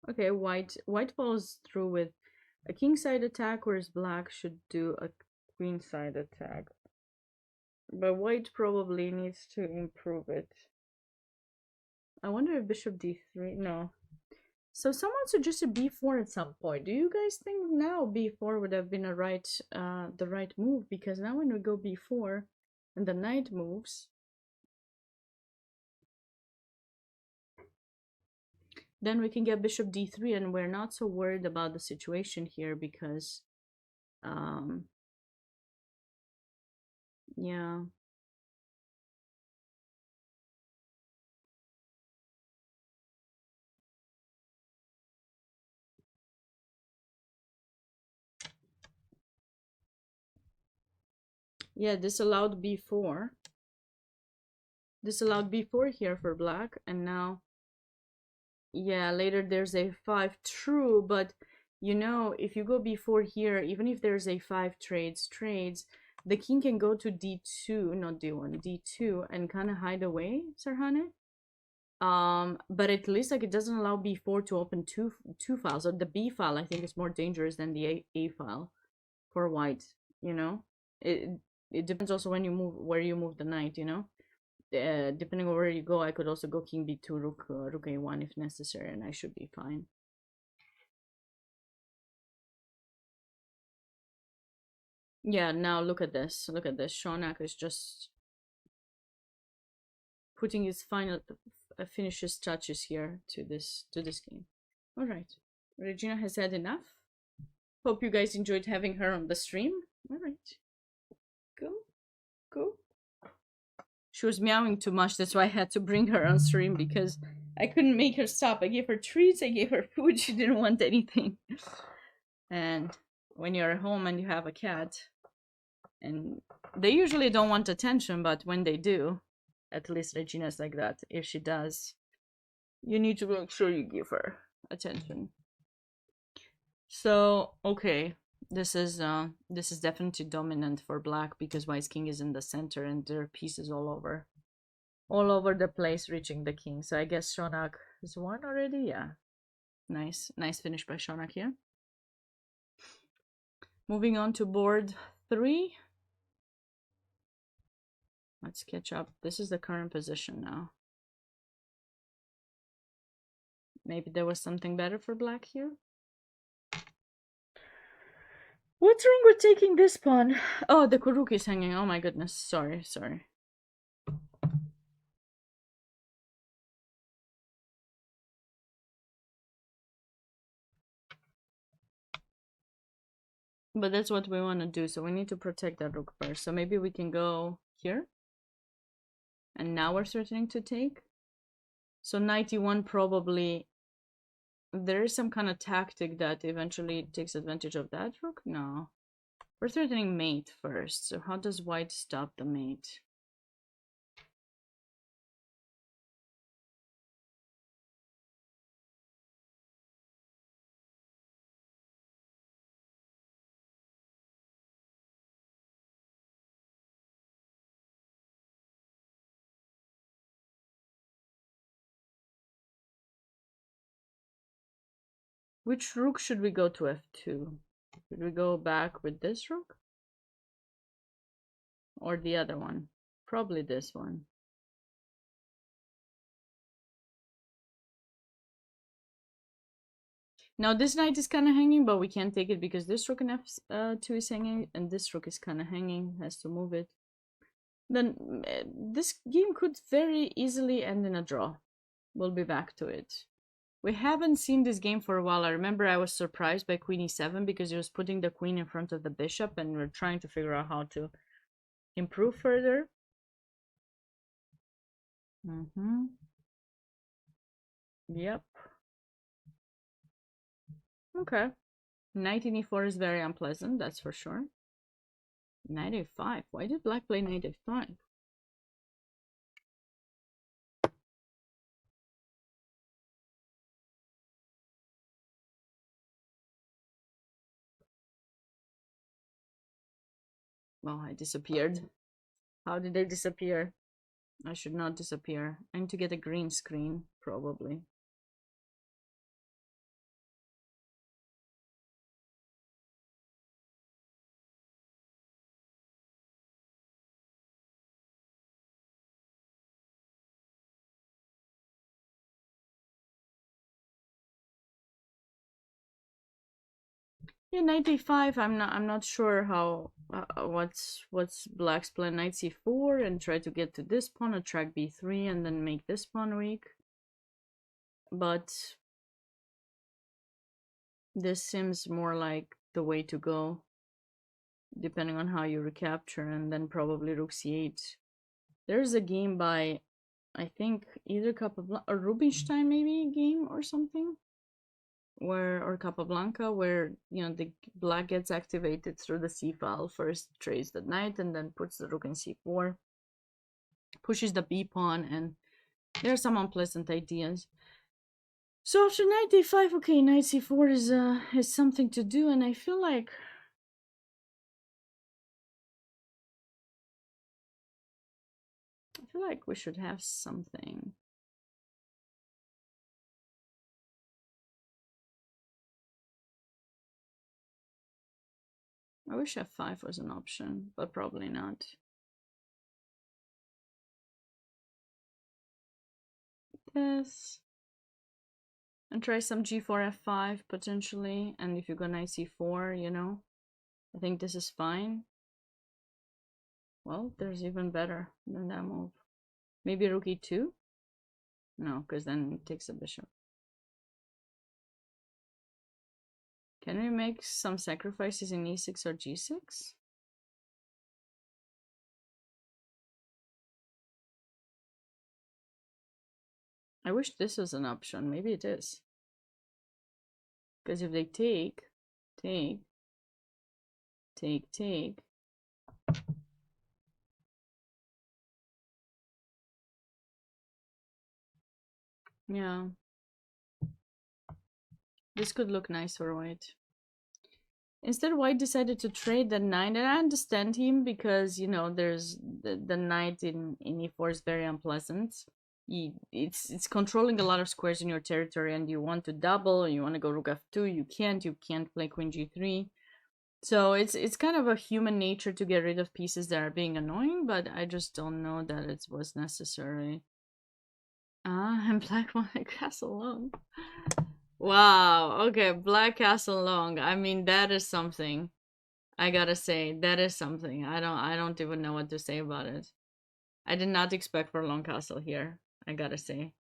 Okay, white follows through with a kingside attack, whereas black should do a queenside attack. But white probably needs to improve it. I wonder if bishop d3. No. So someone suggested b4 at some point. Do you guys think now b4 would have been the right move? Because now when we go b4 and the knight moves, then we can get bishop d3, and we're not so worried about the situation here because, yeah. Yeah, this allowed b4. This allowed b4 here for black, and now, yeah, later there's a5. True, but you know, if you go b4 here, even if there's a5 trades, the king can go to d2, not d1, d2, and kind of hide away, Sarhane. But at least like it doesn't allow b4 to open two files. So the b file I think is more dangerous than the a file for white. You know, it depends also when you move, where you move the knight. You know, depending on where you go, I could also go king b2, rook a1 if necessary, and I should be fine. Yeah, now look at this. Look at this. Shonak is just putting his final finishes touches here to this game. All right, Regina has had enough. Hope you guys enjoyed having her on the stream. All right, go. She was meowing too much. That's why I had to bring her on stream because I couldn't make her stop. I gave her treats. I gave her food. She didn't want anything. And when you're at home and you have a cat, and they usually don't want attention, but when they do, at least Regina's like that. If she does, you need to make sure you give her attention. So, okay, this is definitely dominant for black because white's king is in the center and there are pieces all over the place reaching the king. So I guess Shonak is won already. Yeah, nice finish by Shonak here. Moving on to board 3. Let's catch up. This is the current position now. Maybe there was something better for black here. What's wrong with taking this pawn? Oh, the Kuruk is hanging. Oh my goodness. Sorry. But that's what we want to do. So we need to protect that rook first. So maybe we can go here. And now we're threatening to take. So knight e1 probably... There is some kind of tactic that eventually takes advantage of that rook? No. We're threatening mate first. So how does white stop the mate? Which rook should we go to f2? Should we go back with this rook? Or the other one? Probably this one. Now this knight is kind of hanging, but we can't take it because this rook in f2 is hanging, and this rook is kind of hanging, has to move it. Then this game could very easily end in a draw. We'll be back to it. We haven't seen this game for a while. I remember I was surprised by queen e7 because he was putting the queen in front of the bishop, and we're trying to figure out how to improve further. Yep. Okay. Knight in e4 is very unpleasant, that's for sure. Knight a5. Why did black play knight a5? Well, I disappeared. How did I disappear? I should not disappear. I need to get a green screen, probably. Yeah, knight a5. I'm not sure how. What's black's plan? Knight c4 and try to get to this pawn, attract b3, and then make this pawn weak. But this seems more like the way to go, depending on how you recapture, and then probably rook c8. There's a game by, I think, either Capablanca or Rubinstein, maybe game or something, or Capablanca, where the black gets activated through the c file. First trades the knight and then puts the rook in c4, pushes the b pawn, and there are some unpleasant ideas. So after knight a5, okay, knight c4 is something to do, and I feel like we should have something. I wish f5 was an option, but probably not. This. And try some g4 f5 potentially, and if you go knight c4, I think this is fine. Well, there's even better than that move. Maybe rook e2? No, because then it takes a bishop. Can we make some sacrifices in e6 or g6? I wish this was an option. Maybe it is. Because if they take, yeah. This could look nice for white. Instead, white decided to trade the knight, and I understand him because, there's the knight in e4 is very unpleasant. It's controlling a lot of squares in your territory, and you want to double, you want to go rook f2, you can't play queen g3. So it's kind of a human nature to get rid of pieces that are being annoying, but I just don't know that it was necessary. And black wanted castle long. Wow, okay, black castle long. I mean, that is something. I gotta say, that is something. I don't even know what to say about it. I did not expect for long castle here, I gotta say.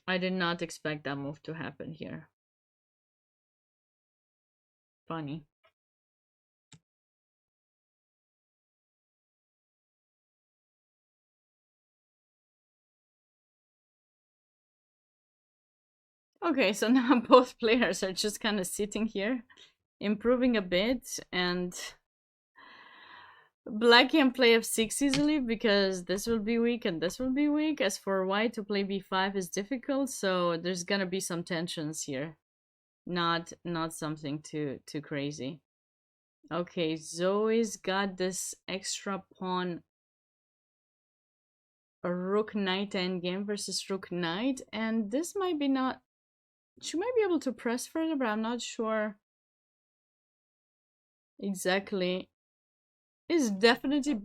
I did not expect that move to happen here. Funny. Okay, so now both players are just kind of sitting here, improving a bit, and black can play f6 easily because this will be weak and this will be weak. As for white, to play b5 is difficult, so there's gonna be some tensions here. Not something too crazy. Okay, Zoe's got this extra pawn, a rook knight endgame versus rook knight, and this might be not. She might be able to press further, but I'm not sure exactly. It's definitely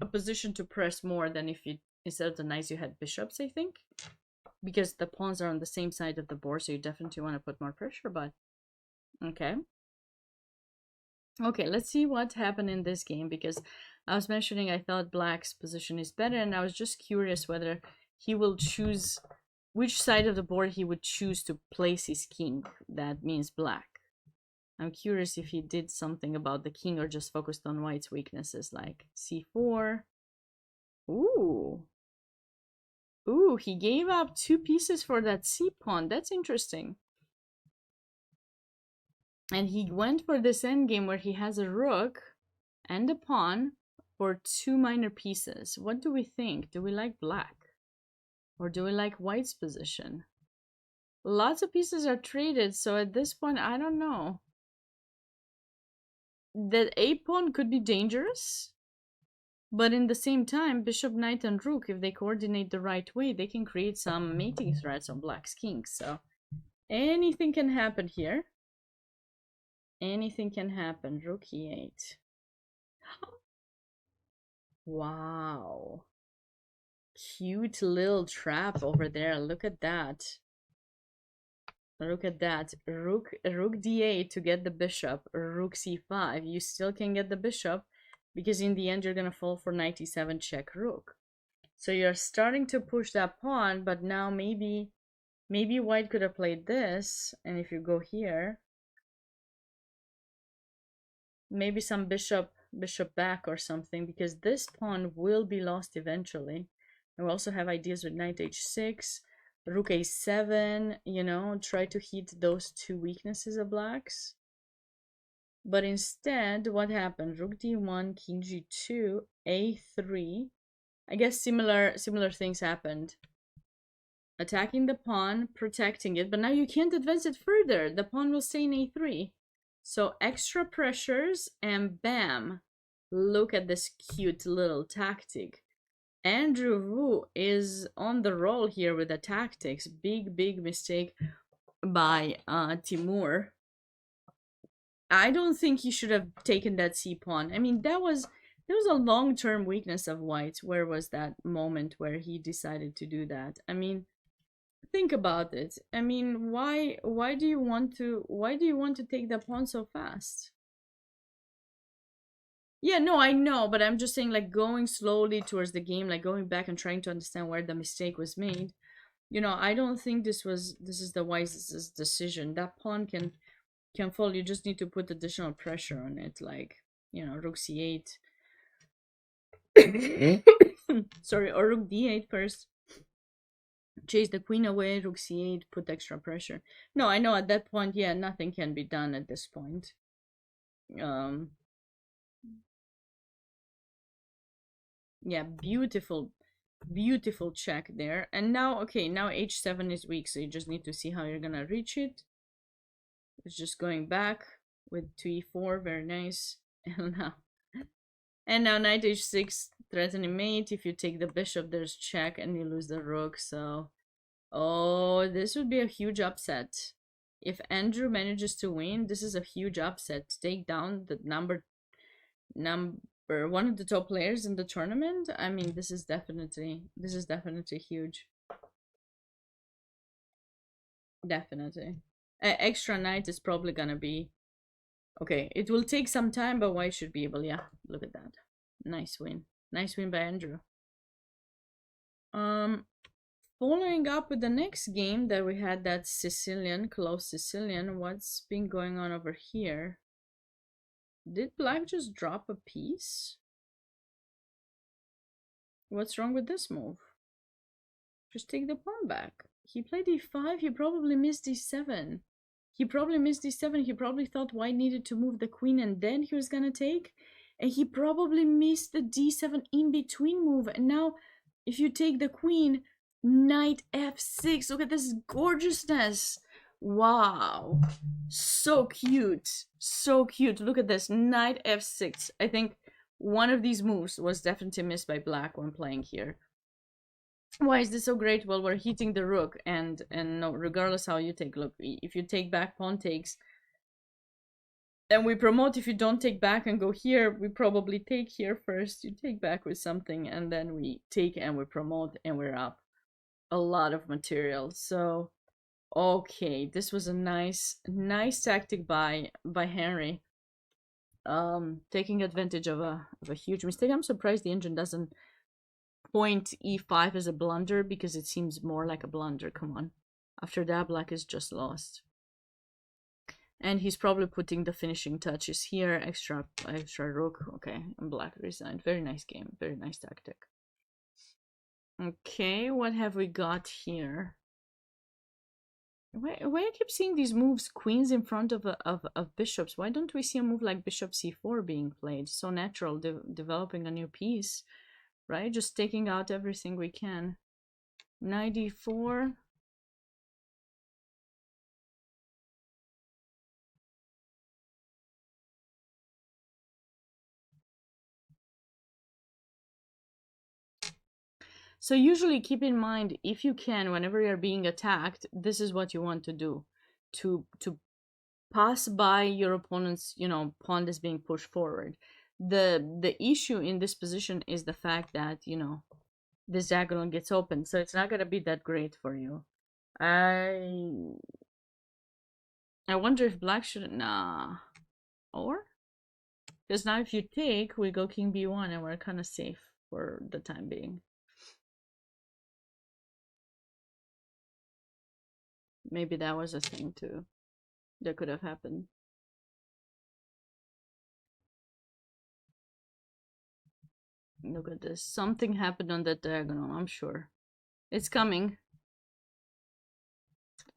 a position to press more than if you, instead of the knights, you had bishops, I think, because the pawns are on the same side of the board, so you definitely want to put more pressure. But okay. Okay, let's see what happened in this game, because I was mentioning I thought black's position is better, and I was just curious whether he will choose which side of the board he would choose to place his king. That means black. I'm curious if he did something about the king or just focused on white's weaknesses, like c4. Ooh. Ooh, he gave up 2 pieces for that c pawn. That's interesting. And he went for this endgame where he has a rook and a pawn for 2 minor pieces. What do we think? Do we like black? Or do we like white's position? Lots of pieces are traded, so at this point, I don't know. that a pawn could be dangerous, but in the same time, bishop, knight, and rook, if they coordinate the right way, they can create some mating threats on black's king. So anything can happen here. Anything can happen. Rook e8. Wow. Cute little trap over there. Look at that. Look at that. Rook d8 to get the bishop. Rook c5. You still can get the bishop because in the end you're going to fall for knight e7 check rook. So you're starting to push that pawn, but now maybe white could have played this, and if you go here, maybe some bishop back or something, because this pawn will be lost eventually. And we also have ideas with knight h6, rook a7, you know, try to hit those two weaknesses of black's. But instead, what happened? Rook d1, king g2, a3. I guess similar things happened. Attacking the pawn, protecting it, but now you can't advance it further. The pawn will stay in a3. So extra pressures, and bam, look at this cute little tactic. Andrew Wu is on the roll here with the tactics. Big mistake by Timur. I don't think he should have taken that c pawn. I mean, there was a long-term weakness of white's. Where was that moment where he decided to do that? I mean, think about it. I mean, why do you want to take the pawn so fast? Yeah, no, I know, but I'm just saying, like, going slowly towards the game, like going back and trying to understand where the mistake was made. You know, I don't think this is the wisest decision. That pawn can fall. You just need to put additional pressure on it, like, you know, rook c8. Sorry, or rook d8 first. Chase the queen away, rook c8, put extra pressure. No, I know at that point, yeah, nothing can be done at this point. Yeah, beautiful check there. And now, okay, now h7 is weak, so you just need to see how you're gonna reach it. It's just going back with 2e4, very nice. And now knight h6, threatening mate. If you take the bishop, there's check and you lose the rook, so... Oh, this would be a huge upset. If Andrew manages to win, this is a huge upset. Take down the number one of the top players in the tournament. I mean, this is definitely huge. Definitely. Extra knight is probably gonna be okay. It will take some time, but white should be able. Yeah, look at that. Nice win by Andrew. Following up with the next game that we had, that close Sicilian, what's been going on over here? Did black just drop a piece? What's wrong with this move? Just take the pawn back. He played e5, he probably missed e7. He probably thought white needed to move the queen and then he was gonna take. And he probably missed the d7 in between move. And now, if you take the queen, knight f6. Look at this gorgeousness. Wow. So cute. So cute. Look at this. Knight f6. I think one of these moves was definitely missed by black when playing here. Why is this so great? Well, we're hitting the rook, and no, regardless how you take, look, if you take back, pawn takes, and we promote. If you don't take back and go here, we probably take here first. You take back with something, and then we take and we promote, and we're up a lot of material. So, okay, this was a nice tactic by Henry. Taking advantage of a huge mistake. I'm surprised the engine doesn't point e5 as a blunder, because it seems more like a blunder. Come on. After that, black is just lost. And he's probably putting the finishing touches here. Extra rook. Okay, and black resigned. Very nice game. Very nice tactic. Okay, what have we got here? Why I keep seeing these moves, queens in front of bishops? Why don't we see a move like bishop c4 being played? So natural, developing a new piece, right? Just taking out everything we can. Knight d4. So usually keep in mind, if you can, whenever you're being attacked, this is what you want to do. To pass by your opponent's, pawn that's being pushed forward. The issue in this position is the fact that, this diagonal gets open, so it's not gonna be that great for you. I wonder if black should, nah. Or? Because now if you take, we go king b1 and we're kind of safe for the time being. Maybe that was a thing too that could have happened. Look at this. Something happened on that diagonal, I'm sure. It's coming.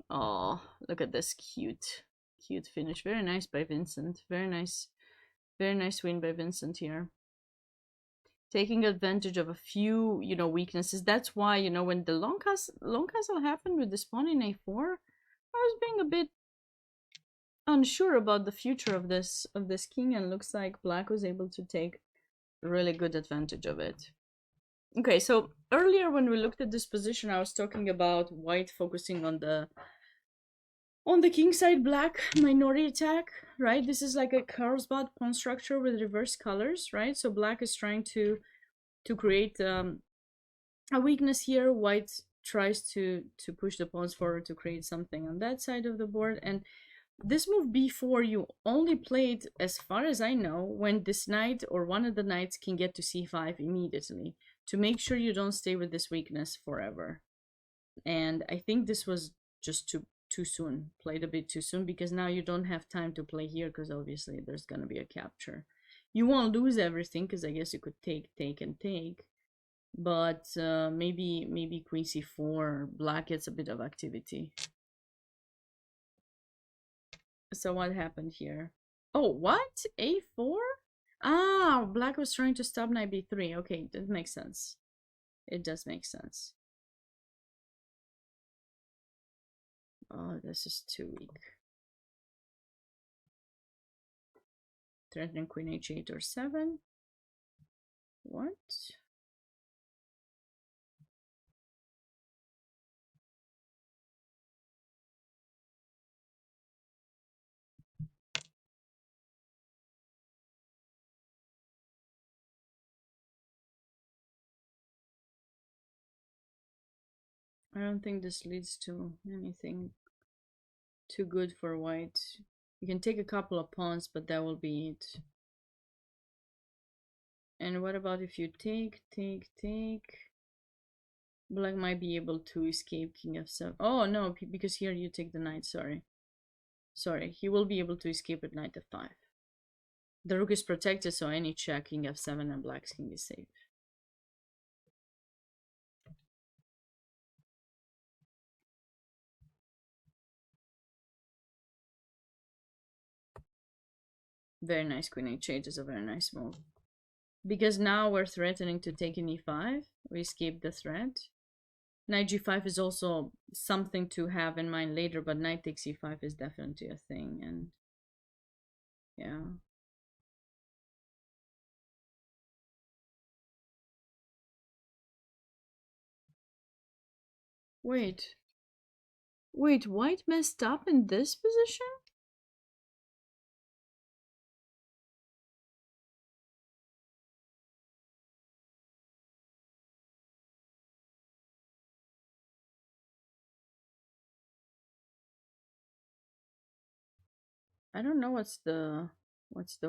Oh, look at this cute finish. Very nice by Vincent. Very nice win by Vincent here. Taking advantage of a few, weaknesses. That's why, when the long castle happened with this pawn in a4, I was being a bit unsure about the future of this king, and looks like black was able to take really good advantage of it. Okay, so earlier when we looked at this position, I was talking about white focusing on the king side, black minority attack, right? This is like a Carlsbad pawn structure with reverse colors, right? So black is trying to create a weakness here. White tries to push the pawns forward to create something on that side of the board. And this move b4 you only played, as far as I know, when this knight or one of the knights can get to c5 immediately, to make sure you don't stay with this weakness forever. And I think this was just too soon, played a bit too soon, because now you don't have time to play here, because obviously there's gonna be a capture. You won't lose everything, because I guess you could take and take, but maybe queen c4, black gets a bit of activity. So what happened here? Oh, what? a4? Ah, black was trying to stop knight b3. Okay, that makes sense. It does make sense. Oh, this is too weak. Threatening queen h8 or 7. What? I don't think this leads to anything too good for white. You can take a couple of pawns, but that will be it. And what about if you take? Black might be able to escape king f7. Oh no, because here you take the knight, sorry. He will be able to escape at knight f5. The rook is protected, so any check, king f7 and black's king is safe. Very nice, queen h8 is a very nice move. Because now we're threatening to take in e5. We escape the threat. Knight g5 is also something to have in mind later, but knight takes e5 is definitely a thing, and yeah. Wait, white messed up in this position? I don't know what's the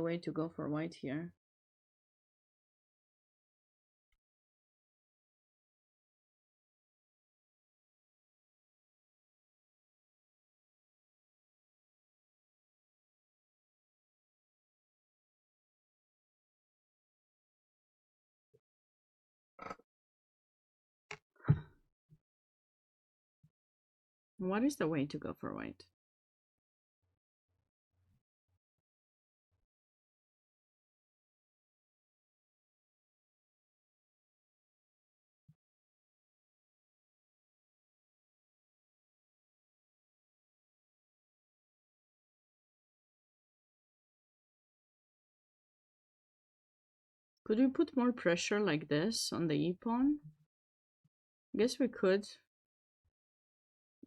way to go for white here. What is the way to go for white? Could we put more pressure like this on the e-pawn? Guess we could.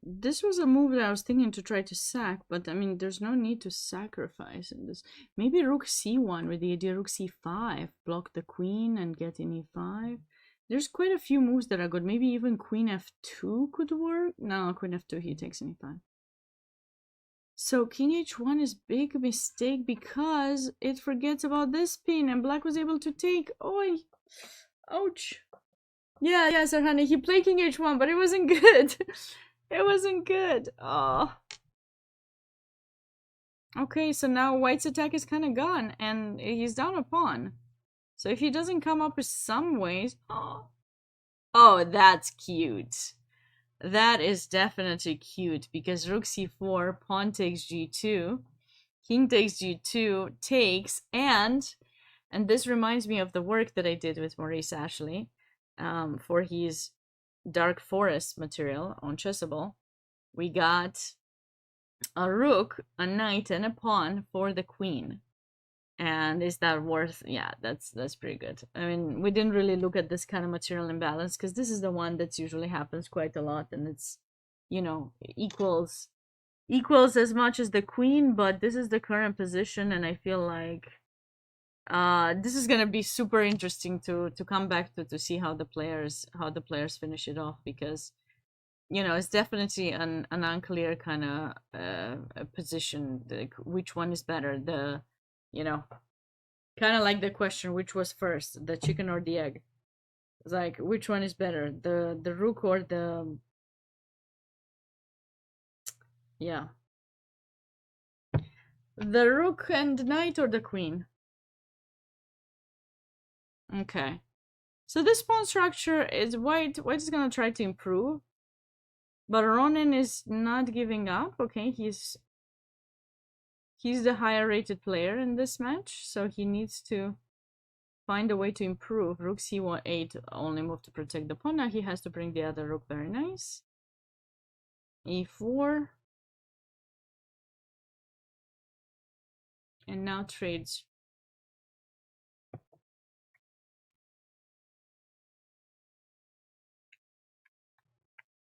This was a move that I was thinking to try to sack, but I mean, there's no need to sacrifice in this. Maybe rook c1 with the idea rook c5, block the queen and get in e5. There's quite a few moves that are good. Maybe even queen f2 could work. No, queen f2, he takes in e5. So king h1 is big mistake because it forgets about this pin and black was able to take. Oh, ouch. Yeah, Sarhani, he played king h1, but it wasn't good. It wasn't good. Oh. Okay, so now white's attack is kind of gone, and he's down a pawn. So if he doesn't come up with some ways... Oh, that's cute. That is definitely cute, because rook c4, pawn takes g2, king takes g2, takes, and this reminds me of the work that I did with Maurice Ashley for his Dark Forest material on Chessable. We got a rook, a knight, and a pawn for the queen. And is that worth? Yeah, that's pretty good. I mean, we didn't really look at this kind of material imbalance because this is the one that's usually happens quite a lot, and it's, you know, equals as much as the queen, but this is the current position, and I feel like this is gonna be super interesting to come back to see how the players finish it off, because, you know, it's definitely an unclear kind of position. Like, which one is better? The, you know, kind of like the question, which was first, the chicken or the egg? It's like, which one is better, the rook or the, yeah, the rook and knight or the queen? Okay, so this pawn structure is white is gonna try to improve, but Ronan is not giving up. Okay, he's the higher rated player in this match, so he needs to find a way to improve. Rook c8, only move to protect the pawn. Now he has to bring the other rook. Very nice. e4. And now trades.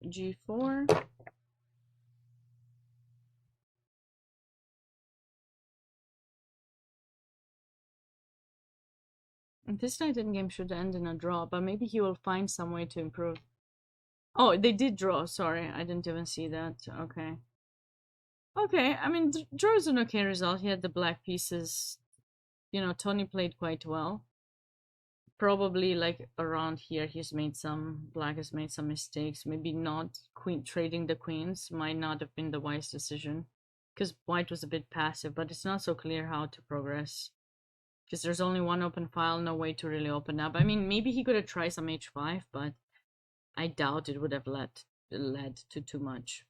g4. This knight in game should end in a draw, but maybe he will find some way to improve. Oh, they did draw. Sorry, I didn't even see that. Okay. Okay, I mean, draw is an okay result. He had the black pieces. You know, Tony played quite well. Probably, like, around here, black has made some mistakes. Maybe not trading the queens might not have been the wise decision, because white was a bit passive, but it's not so clear how to progress. Because there's only one open file, no way to really open up. I mean, maybe he could have tried some h5, but I doubt it would have led to too much.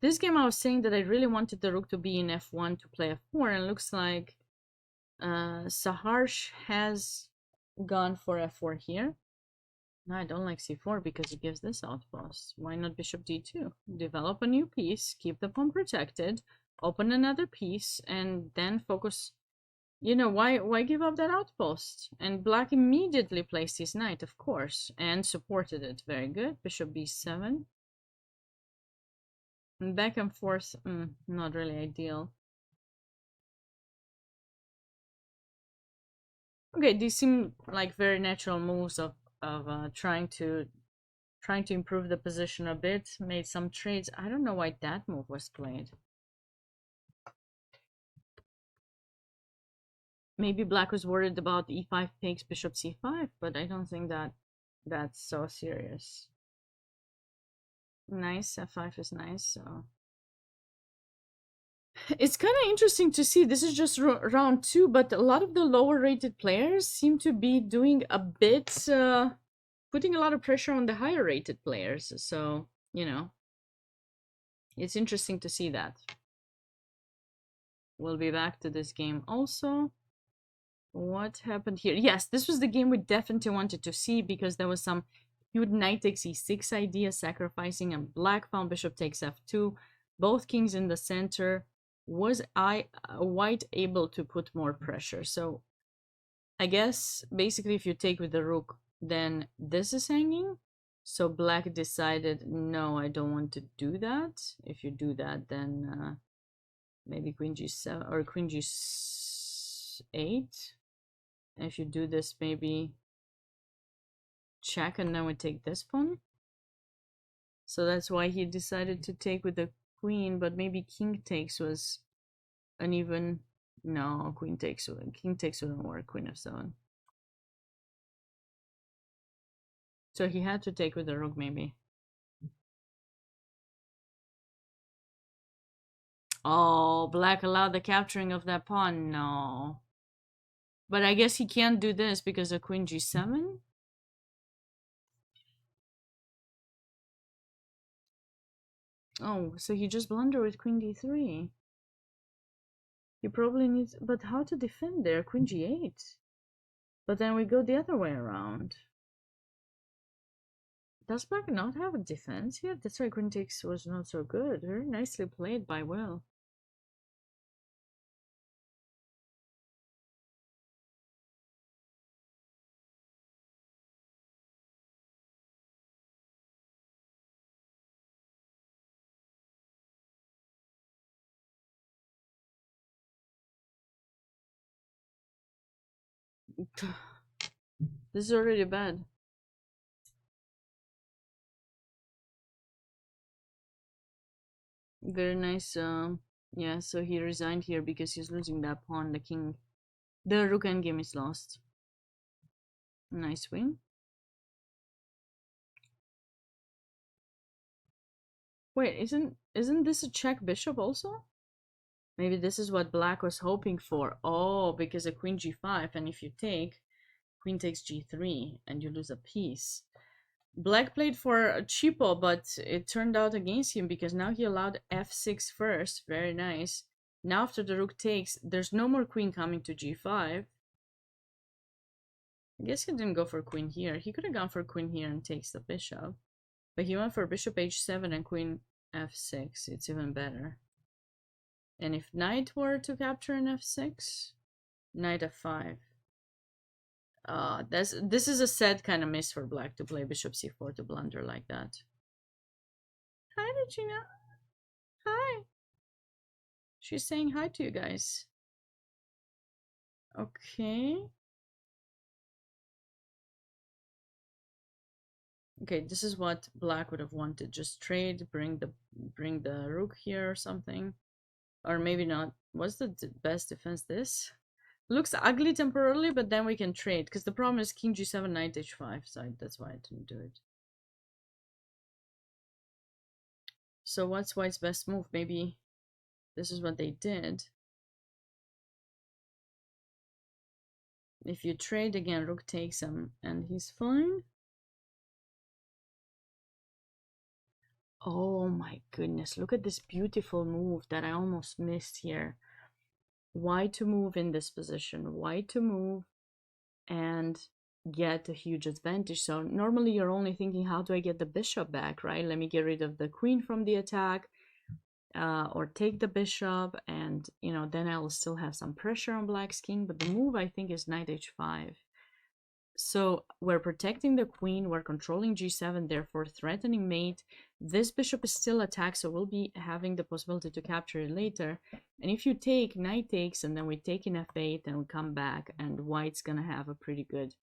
This game I was saying that I really wanted the rook to be in f1 to play f4, and it looks like Saharsh has gone for f4 here. No, I don't like c4 because it gives this outpost. Why not bishop d2? Develop a new piece, keep the pawn protected, open another piece, and then focus. You know, why give up that outpost? And black immediately placed his knight, of course, and supported it. Very good. Bishop b7. And back and forth, not really ideal. Okay, these seem like very natural moves of trying to improve the position a bit. Made some trades. I don't know why that move was played. Maybe black was worried about e5 takes bishop c5, but I don't think that's so serious. Nice, f5 is nice, so it's kind of interesting to see. This is just round 2, but a lot of the lower rated players seem to be doing a bit, putting a lot of pressure on the higher rated players. So, you know, it's interesting to see that. We'll be back to this game also. What happened here? Yes, this was the game we definitely wanted to see, because there was some huge knight takes e6 idea, sacrificing, and black found bishop takes f2. Both kings in the center. Was white able to put more pressure? So I guess basically if you take with the rook, then this is hanging. So black decided, no, I don't want to do that. If you do that, then maybe queen g7 or queen g8. And if you do this, maybe check, and then we take this pawn. So that's why he decided to take with the queen, but maybe king takes was an even. No, queen takes, king takes wouldn't work, queen f7. So he had to take with the rook, maybe. Oh, black allowed the capturing of that pawn. No. But I guess he can't do this because of queen g7. Oh, so he just blundered with queen d3. He probably needs... But how to defend there? Queen g8. But then we go the other way around. Does black not have a defense here? That's why queen takes was not so good. Very nicely played by Will. This is already bad. Very nice. Yeah, so he resigned here because he's losing that pawn. The king, the rook endgame is lost. Nice win. Wait, isn't this a check bishop also? Maybe this is what black was hoping for. Oh, because of queen g5, and if you take, queen takes g3, and you lose a piece. Black played for a cheapo, but it turned out against him because now he allowed f6 first. Very nice. Now after the rook takes, there's no more queen coming to g5. I guess he didn't go for queen here. He could have gone for queen here and takes the bishop. But he went for bishop h7 and queen f6. It's even better. And if knight were to capture an f6, knight f5. This is a sad kind of miss for black to play bishop c4 to blunder like that. Hi, Regina. Hi. She's saying hi to you guys. Okay. Okay, this is what black would have wanted. Just trade, bring the rook here or something. Or maybe not. What's the best defense? This looks ugly temporarily, but then we can trade. Because the problem is king g7, knight h5. So that's why I didn't do it. So what's white's best move? Maybe this is what they did. If you trade again, rook takes him, and he's fine. Oh my goodness, look at this beautiful move that I almost missed here. Why to move in this position? Why to move and get a huge advantage? So normally you're only thinking, how do I get the bishop back, right? Let me get rid of the queen from the attack, or take the bishop, and you know, then I'll still have some pressure on black's king. But the move, I think, is knight h5. So we're protecting the queen, we're controlling g7, therefore threatening mate. This bishop is still attacked, so we'll be having the possibility to capture it later. And if you take, knight takes, and then we take in f8, and we come back, and white's gonna have a pretty good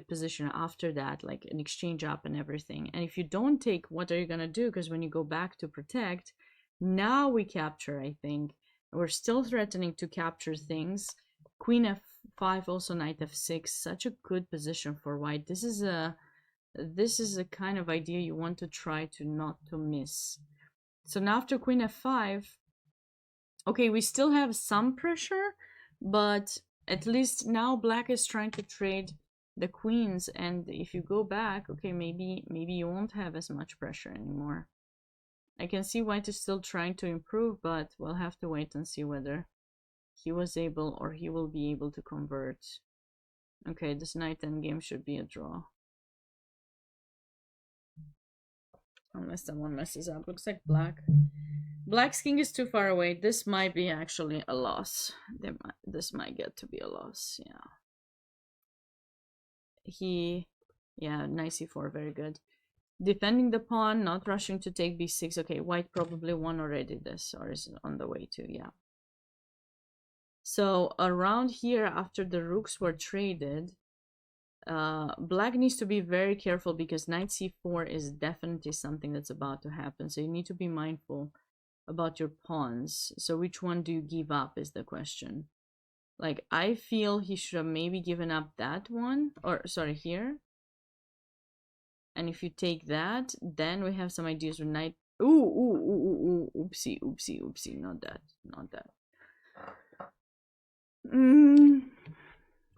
position after that, like an exchange up and everything. And if you don't take, what are you gonna do? Because when you go back to protect, now we capture, I think. We're still threatening to capture things. Queen f5, also knight f6. Such a good position for white. This is a kind of idea you want to try to not to miss. So now after queen f5, okay, we still have some pressure, but at least now black is trying to trade the queens, and if you go back, okay, maybe you won't have as much pressure anymore. I can see white is still trying to improve, but we'll have to wait and see whether he was able or he will be able to convert. Okay, this knight endgame should be a draw. Unless someone messes up. Looks like black's king is too far away. This might be actually a loss. This might get to be a loss, yeah. Yeah, knight c4, very good. Defending the pawn, not rushing to take b6. Okay, white probably won already this, or is on the way to, yeah. So around here, after the rooks were traded, black needs to be very careful because knight c4 is definitely something that's about to happen. So you need to be mindful about your pawns. So which one do you give up is the question. Like, I feel he should have maybe given up that one, or sorry, here. And if you take that, then we have some ideas with knight. Ooh, oopsie, not that, not that.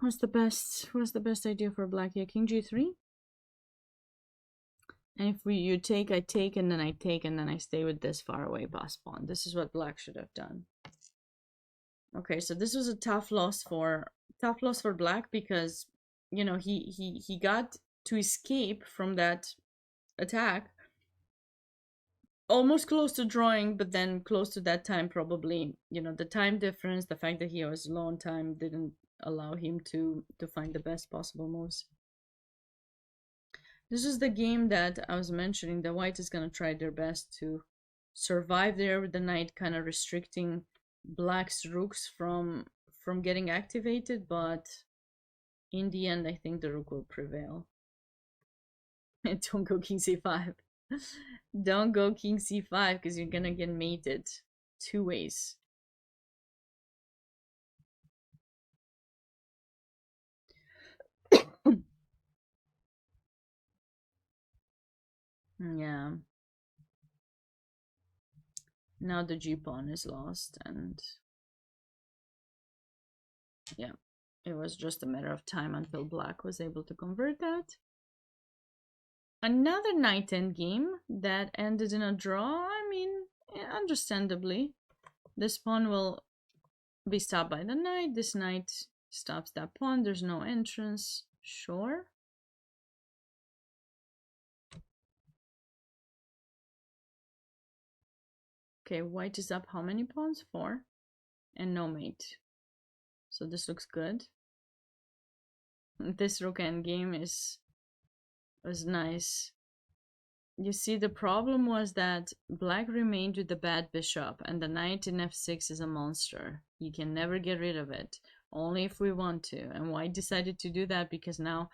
What's the best idea for black here? King g3. And if you take, I take, and then I take, and then I stay with this far away boss pawn. This is what black should have done. Okay, so this was a tough loss for black because, you know, he got to escape from that attack almost close to drawing, but then close to that time probably, you know, the time difference, the fact that he was low on time didn't allow him to find the best possible moves. This is the game that I was mentioning. The white is going to try their best to survive there with the knight kind of restricting black's rooks from getting activated, but in the end I think the rook will prevail. Don't go king c5. Don't go king c5 because you're gonna get mated 2 ways. Yeah. Now the g pawn is lost, and yeah, it was just a matter of time until black was able to convert that. Another knight endgame that ended in a draw. I mean, understandably, this pawn will be stopped by the knight. This knight stops that pawn. There's no entrance. Sure. Okay, white is up how many pawns? 4. And no mate. So this looks good. This rook endgame was nice. You see, the problem was that black remained with the bad bishop, and the knight in f6 is a monster. You can never get rid of it, only if we want to. And white decided to do that because now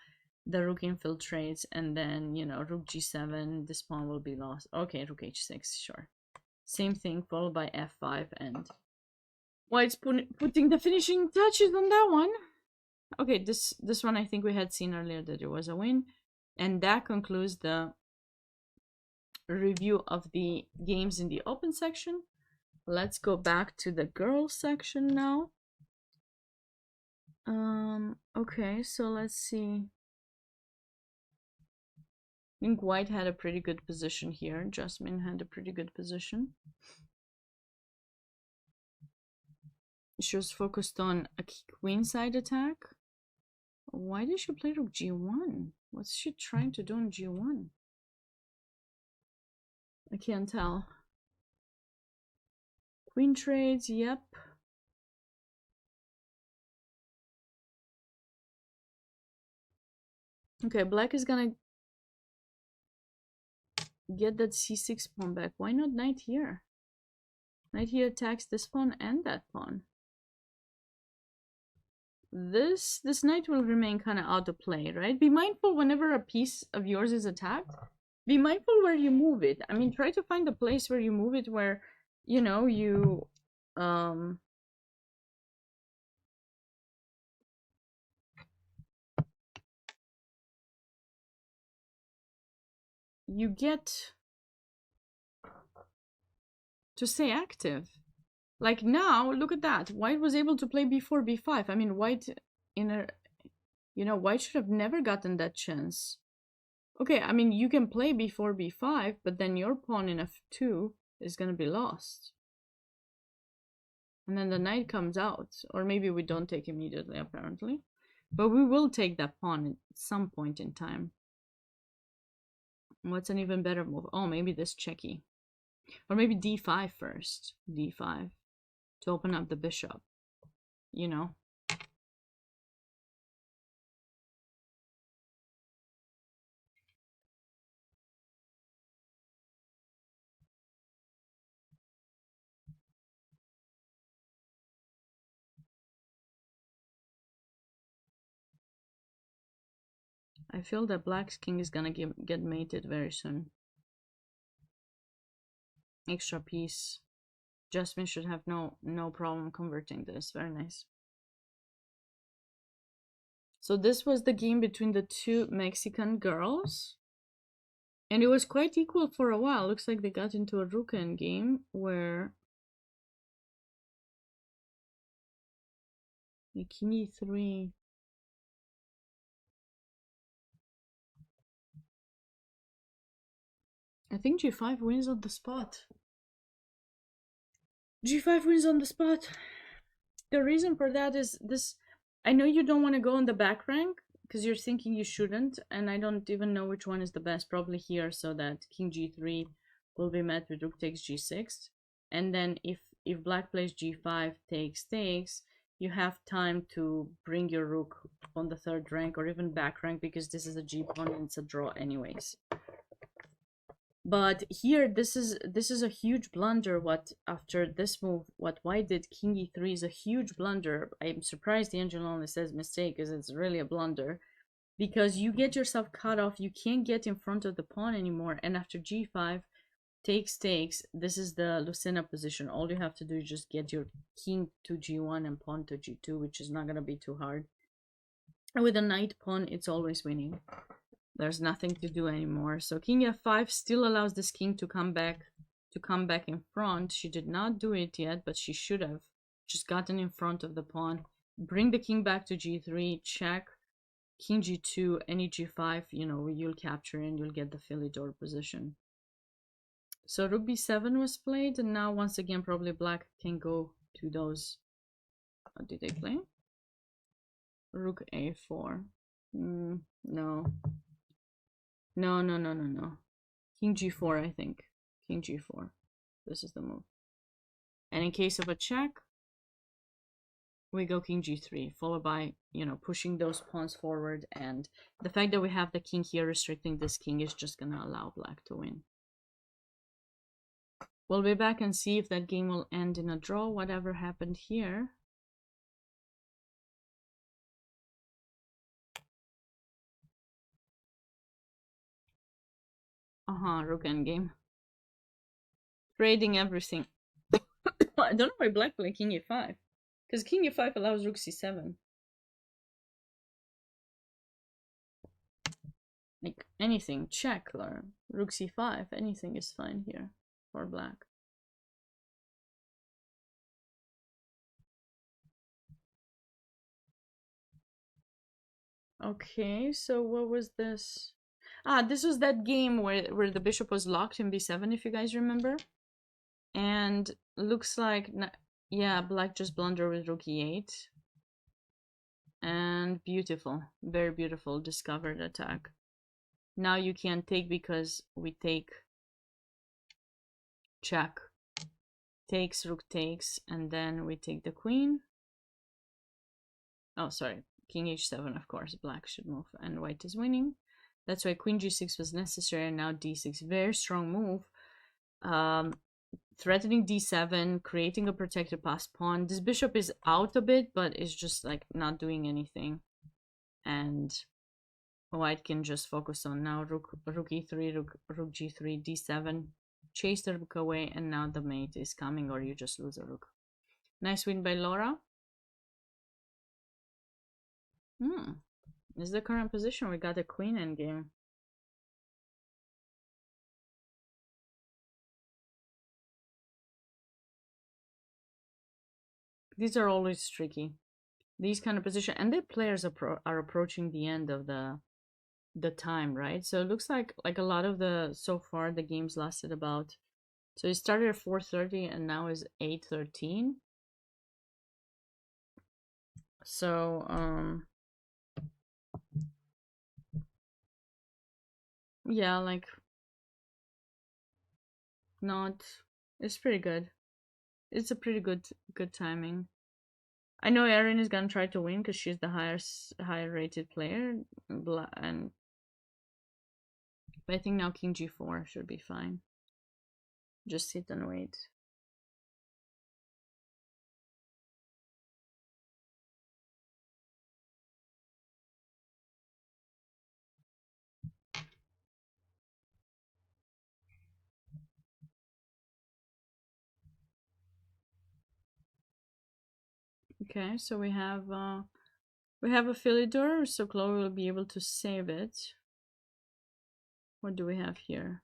the rook infiltrates, and then, you know, rook g7, this pawn will be lost. Okay, rook h6, sure. Same thing, followed by f5, and white's putting the finishing touches on that one. Okay, this one I think we had seen earlier that it was a win. And that concludes the review of the games in the open section. Let's go back to the girls section now. Okay, so let's see. I think white had a pretty good position here. Jasmine had a pretty good position. She was focused on a queenside attack. Why did she play rook g1? What's she trying to do on g1? I can't tell. Queen trades, yep. Okay, black is gonna get that c6 pawn back. Why not knight here? Knight here attacks this pawn and that pawn. This knight will remain kind of out of play, right? Be mindful whenever a piece of yours is attacked. Be mindful where you move it. I mean, try to find a place where you move it where, you know, you you get to stay active. Like now, look at that. White was able to play b4, b5. I mean, white in a, you know, white should have never gotten that chance. Okay, I mean, you can play b4, b5, but then your pawn in f2 is going to be lost. And then the knight comes out. Or maybe we don't take immediately, apparently. But we will take that pawn at some point in time. What's an even better move? Oh, maybe this checky. Or maybe d5 first. d5. To open up the bishop. You know? I feel that black's king is gonna get mated very soon. Extra piece. Jasmine should have no problem converting this. Very nice. So this was the game between the two Mexican girls. And it was quite equal for a while. Looks like they got into a rook game where the king e3. I think g5 wins on the spot. G5 wins on the spot. The reason for that is this. I know you don't want to go on the back rank because you're thinking you shouldn't, and I don't even know which one is the best. Probably here, so that king g3 will be met with rook takes g6, and then if black plays g5 takes, you have time to bring your rook on the third rank or even back rank because this is a g pawn and it's a draw anyways. But here, this is a huge blunder. What after this move, what white did, king e3 is a huge blunder. I'm surprised the engine only says mistake, because it's really a blunder. Because you get yourself cut off, you can't get in front of the pawn anymore. And after g5 takes, this is the Lucena position. All you have to do is just get your king to g1 and pawn to g2, which is not gonna be too hard. And with a knight pawn, it's always winning. There's nothing to do anymore. So king f5 still allows this king to come back in front. She did not do it yet, but she should have just gotten in front of the pawn. Bring the king back to g3, check, king g2, any g5, you know, you'll capture and you'll get the Philidor position. So rook b7 was played, and now once again probably black can go to those. What did they play? Rook a4. No. No. King g4, I think. King g4. This is the move. And in case of a check, we go king g3, followed by, you know, pushing those pawns forward. And the fact that we have the king here restricting this king is just going to allow black to win. We'll be back and see if that game will end in a draw, whatever happened here. Rook endgame. Trading everything. I don't know why black played king e5. Because king e5 allows rook c7. Like anything, check or rook c5, anything is fine here for black. Okay, so what was this? This was that game where the bishop was locked in b7, if you guys remember. And looks like, yeah, black just blundered with rook e8. And beautiful, very beautiful, discovered attack. Now you can't take because we take, check, takes, rook takes, and then we take the queen. Oh, sorry, king h7, of course, black should move, and white is winning. That's why queen g6 was necessary, and now d6. Very strong move. Threatening d7, creating a protected passed pawn. This bishop is out a bit, but it's just like not doing anything. And white can just focus on now rook e3, rook g3, d7. Chase the rook away, and now the mate is coming, or you just lose a rook. Nice win by Laura. This is the current position. We got a queen endgame. These are always tricky. These kind of position, and the players are approaching the end of the time, right? So it looks like a lot of the so far the games lasted about. So it started at 4:30 and now is 8:13. So yeah, like not. It's pretty good. It's a pretty good timing. I know Erin is gonna try to win because she's the higher rated player, and but I think now king g4 should be fine. Just sit and wait. Okay, so we have a Philidor, so Chloe will be able to save it. What do we have here?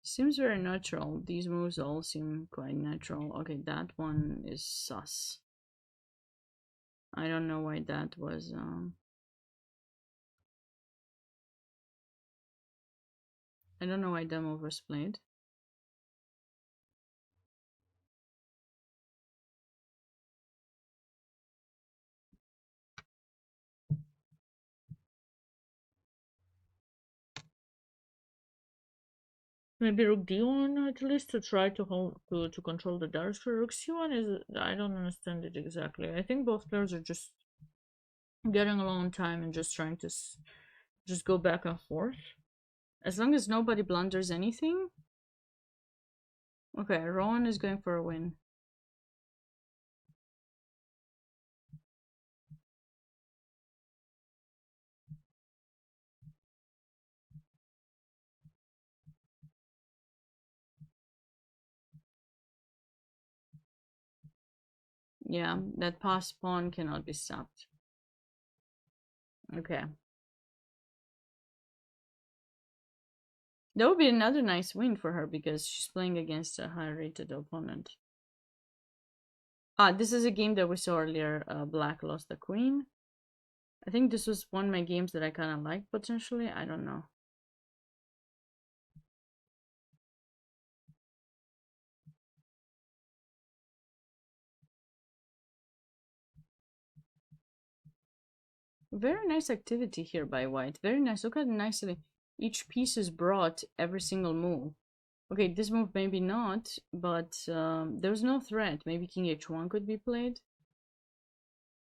Seems very natural. These moves all seem quite natural. Okay, that one is sus. I don't know why that was I don't know why that move was played. Maybe Rook D1 at least to try to hold to control the dark square. Rook C1 is I don't understand it exactly. I think both players are just getting along on time and just trying to just go back and forth. As long as nobody blunders anything. Okay, Rowan is going for a win. Yeah, that pass pawn cannot be stopped. Okay. That would be another nice win for her because she's playing against a high rated opponent. Ah, this is a game that we saw earlier. Black lost the queen. I think this was one of my games that I kind of liked potentially. I don't know. Very nice activity here by white. Very nice. Look how nicely each piece is brought every single move. Okay, this move maybe not, but there's no threat. Maybe king h1 could be played.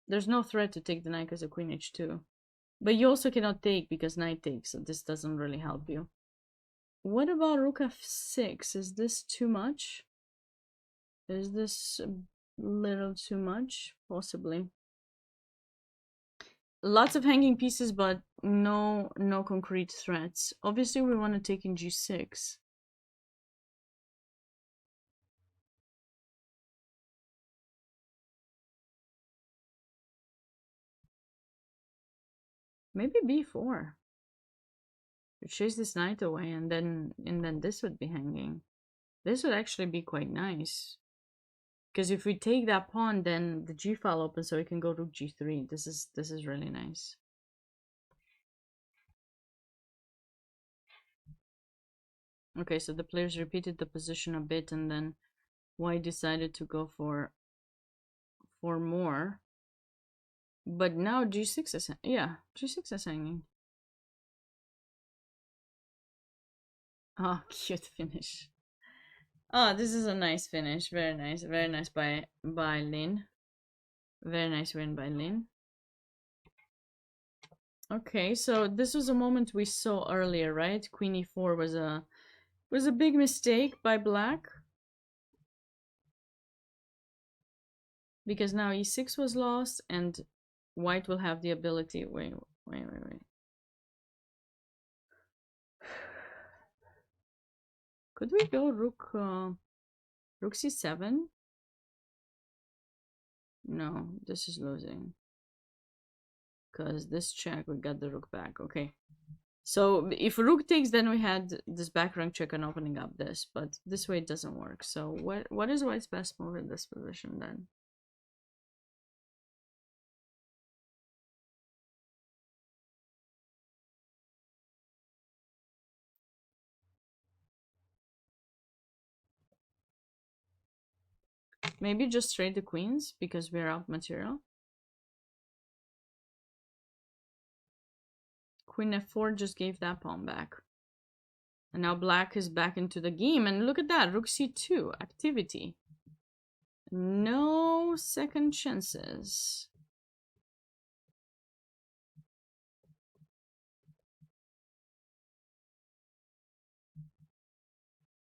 There's no threat to take the knight because of queen h2. But you also cannot take because knight takes, so this doesn't really help you. What about rook f6? Is this too much? Is this a little too much? Possibly. Lots of hanging pieces, but no concrete threats. Obviously, we want to take in g6. Maybe b4. Chase this knight away, and then this would be hanging. This would actually be quite nice. Because if we take that pawn, then the g file opens, so we can go rook g3. This is really nice. Okay, so the players repeated the position a bit, and then white decided to go for more. But now g6 is g6 is hanging. Oh, cute finish. Oh, this is a nice finish. Very nice by Lin. Very nice win by Lin. Okay, so this was a moment we saw earlier, right? Queen e4 was a big mistake by black. Because now e6 was lost and white will have the ability. Wait. Could we go rook c7? No, this is losing. Because this check, we got the rook back. Okay. So if rook takes, then we had this back rank check and opening up this, but this way it doesn't work. So what is white's best move in this position then? Maybe just trade the queens because we're out material. Queen f4 just gave that pawn back. And now black is back into the game. And look at that, rook c2, activity. No second chances.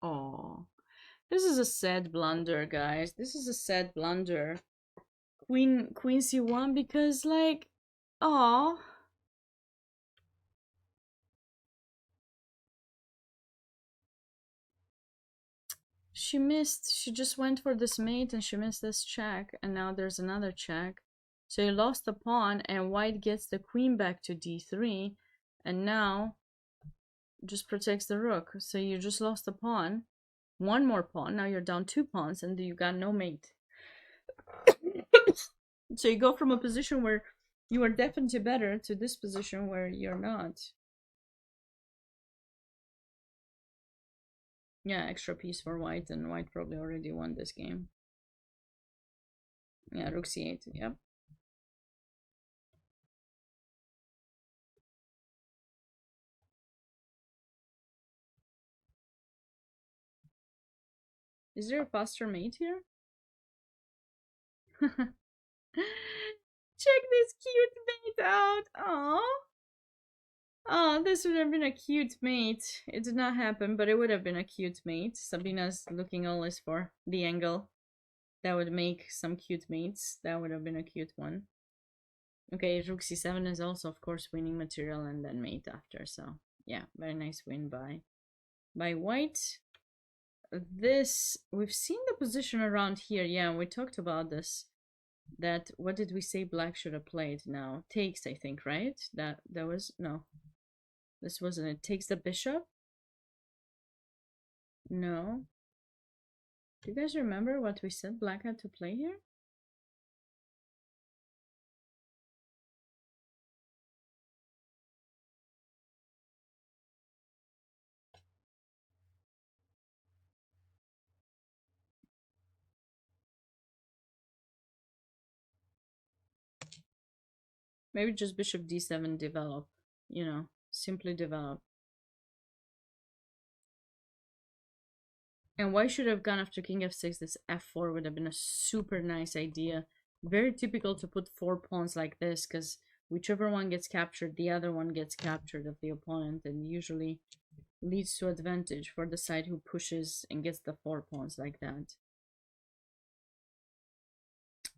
Oh, this is a sad blunder, guys. This is a sad blunder. queen c1 because, like, oh, she missed. She just went for this mate and she missed this check, and now there's another check. So you lost the pawn, and white gets the queen back to d3, and now just protects the rook. So you just lost the pawn. One more pawn. Now you're down 2 pawns, and you got no mate. So you go from a position where you are definitely better to this position where you're not. Yeah, extra piece for white, and white probably already won this game. Yeah, rook c8, yep. Is there a faster mate here? Check this cute mate out. Oh, oh, this would have been a cute mate. It did not happen, but it would have been a cute mate. Sabina's looking always for the angle that would make some cute mates. That would have been a cute one. Okay, rook c7 is also, of course, winning material and then mate after. So yeah, very nice win by white. This, we've seen the position around here. Yeah, we talked about this. That, what did we say black should have played now? Takes, I think, right? That was, no. This wasn't it. Takes the bishop? No. Do you guys remember what we said black had to play here? Maybe just bishop d7 develop, you know, simply develop. And why should have gone after king f6? This f4 would have been a super nice idea. Very typical to put 4 pawns like this, because whichever one gets captured, the other one gets captured of the opponent, and usually leads to advantage for the side who pushes and gets the 4 pawns like that.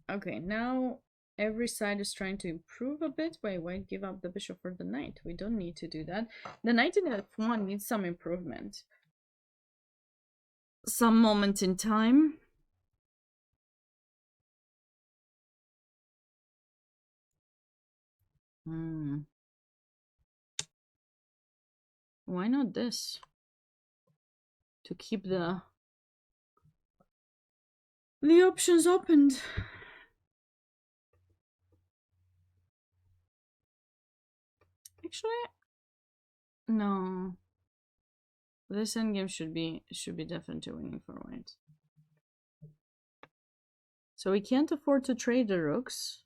Okay, now every side is trying to improve a bit. Wait, why give up the bishop for the knight? We don't need to do that. The knight in f1 needs some improvement. Some moment in time. Why not this? To keep the options opened. Actually, no. This endgame should be definitely winning for white. So we can't afford to trade the rooks,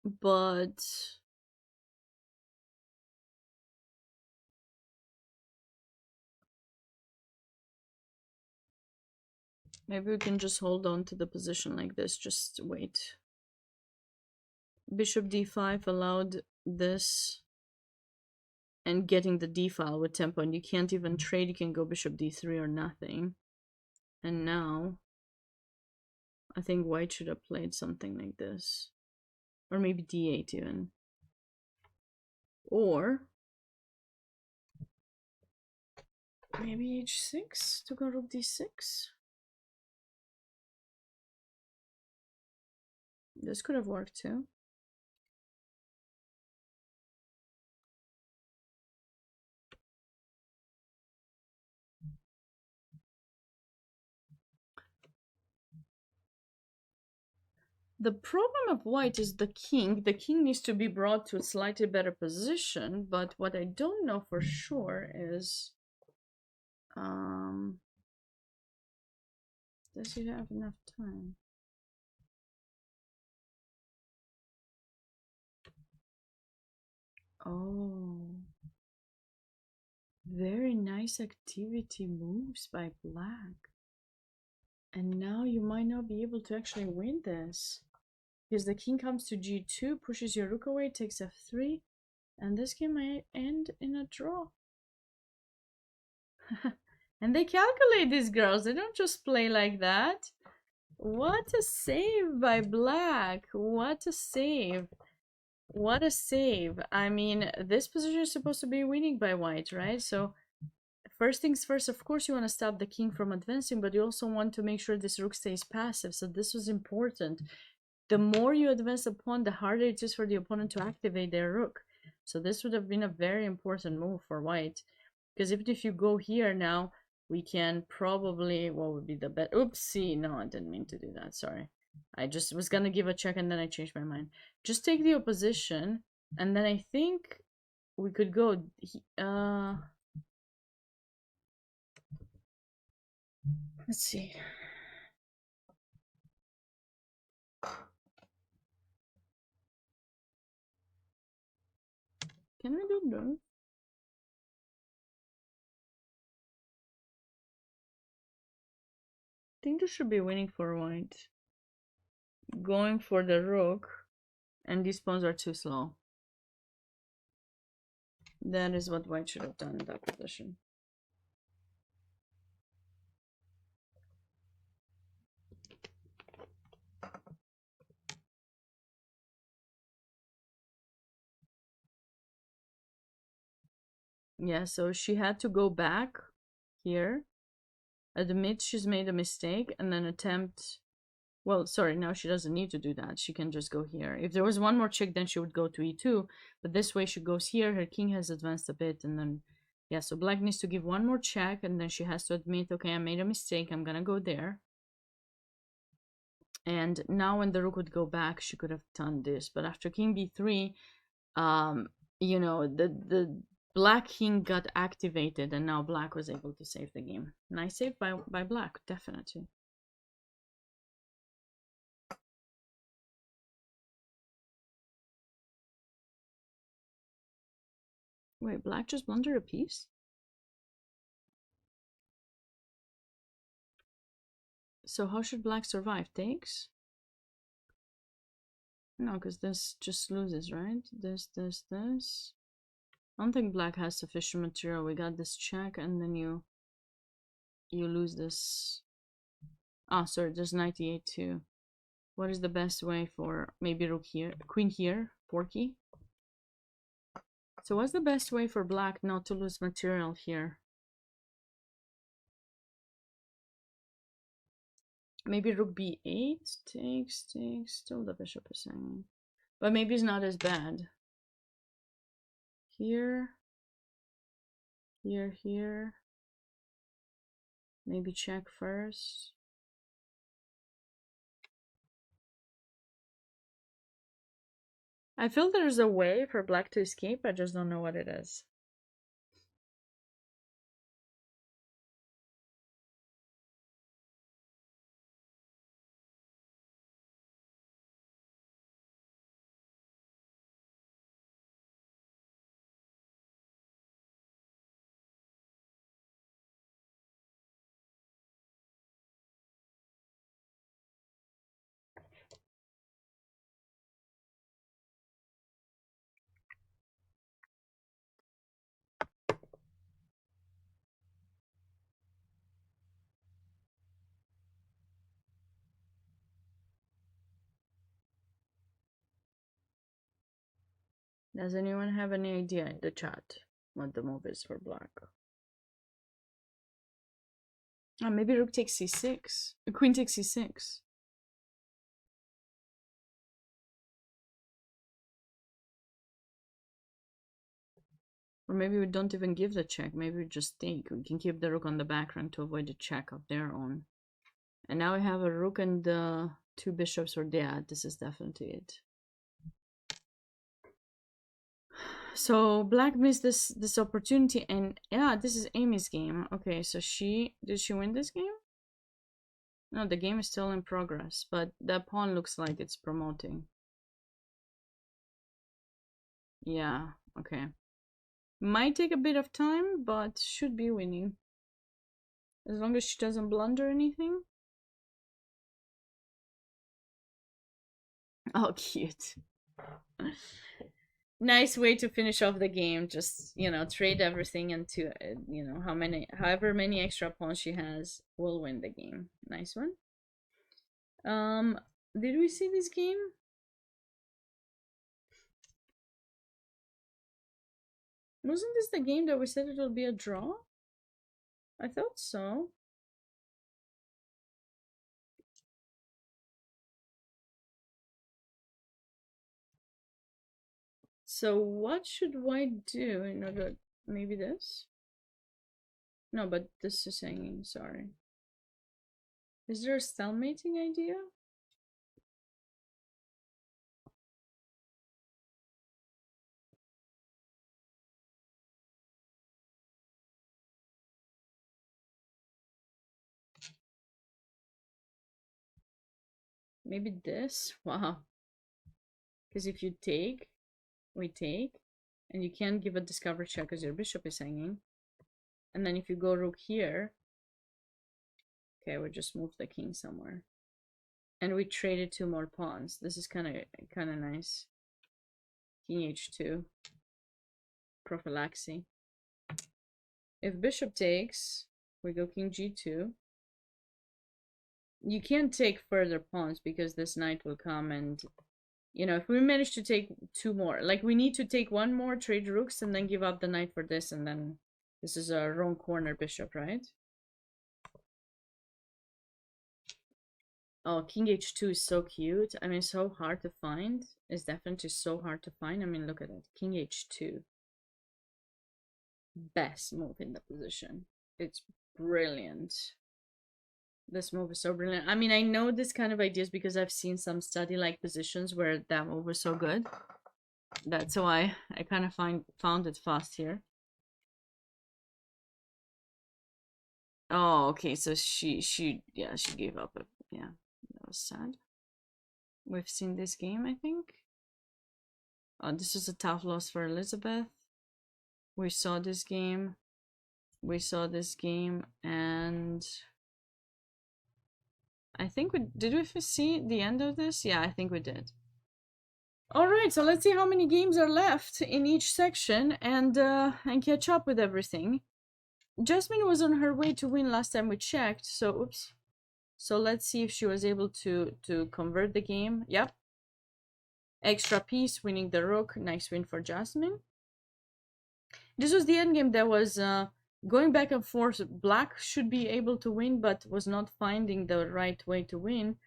but maybe we can just hold on to the position like this. Just wait. Bishop d5 allowed this and getting the d file with tempo, and you can't even trade. You can go bishop d3 or nothing. And now I think white should have played something like this, or maybe d8 even, or maybe h6 to go rook d6. This could have worked too. The problem of white is the king. The king needs to be brought to a slightly better position, but what I don't know for sure is does he have enough time? Oh, very nice activity moves by black. And now you might not be able to actually win this, because the king comes to g2, pushes your rook away, takes f3, and this game might end in a draw. And they calculate, these girls. They don't just play like that. What a save by Black. What a save. What a save. I mean, this position is supposed to be winning by White, right? So first things first, of course you want to stop the king from advancing, but you also want to make sure this rook stays passive. So this was important. The more you advance the pawn, the harder it is for the opponent to activate their rook. So this would have been a very important move for White. Because even if you go here now, we can probably, what would be the bet? Oopsie, no, I didn't mean to do that, sorry. I just was gonna give a check and then I changed my mind. Just take the opposition, and then I think we could go, let's see. Can we do that? I think this should be winning for White. Going for the rook, and these pawns are too slow. That is what White should have done in that position. Yeah, so she had to go back here, admit she's made a mistake, and then attempt. Well, sorry, now she doesn't need to do that. She can just go here. If there was one more check, then she would go to e2. But this way she goes here, her king has advanced a bit, and then, yeah, so Black needs to give one more check, and then she has to admit, okay, I made a mistake, I'm gonna go there. And now when the rook would go back, she could have done this. But after king b3, you know, the Black king got activated, and now Black was able to save the game. Nice save by Black, definitely. Wait, Black just blundered a piece? So how should Black survive? Takes? No, because this just loses, right? This. I don't think Black has sufficient material. We got this check, and then you lose this. Ah, sorry, there's 98 too. What is the best way for maybe rook here, queen here, Porky? So what's the best way for Black not to lose material here? Maybe rook b8 takes. Still the bishop is hanging, but maybe it's not as bad. Here. Maybe check first. I feel there's a way for Black to escape, I just don't know what it is. Does anyone have any idea in the chat what the move is for Black? Oh, maybe rook takes c6. Queen takes c6. Or maybe we don't even give the check. Maybe we just take. We can keep the rook on the back rank to avoid the check of their own. And now we have a rook and two bishops. Or yeah, this is definitely it. So Black missed this opportunity, and yeah, this is Amy's game. Okay, so did she win this game? No, the game is still in progress, but that pawn looks like it's promoting. Yeah, okay. Might take a bit of time, but should be winning. As long as she doesn't blunder anything. Oh, cute. Nice way to finish off the game. Just, you know, trade everything into, you know, however many extra pawns she has will win the game. Nice one. Um, did we see this game? Wasn't this the game that we said it'll be a draw? I thought so. So what should white do in order... Maybe this? No, but this is hanging, sorry. Is there a stalemating idea? Maybe this? Wow. Because if you take, we take, and you can't give a discover check because your bishop is hanging. And then if you go rook here, okay, we just move the king somewhere. And we traded 2 more pawns. This is kind of nice. King h2. Prophylaxis. If bishop takes, we go king g2. You can't take further pawns because this knight will come and, you know, if we manage to take 2 more, like we need to take 1 more, trade rooks, and then give up the knight for this, and then this is a wrong corner bishop, right? Oh, king h2 is so cute. I mean, so hard to find. It's definitely so hard to find. I mean, look at it. King h2. Best move in the position. It's brilliant. This move is so brilliant. I mean, I know this kind of ideas because I've seen some study-like positions where that move was so good. That's why I kind of found it fast here. Oh, okay. So she gave up. Yeah, that was sad. We've seen this game, I think. Oh, this was a tough loss for Elizabeth. We saw this game. We saw this game, and I think did we see the end of this? Yeah, I think we did. All right, so let's see how many games are left in each section and catch up with everything. Jasmine was on her way to win last time we checked, so oops. So let's see if she was able to convert the game. Yep. Extra piece, winning the rook. Nice win for Jasmine. This was the endgame that was going back and forth. Black should be able to win, but was not finding the right way to win.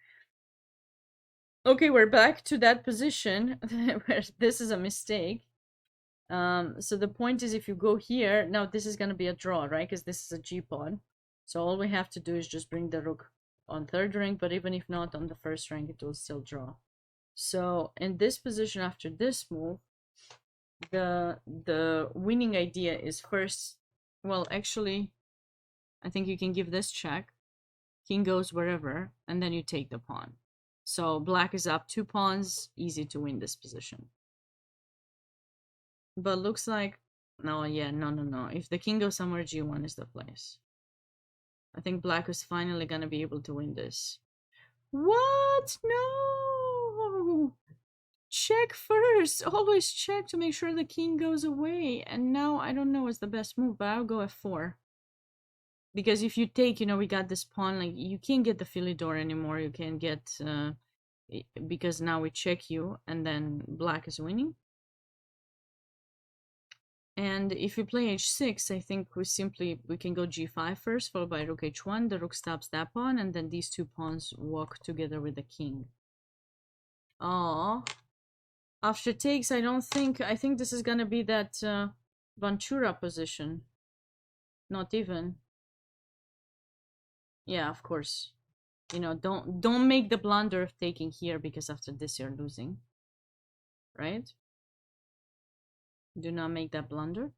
Okay, we're back to that position where this is a mistake. So the point is, if you go here, now this is going to be a draw, right? Because this is a g-pawn. So all we have to do is just bring the rook on 3rd rank, but even if not on the 1st rank, it will still draw. So in this position, after this move, the winning idea is first, well, actually, I think you can give this check. King goes wherever, and then you take the pawn. So black is up 2 pawns, easy to win this position. But looks like, no, yeah, no. If the king goes somewhere, g1 is the place. I think black is finally gonna be able to win this. What? No! Check first! Always check to make sure the king goes away. And now, I don't know what's the best move, but I'll go f4. Because if you take, you know, we got this pawn, like, you can't get the Philidor anymore. You can't get, because now we check you, and then black is winning. And if we play h6, I think we can go g5 first, followed by rook h1. The rook stops that pawn, and then these 2 pawns walk together with the king. Oh, after takes, I think this is gonna be that Ventura position. Not even. Yeah, of course. You know, don't make the blunder of taking here, because after this you're losing. Right? Do not make that blunder.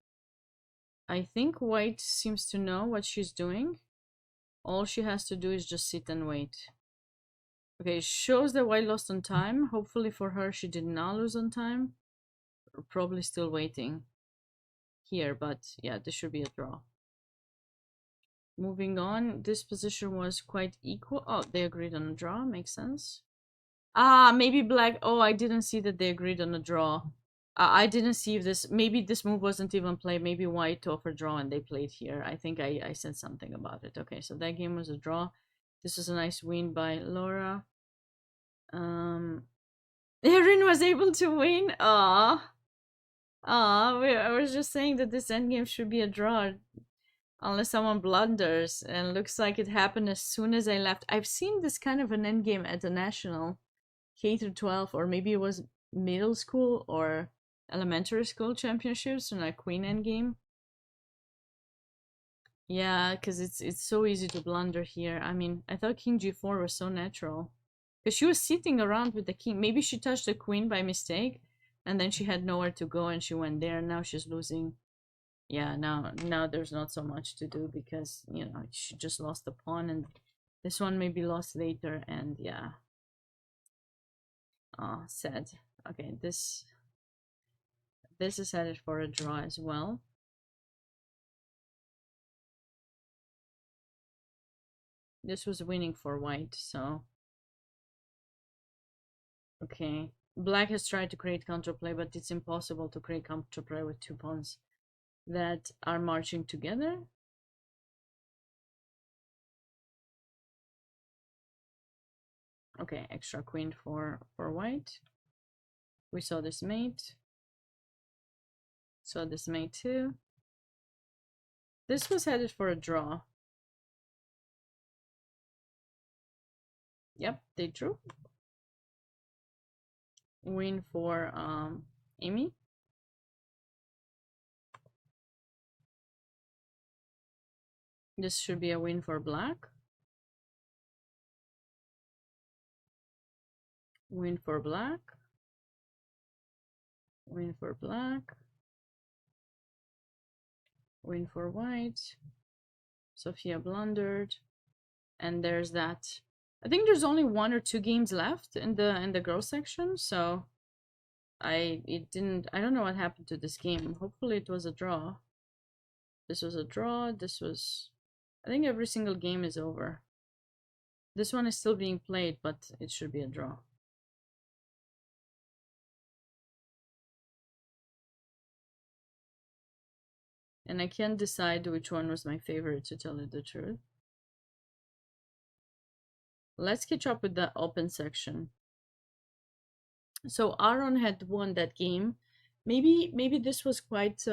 I think white seems to know what she's doing. All she has to do is just sit and wait. Okay, it shows that white lost on time. Hopefully for her, she did not lose on time. We're probably still waiting here, but yeah, this should be a draw. Moving on, this position was quite equal. Oh, they agreed on a draw, makes sense. Ah, maybe black. Oh, I didn't see that they agreed on a draw. I didn't see if this, maybe this move wasn't even played. Maybe white offered draw and they played here. I think I said something about it. Okay, so that game was a draw. This is a nice win by Laura. Um, Erin was able to win. I was just saying that this endgame should be a draw unless someone blunders, and looks like it happened as soon as I left. I've seen this kind of an endgame at the national K through 12, or maybe it was middle school or elementary school championships, and like queen endgame. Yeah, because it's so easy to blunder here. I mean, I thought king g4 was so natural. Because she was sitting around with the king. Maybe she touched the queen by mistake, and then she had nowhere to go, and she went there, and now she's losing. Yeah, now there's not so much to do, because, you know, she just lost the pawn, and this one may be lost later, and yeah. Oh, sad. Okay, this is headed for a draw as well. This was winning for white, so okay. Black has tried to create counterplay, but it's impossible to create counterplay with two pawns that are marching together. Okay, extra queen for white. We saw this mate. Saw this mate too. This was headed for a draw. Yep, they drew. Win for Amy. This should be a win for black. Win for black. Win for black. Win for white. Sophia blundered. And there's that. I think there's only 1 or 2 games left in the girls section, so I don't know what happened to this game. Hopefully it was a draw. This was a draw. This was, I think every single game is over. This one is still being played, but it should be a draw. And I can't decide which one was my favorite, to tell you the truth. Let's catch up with the open section. So Aaron had won that game. Maybe this was quite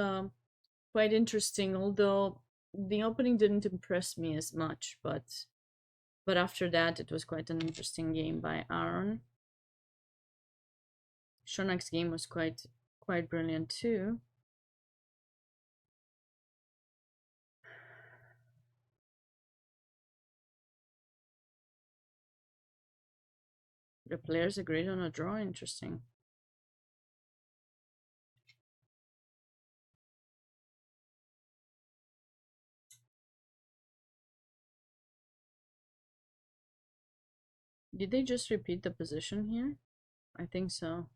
interesting, although the opening didn't impress me as much, but after that it was quite an interesting game by Aaron. Shonak's game was quite brilliant too. The players agreed on a draw. Interesting. Did they just repeat the position here? I think so.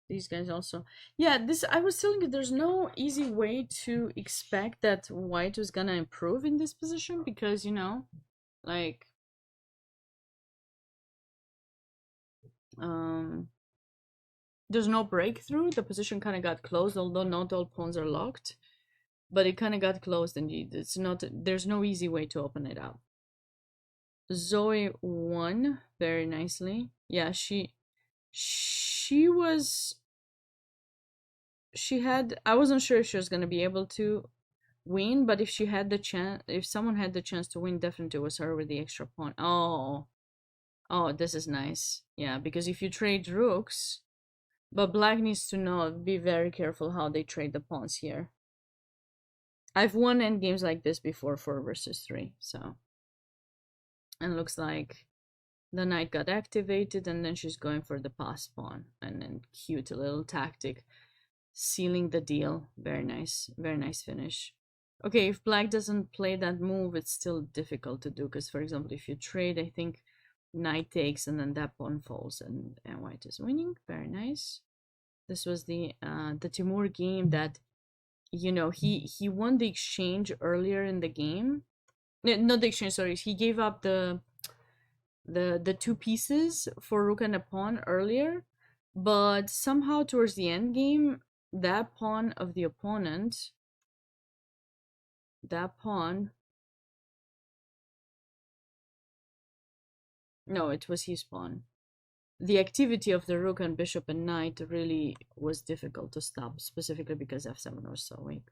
These guys also. Yeah, this, I was telling you, there's no easy way to expect that white was gonna improve in this position, because, you know, like, there's no breakthrough. The position kind of got closed, although not all pawns are locked, but it kind of got closed, and it's not, there's no easy way to open it up. Zoe won very nicely. Yeah, she had, I wasn't sure if she was going to be able to win, but if she had the chance, if someone had the chance to win, definitely it was her with the extra pawn. Oh, this is nice. Yeah, because if you trade rooks, but black needs to know, be very careful how they trade the pawns here. I've won endgames like this before, 4 versus 3, so. And looks like the knight got activated, and then she's going for the pass pawn, and then cute little tactic, sealing the deal. Very nice finish. Okay, if black doesn't play that move, it's still difficult to do, because, for example, if you trade, I think knight takes, and then that pawn falls, and white is winning. Very nice. This was the Timur game that, you know, he won the exchange earlier in the game. No, not the exchange, sorry. He gave up the 2 pieces for rook and a pawn earlier, but somehow towards the end game, that pawn of the opponent, no, it was his pawn. the activity of the rook and bishop and knight really was difficult to stop, specifically because f7 was so weak.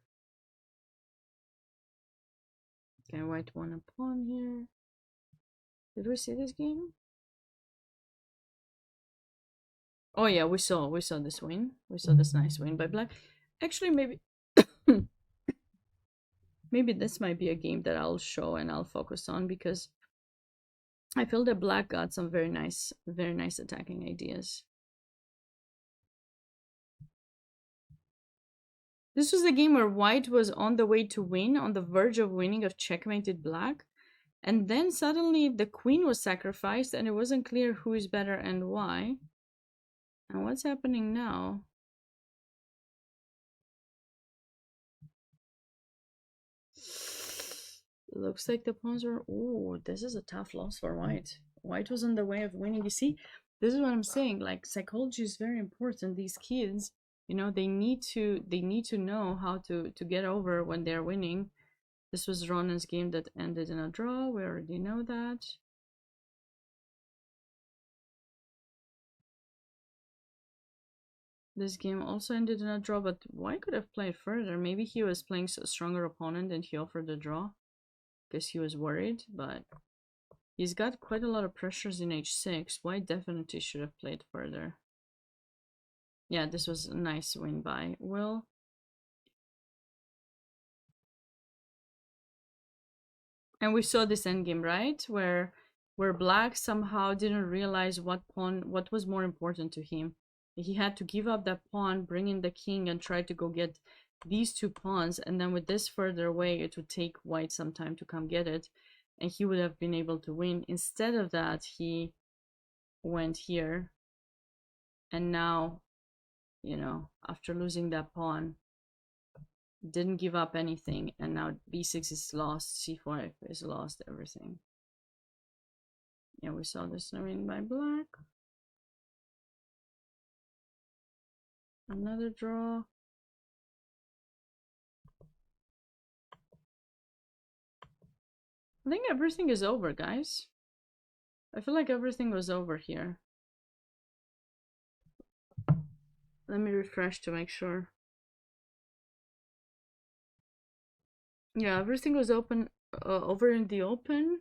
Okay, white won a pawn here. Did we see this game? Oh yeah, we saw this win. We saw this nice win by black. Actually, maybe maybe this might be a game that I'll show and I'll focus on, because I feel that black got some very nice attacking ideas. This was the game where white was on the way to win, on the verge of winning, of checkmated black. And then suddenly the queen was sacrificed and it wasn't clear who is better and why. And what's happening now? Looks like the pawns were... Oh, this is a tough loss for white. White was on the way of winning. You see, this is what I'm saying. Like, psychology is very important. These kids, you know, they need to know how to get over when they're winning. This was Ronan's game that ended in a draw. We already know that. This game also ended in a draw, but white could have played further. Maybe he was playing a stronger opponent and he offered a draw because he was worried, but he's got quite a lot of pressures in h6. White definitely should have played further. Yeah, this was a nice win by Will. And we saw this endgame, right? Where black somehow didn't realize what was more important to him. He had to give up that pawn, bring in the king, and try to go get these two pawns. And then with this further away, it would take white some time to come get it. And he would have been able to win. Instead of that, he went here. And now, you know, after losing that pawn, didn't give up anything. And now b6 is lost, c5 is lost, everything. Yeah, we saw this win by black. Another draw. I think everything is over, guys. I feel like everything was over here. Let me refresh to make sure. Yeah, everything was open, over in the open.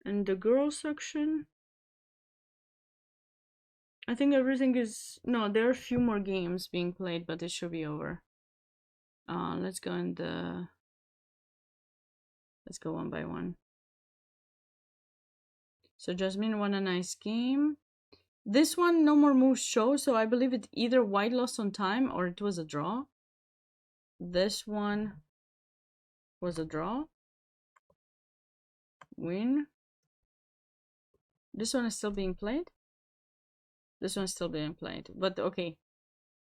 And the girls section. I think everything is... No, there are a few more games being played, but it should be over. Let's go in the... Let's go one by one. So Jasmine won a nice game. This one, no more moves show, so I believe it either white lost on time or it was a draw. This one was a draw. Win. This one is still being played. This one's still being played. But okay,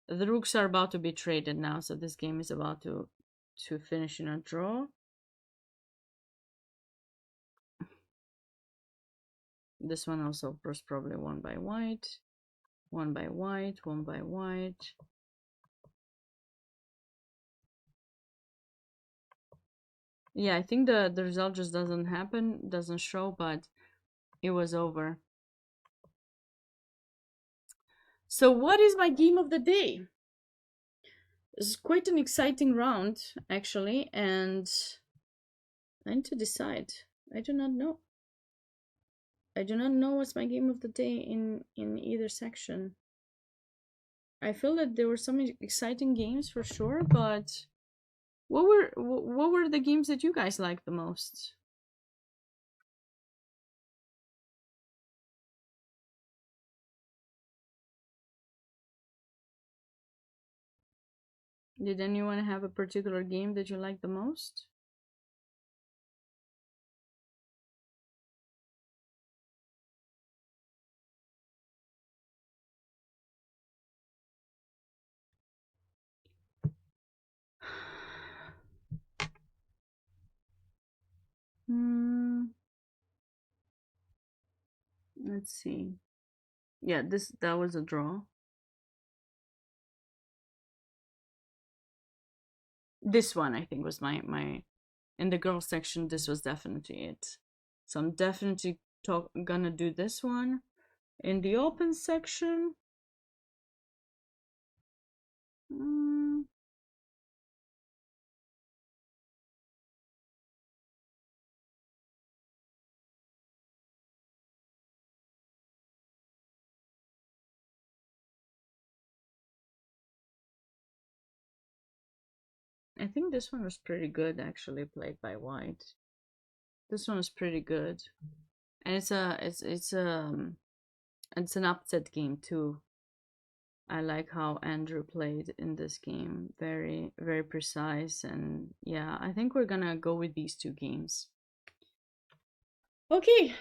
the rooks are about to be traded now, so this game is about to finish in a draw. This one also was probably won by white. One by white, one by white. Yeah, I think the result just doesn't happen, doesn't show, but it was over. So what is my game of the day? It's quite an exciting round, actually, and I need to decide. I do not know. I do not know what's my game of the day in either section. I feel that there were some exciting games for sure, but what were the games that you guys liked the most? Did anyone have a particular game that you liked the most? Let's see. Yeah, that was a draw. This one I think was my in the girls section. This was definitely it. So I'm definitely gonna do this one. In the open section, I think this one was pretty good, actually, played by white. This one was pretty good, and it's an upset game too. I like how Andrew played in this game. Very, very precise, and yeah, I think we're gonna go with these two games. Okay,